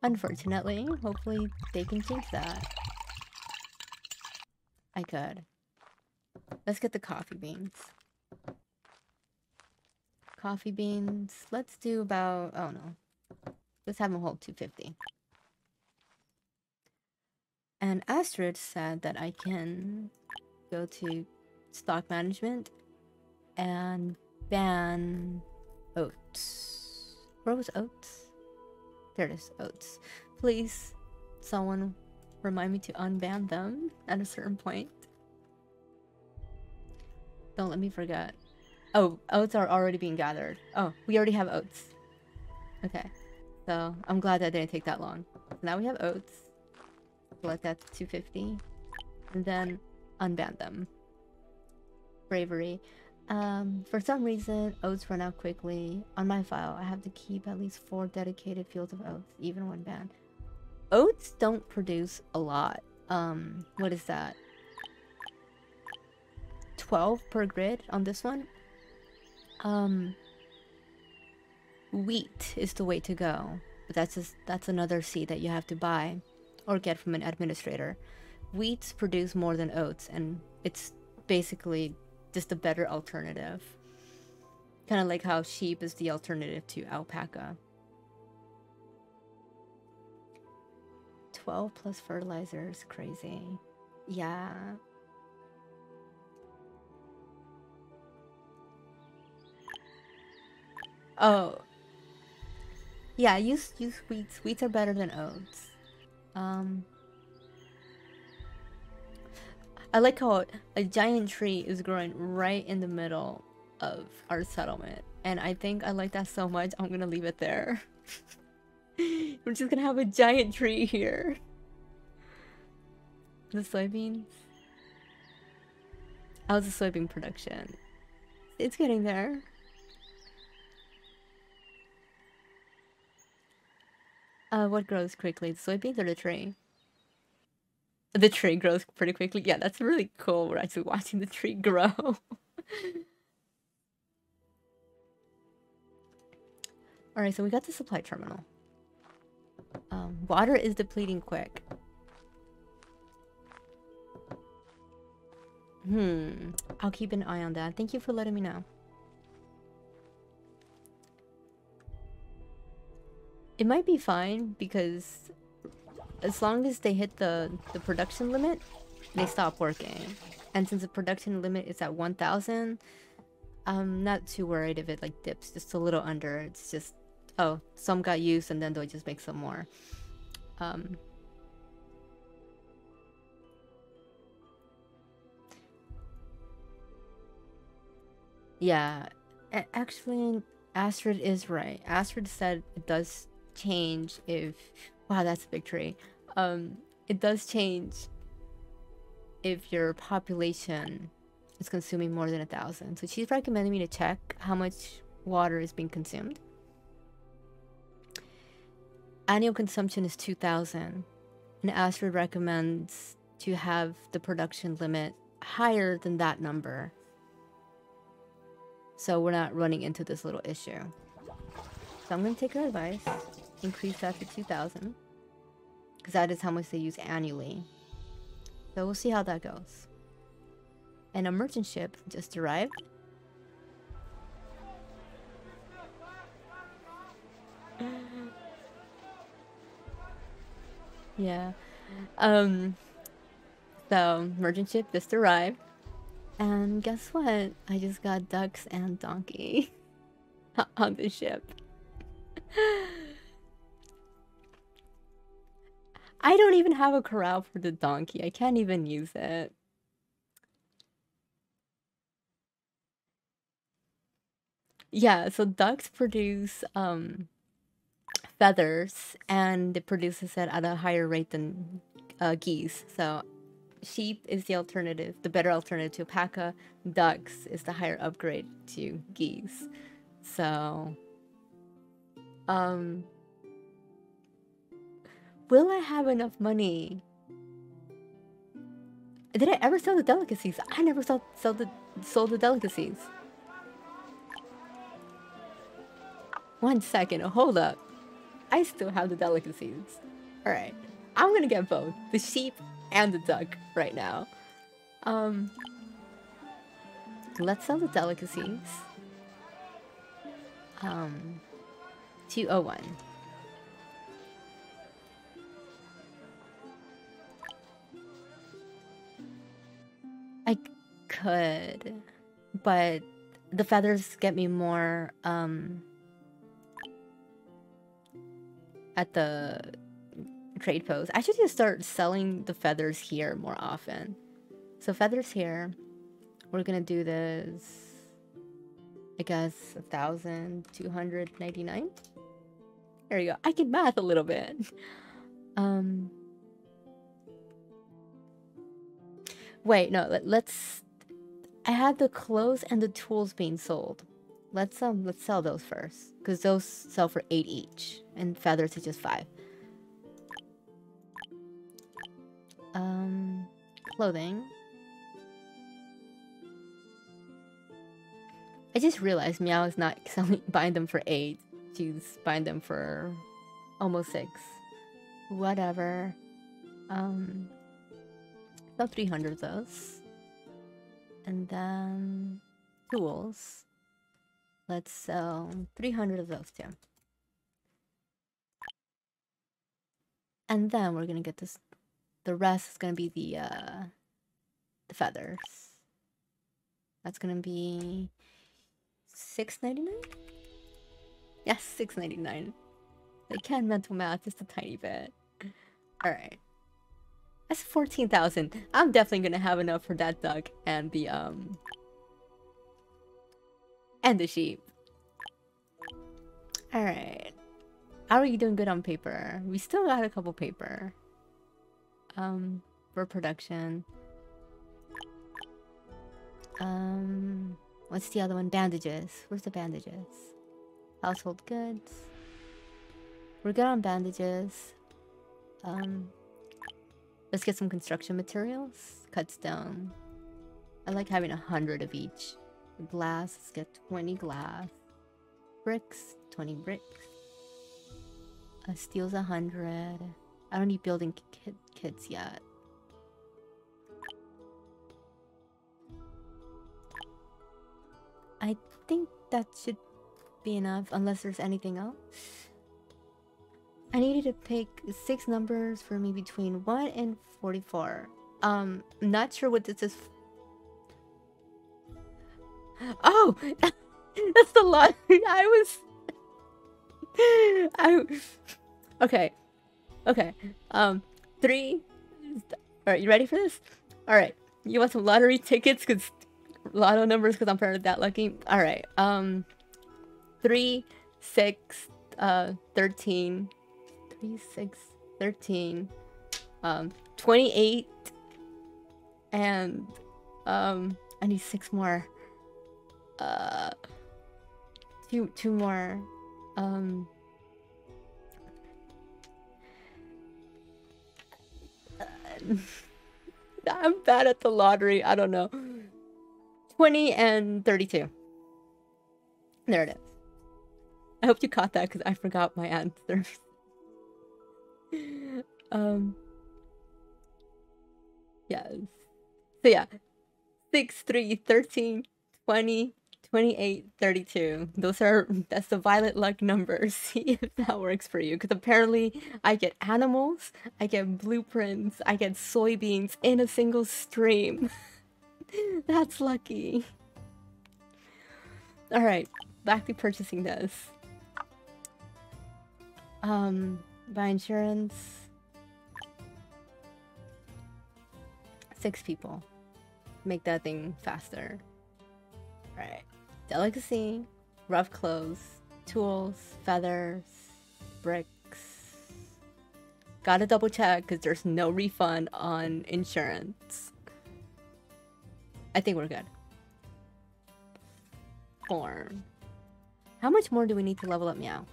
Unfortunately, hopefully they can change that. I could. Let's get the coffee beans. Coffee beans. Let's do about, oh no. Let's have them hold 250. And Astrid said that I can go to stock management and ban oats. Where was oats? There it is, oats. Please, someone remind me to unban them at a certain point. Don't let me forget. Oh, oats are already being gathered. Oh, we already have oats. Okay, so I'm glad that didn't take that long. So now we have oats. Select that to 250. And then unban them. Bravery. For some reason, oats run out quickly. On my file, I have to keep at least 4 dedicated fields of oats, even when banned. Oats don't produce a lot. What is that? 12 per grid on this one. Wheat is the way to go. But that's another seed that you have to buy or get from an administrator. Wheats produce more than oats, and it's basically just a better alternative. Kind of like how sheep is the alternative to alpaca. 12 plus fertilizer is crazy. Yeah. Oh. Yeah, use wheats. Wheats are better than oats. I like how a giant tree is growing right in the middle of our settlement. And I think I like that so much, I'm gonna leave it there. We're just gonna have a giant tree here. The soybeans. How's the soybean production? It's getting there. What grows quickly? The soybeans or the tree? The tree grows pretty quickly. Yeah, that's really cool. We're actually watching the tree grow. Alright, so we got the supply terminal. Water is depleting quick. I'll keep an eye on that. Thank you for letting me know. It might be fine because as long as they hit the production limit, they stop working. And since the production limit is at 1,000, I'm not too worried if it like dips just a little under. It's just, oh, some got used and then they'll just make some more. Yeah, actually, Astrid is right. Astrid said it does change if... Wow, that's a big tree. It does change if your population is consuming more than 1,000. So she's recommending me to check how much water is being consumed. Annual consumption is 2,000. And Astrid recommends to have the production limit higher than that number. So we're not running into this little issue. So I'm going to take her advice. Increase that to 2,000. Because that is how much they use annually. So we'll see how that goes. And a merchant ship just arrived. Yeah. So merchant ship just arrived. And guess what? I just got ducks and donkey on the ship. I don't even have a corral for the donkey. I can't even use it. Yeah, so ducks produce feathers, and it produces it at a higher rate than geese. So sheep is the alternative, the better alternative to alpaca. Ducks is the higher upgrade to geese. So, will I have enough money? Did I ever sell the delicacies? I never sold the delicacies. 1 second, hold up. I still have the delicacies. Alright, I'm gonna get both the sheep and the duck right now. Let's sell the delicacies. 201. I could, but the feathers get me more at the trade post. I should just start selling the feathers here more often. So feathers here. We're gonna do this, I guess, 1,299. There you go. I can math a little bit. Wait, no. Let's. I had the clothes and the tools being sold. Let's sell those first, because those sell for 8 each, and feathers is just 5. Clothing. I just realized Meow is not buying them for 8. She's buying them for almost 6. Whatever. About 300 of those. And then tools. Let's sell 300 of those too. And then we're gonna get this. The rest is gonna be the feathers. That's gonna be $6.99. Yes, $6.99. I can mental math just a tiny bit. All right. That's 14,000. I'm definitely gonna have enough for that duck and the sheep. All right. How are you doing? Good on paper. We still got a couple paper. For production. What's the other one? Bandages. Where's the bandages? Household goods. We're good on bandages. Let's get some construction materials. Cuts down. I like having 100 of each. Glass, let's get 20 glass. Bricks, 20 bricks. Steel's 100. I don't need building kits yet. I think that should be enough, unless there's anything else. I needed to pick 6 numbers for me between 1 and 44. Not sure what this is. Oh! That's the lottery. Okay. Okay. 3. Alright, you ready for this? Alright. You want some lottery tickets? Because lotto numbers, because I'm apparently that lucky. Alright. 3, 6, 13. 3, 6, 13. 28. And I need 6 more. 2 more. I'm bad at the lottery. I don't know. 20 and 32. There it is. I hope you caught that because I forgot my answers. Yes. So yeah. 6, 3, 13, 20, 28, 32. That's the violet luck numbers. See if that works for you. Because apparently I get animals, I get blueprints, I get soybeans in a single stream. That's lucky. Alright, back to purchasing this. Buy insurance. 6 people. Make that thing faster. Right. Delicacy, rough clothes, tools, feathers, bricks. Gotta double check because there's no refund on insurance. I think we're good. Farm. How much more do we need to level up Meow?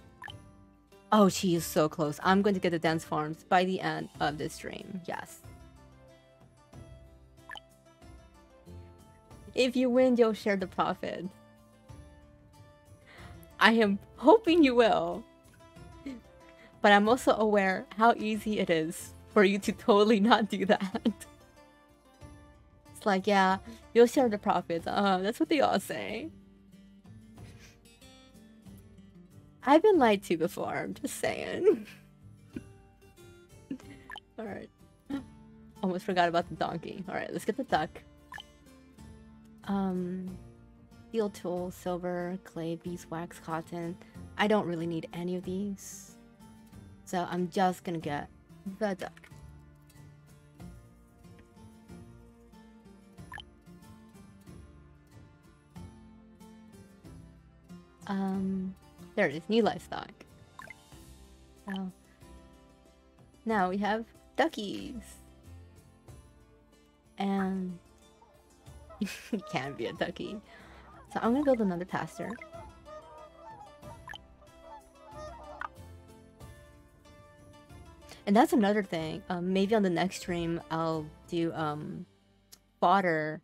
Oh, she is so close. I'm going to get the dance farms by the end of this stream. Yes. If you win, you'll share the profit. I am hoping you will. But I'm also aware how easy it is for you to totally not do that. It's like, yeah, you'll share the profits. That's what they all say. I've been lied to before, I'm just saying. Alright. Almost forgot about the donkey. Alright, let's get the duck. Steel tool, silver, clay, beeswax, cotton. I don't really need any of these. So I'm just gonna get the duck. There it is, new livestock. So now we have duckies. And you can't be a ducky. So I'm gonna build another pasture. And that's another thing. Maybe on the next stream I'll do fodder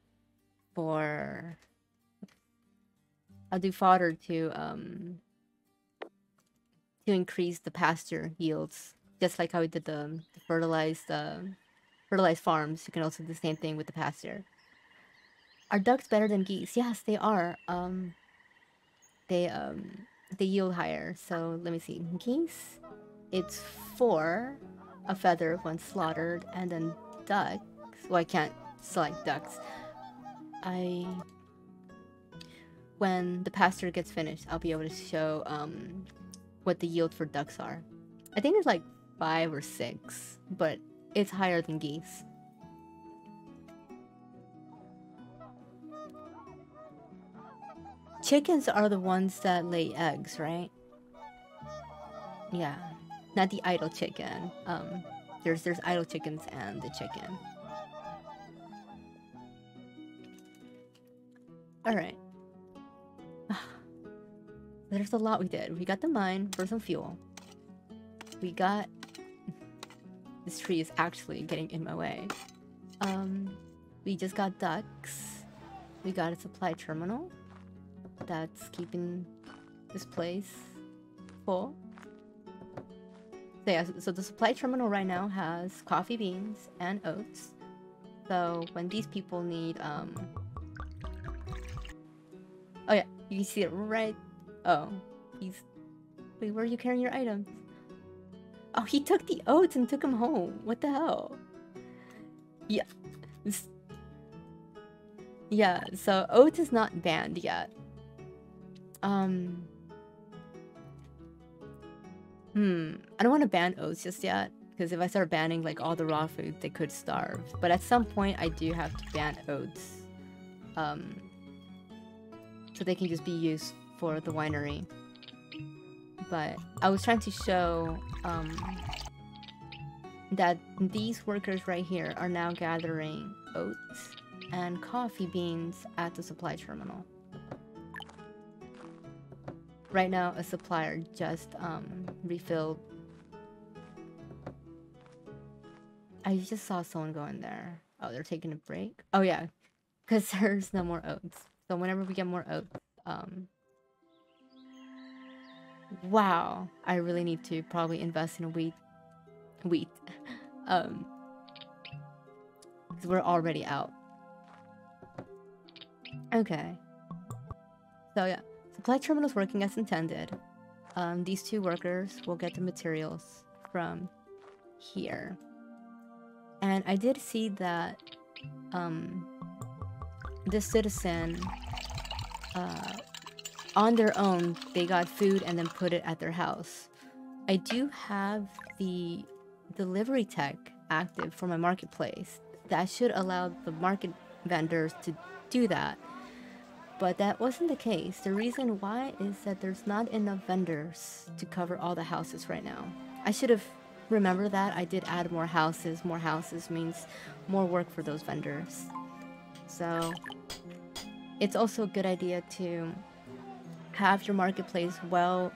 for... I'll do fodder to increase the pasture yields, just like how we did the fertilized farms. You can also do the same thing with the pasture. Are ducks better than geese? Yes, they are. They yield higher. So let me see. Geese, it's 4 a feather when slaughtered, and then ducks. Well, I can't select ducks. When the pasture gets finished, I'll be able to show what the yield for ducks are. I think it's like 5 or 6, but it's higher than geese. Chickens are the ones that lay eggs, right? Yeah, not the idle chicken. There's idle chickens and the chicken. All right. There's a lot we did. We got the mine for some fuel. We got... This tree is actually getting in my way. We just got ducks. We got a supply terminal. That's keeping this place full. So yeah, so the supply terminal right now has coffee beans and oats. So when these people need... Oh yeah, you can see it right... Oh, he's... Wait, where are you carrying your items? Oh, he took the oats and took them home. What the hell? Yeah. Yeah, so oats is not banned yet. I don't want to ban oats just yet, because if I start banning like all the raw food, they could starve. But at some point, I do have to ban oats. So they can just be used for the winery. But I was trying to show that these workers right here are now gathering oats and coffee beans at the supply terminal. Right now, a supplier just refilled. I just saw someone go in there. Oh, they're taking a break? Oh yeah, because there's no more oats. So whenever we get more oats, wow, I really need to probably invest in wheat. Because we're already out. Okay. So yeah, supply terminal's working as intended. These two workers will get the materials from here. And I did see that this citizen, on their own, they got food and then put it at their house. I do have the delivery tech active for my marketplace. That should allow the market vendors to do that. But that wasn't the case. The reason why is that there's not enough vendors to cover all the houses right now. I should have remembered that. I did add more houses. More houses means more work for those vendors. So it's also a good idea to have your marketplace well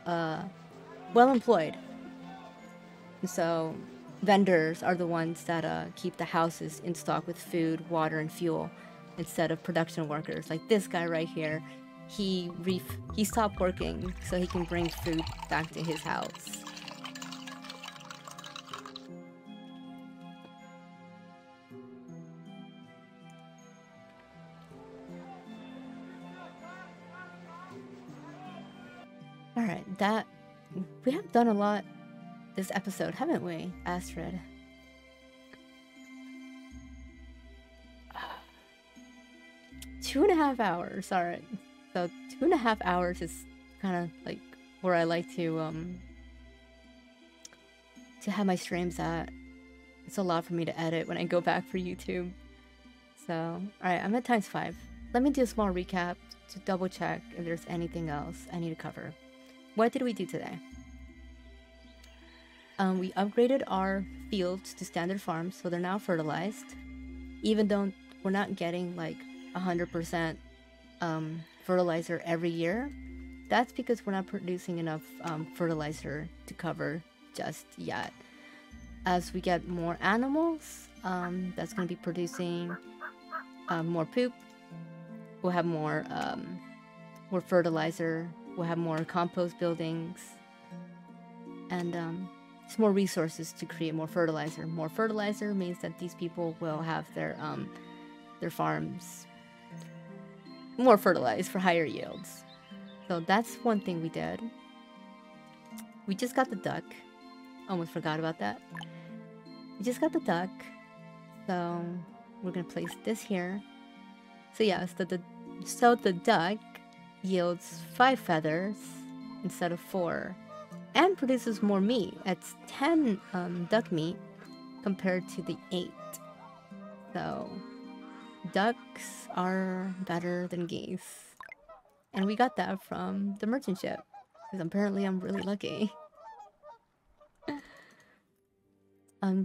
employed. So vendors are the ones that keep the houses in stock with food, water, and fuel, instead of production workers. Like this guy right here, he stopped working so he can bring food back to his house. All right, we have done a lot this episode, haven't we, Astrid? Two and a half hours. All right, so 2.5 hours is kind of like where I like to have my streams at. It's a lot for me to edit when I go back for YouTube. So, all right, I'm at ×5. Let me do a small recap to double check if there's anything else I need to cover. What did we do today? We upgraded our fields to standard farms, so they're now fertilized. Even though we're not getting like 100% fertilizer every year, that's because we're not producing enough fertilizer to cover just yet. As we get more animals, that's going to be producing more poop. We'll have more fertilizer. We'll have more compost buildings, and it's more resources to create more fertilizer. More fertilizer means that these people will have their farms more fertilized for higher yields. So that's one thing we did. We just got the duck. Almost forgot about that. We just got the duck. So we're gonna place this here. So yeah, so the duck yields 5 feathers instead of 4, and produces more meat. It's 10 duck meat compared to the 8. So ducks are better than geese, and we got that from the merchant ship, because apparently I'm really lucky.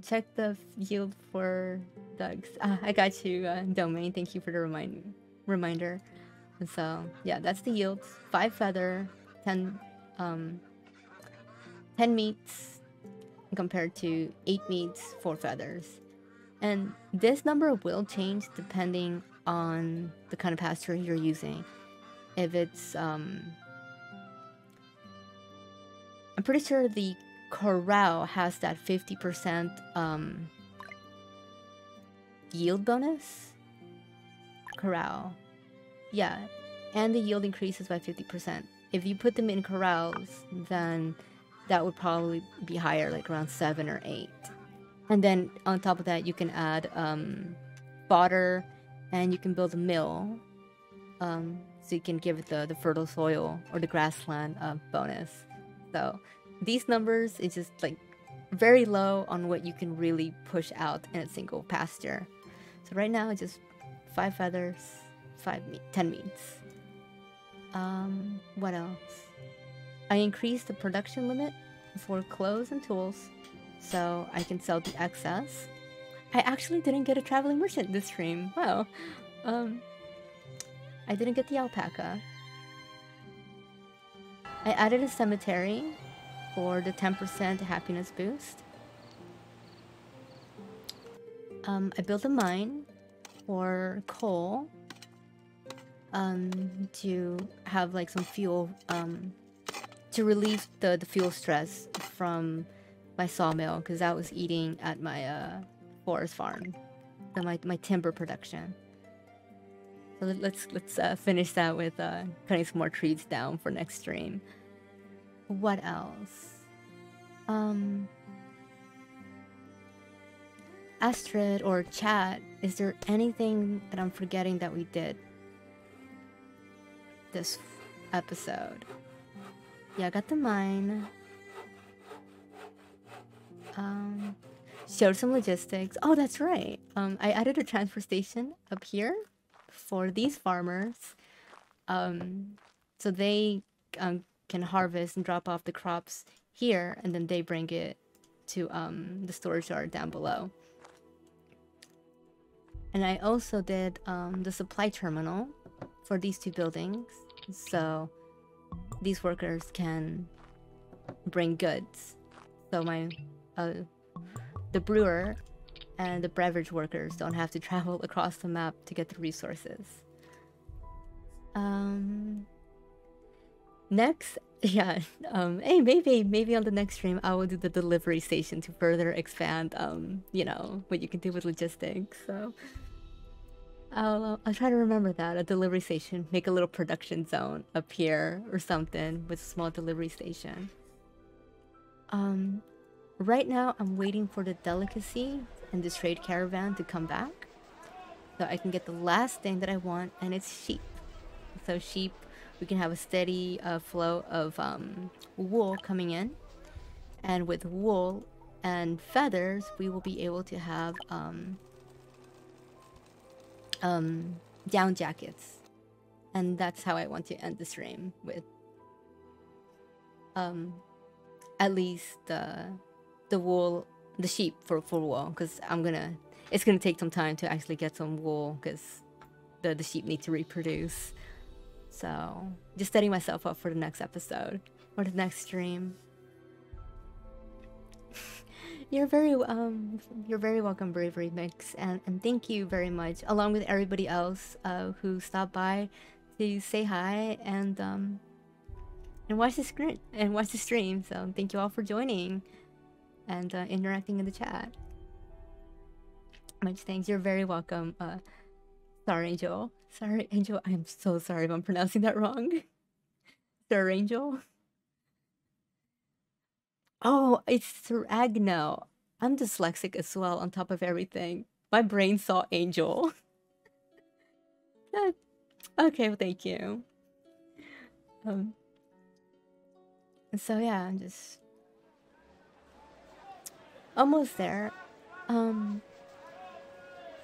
Check the yield for ducks. I got you, Domain. Thank you for the reminder. And so yeah, that's the yields. 5 feather, 10 meats compared to 8 meats, 4 feathers. And this number will change depending on the kind of pasture you're using. If it's I'm pretty sure the corral has that 50% yield bonus. Corral. Yeah, and the yield increases by 50%. If you put them in corrals, then that would probably be higher, like around 7 or 8. And then on top of that, you can add fodder, and you can build a mill, so you can give it the fertile soil or the grassland bonus. So these numbers is just like very low on what you can really push out in a single pasture. So right now, it's just 5 feathers, 10 meats. What else? I increased the production limit for clothes and tools, so I can sell the excess. I actually didn't get a traveling merchant this stream. Wow. I didn't get the alpaca. I added a cemetery for the 10% happiness boost. I built a mine for coal, to have like some fuel, to relieve the fuel stress from my sawmill, because that was eating at my forest farm, so my timber production. So let's finish that with cutting some more trees down for next stream. What else? Astrid or chat, is there anything that I'm forgetting that we did this episode? Yeah, I got the mine. Showed some logistics. Oh, that's right. I added a transfer station up here for these farmers. So they can harvest and drop off the crops here, and then they bring it to the storage yard down below. And I also did the supply terminal for these two buildings, so these workers can bring goods. So my the brewer and the beverage workers don't have to travel across the map to get the resources. Next, yeah, hey, maybe on the next stream I will do the delivery station to further expand, you know, what you can do with logistics. So I'll try to remember that, a delivery station, make a little production zone up here or something with a small delivery station. Right now I'm waiting for the delicacy and this trade caravan to come back, so I can get the last thing that I want, and it's sheep. So sheep, we can have a steady flow of wool coming in, and with wool and feathers we will be able to have down jackets. And that's how I want to end the stream, with at least the wool, the sheep for wool, because it's gonna take some time to actually get some wool, because the sheep need to reproduce. So just setting myself up for the next episode or the next stream. You're very welcome, Bravery Mix, and thank you very much, along with everybody else who stopped by to say hi and watch the stream. So thank you all for joining and interacting in the chat. Much thanks. You're very welcome. Star Angel. Sorry, Angel. I am so sorry if I'm pronouncing that wrong. Star Angel. Oh, it's Seragno. I'm dyslexic as well, on top of everything. My brain saw Angel. Okay, well, thank you. So yeah, I'm just almost there.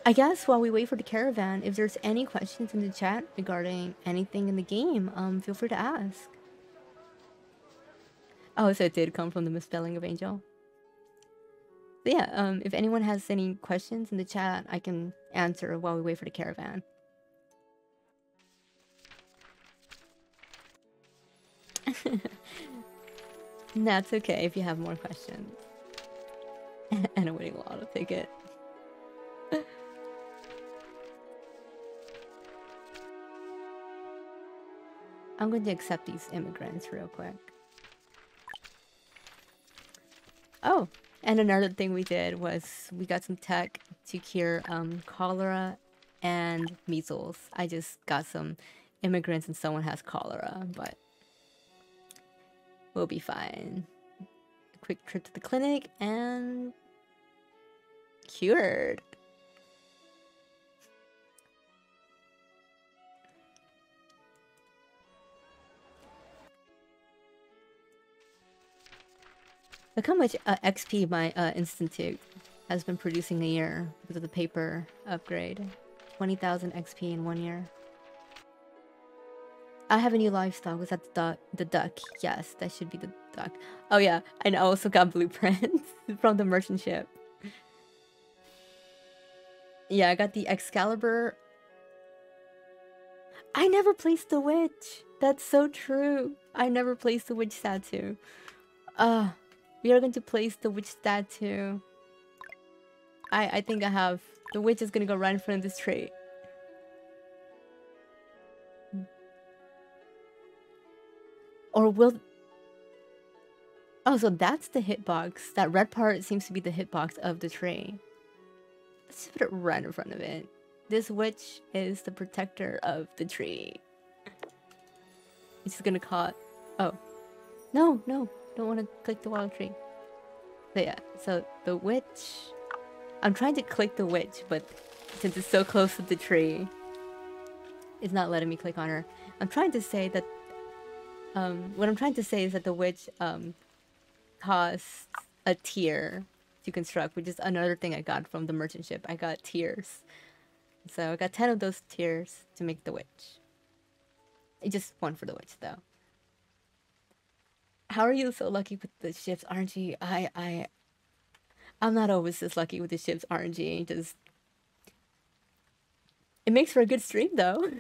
I guess while we wait for the caravan, if there's any questions in the chat regarding anything in the game, feel free to ask. Oh, so it did come from the misspelling of Angel. But yeah, if anyone has any questions in the chat, I can answer while we wait for the caravan. That's okay if you have more questions. And a winning lotto ticket. I'm going to accept these immigrants real quick. Oh, and another thing we did was we got some tech to cure cholera and measles. I just got some immigrants and someone has cholera, but we'll be fine. A quick trip to the clinic and cured. Look how much XP my Institute has been producing a year because of the paper upgrade. 20,000 XP in 1 year. I have a new livestock. Was that the duck? Yes, that should be the duck. Oh yeah, and I also got blueprints from the merchant ship. Yeah, I got the Excalibur. I never placed the witch. That's so true. I never placed the witch statue. We are going to place the witch statue. I think I have. The witch is gonna go right in front of this tree. Or will... Oh, so that's the hitbox. That red part seems to be the hitbox of the tree. Let's put it right in front of it. This witch is the protector of the tree. It's gonna call... Oh. No, no. Don't want to click the wild tree. So yeah, so the witch... I'm trying to click the witch, but since it's so close to the tree, it's not letting me click on her. I'm trying to say that... what I'm trying to say is that the witch costs a tier to construct, which is another thing I got from the merchant ship. I got tiers. So I got 10 of those tiers to make the witch. Just one for the witch though. How are you so lucky with the ship's RNG? I'm not always this lucky with the ship's RNG. Just it makes for a good stream though.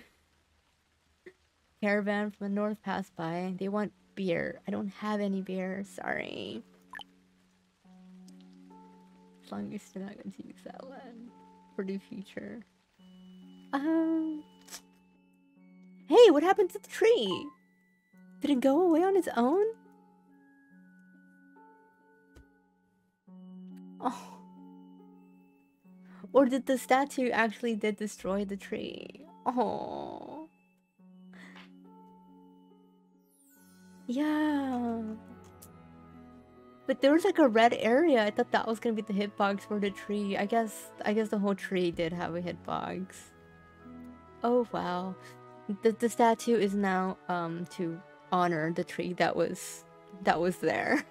Caravan from the north passed by. They want beer. I don't have any beer. Sorry. As long as you're not going to use that one for the future. Hey, what happened to the tree? Did it go away on its own? Oh. Or did the statue actually did destroy the tree? Oh. Yeah. But there was like a red area. I thought that was gonna be the hitbox for the tree. I guess the whole tree did have a hitbox. Oh wow. The statue is now to honor the tree that was there.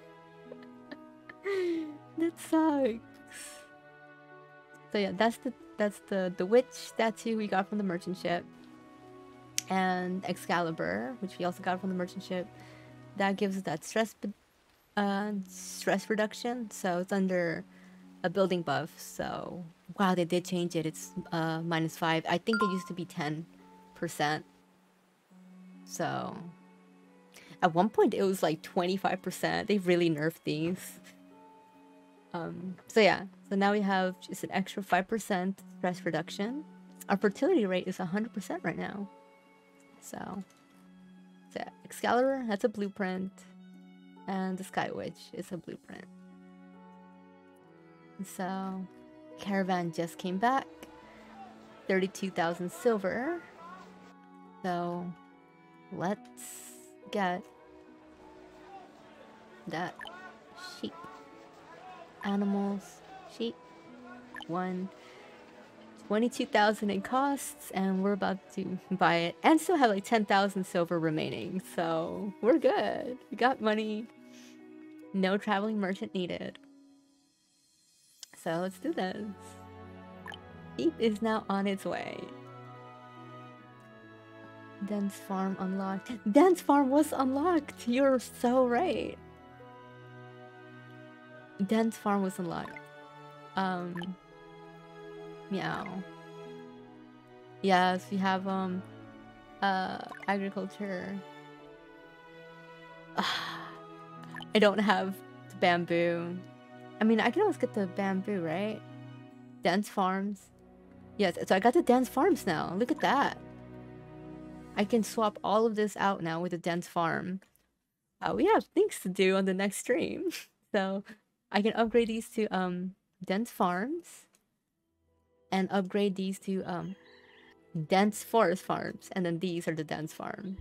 That sucks. So yeah, that's the witch statue we got from the merchant ship. And Excalibur, which we also got from the merchant ship. That gives us that stress reduction, so it's under a building buff. So wow, they did change it. It's -5. I think it used to be 10%. So at one point it was like 25%. They really nerfed these. So yeah, so now we have just an extra 5% stress reduction. Our fertility rate is 100% right now. So yeah, Excalibur, that's a blueprint. And the Sky Witch is a blueprint. So, Caravan just came back. 32,000 silver. So, let's get that sheep. Animals, sheep. 22,000 in costs, and we're about to buy it. And still have like 10,000 silver remaining. So, we're good. We got money. No traveling merchant needed. So let's do this. Sheep is now on its way. Dense farm unlocked. Dense farm was unlocked! You're so right. Dense farm was unlocked. Meow. Yes, we have agriculture. I don't have the bamboo. I mean, I can always get the bamboo, right? Dense farms. Yes, so I got the dense farms now. Look at that. I can swap all of this out now with a dense farm. We have things to do on the next stream. So I can upgrade these to dense farms. And upgrade these to dense forest farms. And then these are the dense farms.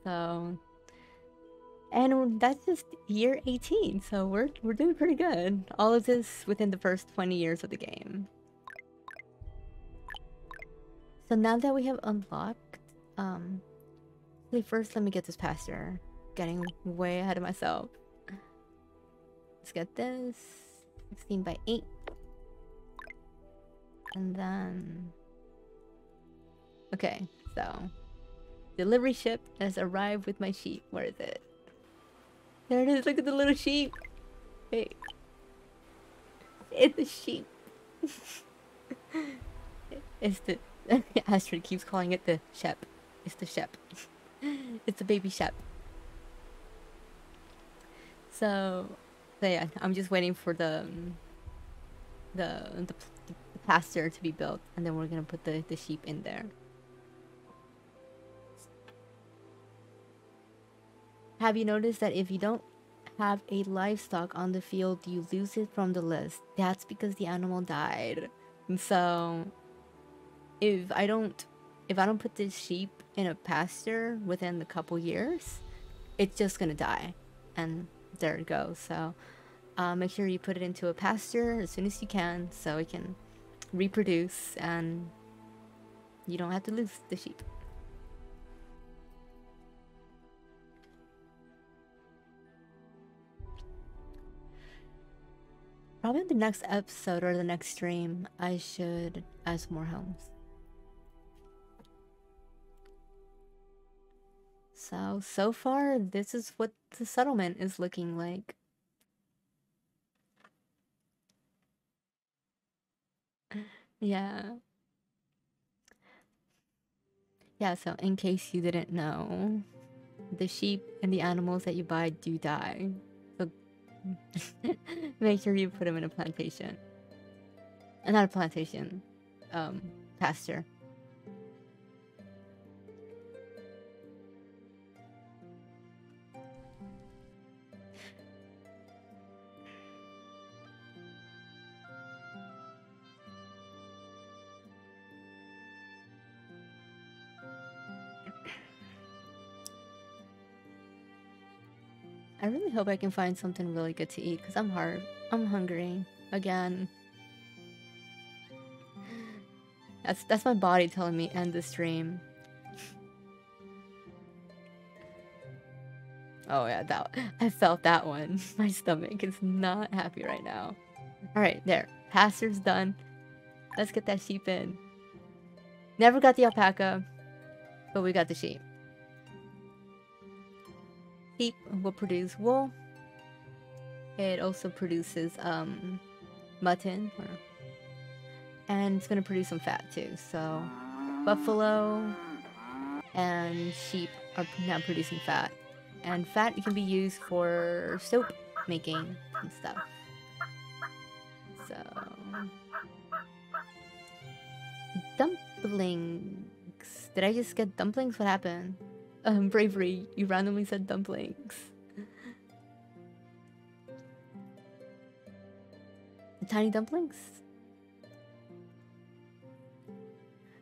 So... And that's just year 18, so we're doing pretty good. All of this within the first 20 years of the game. So now that we have unlocked, first let me get this pasture. Getting way ahead of myself. Let's get this 16 by 8. And then... Okay, so... Delivery ship has arrived with my sheep. Where is it? There it is, look at the little sheep. Wait. It's a sheep. It's the... Astrid keeps calling it the shep. It's the shep. It's the baby shep. So yeah, I'm just waiting for the pasture to be built, and then we're gonna put the sheep in there. Have you noticed that if you don't have a livestock on the field, you lose it from the list? That's because the animal died. So if I don't put this sheep in a pasture within a couple years, it's just gonna die. And there it goes. So make sure you put it into a pasture as soon as you can so it can reproduce and you don't have to lose the sheep. Probably in the next episode or the next stream, I should add some more homes. So far, this is what the settlement is looking like. Yeah. Yeah, so in case you didn't know, the sheep and the animals that you buy do die. So make sure you put them in a plantation. Not a plantation, pasture. I really hope I can find something really good to eat because I'm hungry again. That's my body telling me end the stream. Oh yeah, I felt that one. My stomach is not happy right now. All right, there. Pasture's done. Let's get that sheep in. Never got the alpaca, but we got the sheep. Sheep will produce wool. It also produces mutton, and it's gonna produce some fat too. So buffalo and sheep are now producing fat, and fat can be used for soap making and stuff. So dumplings. Did I just get dumplings? What happened? Bravery, you randomly said dumplings. Tiny dumplings?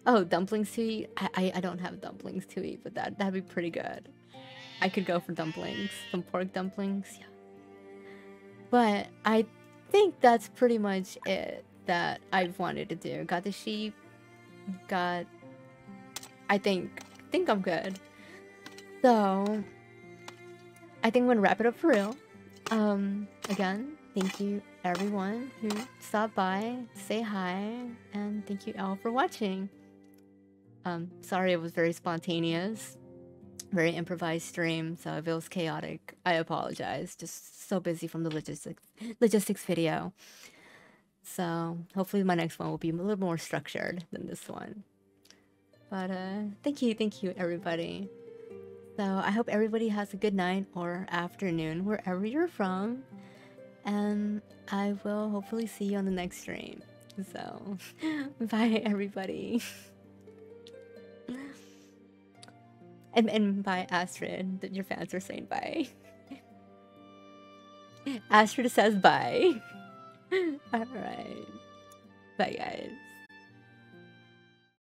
Oh, dumplings to eat? I don't have dumplings to eat, but that'd be pretty good. I could go for dumplings. Some pork dumplings, yeah. But I think that's pretty much it that I've wanted to do. Got the sheep, got... I think I'm good. So, I think I'm gonna wrap it up for real. Again, thank you everyone who stopped by, say hi, and thank you all for watching. Sorry it was very spontaneous, very improvised stream, so if it was chaotic, I apologize. Just so busy from the logistics video. So hopefully my next one will be a little more structured than this one. But thank you everybody. So I hope everybody has a good night or afternoon wherever you're from, and I will hopefully see you on the next stream. So bye everybody. And bye Astrid, your fans are saying bye. Astrid says bye. Alright. Bye guys.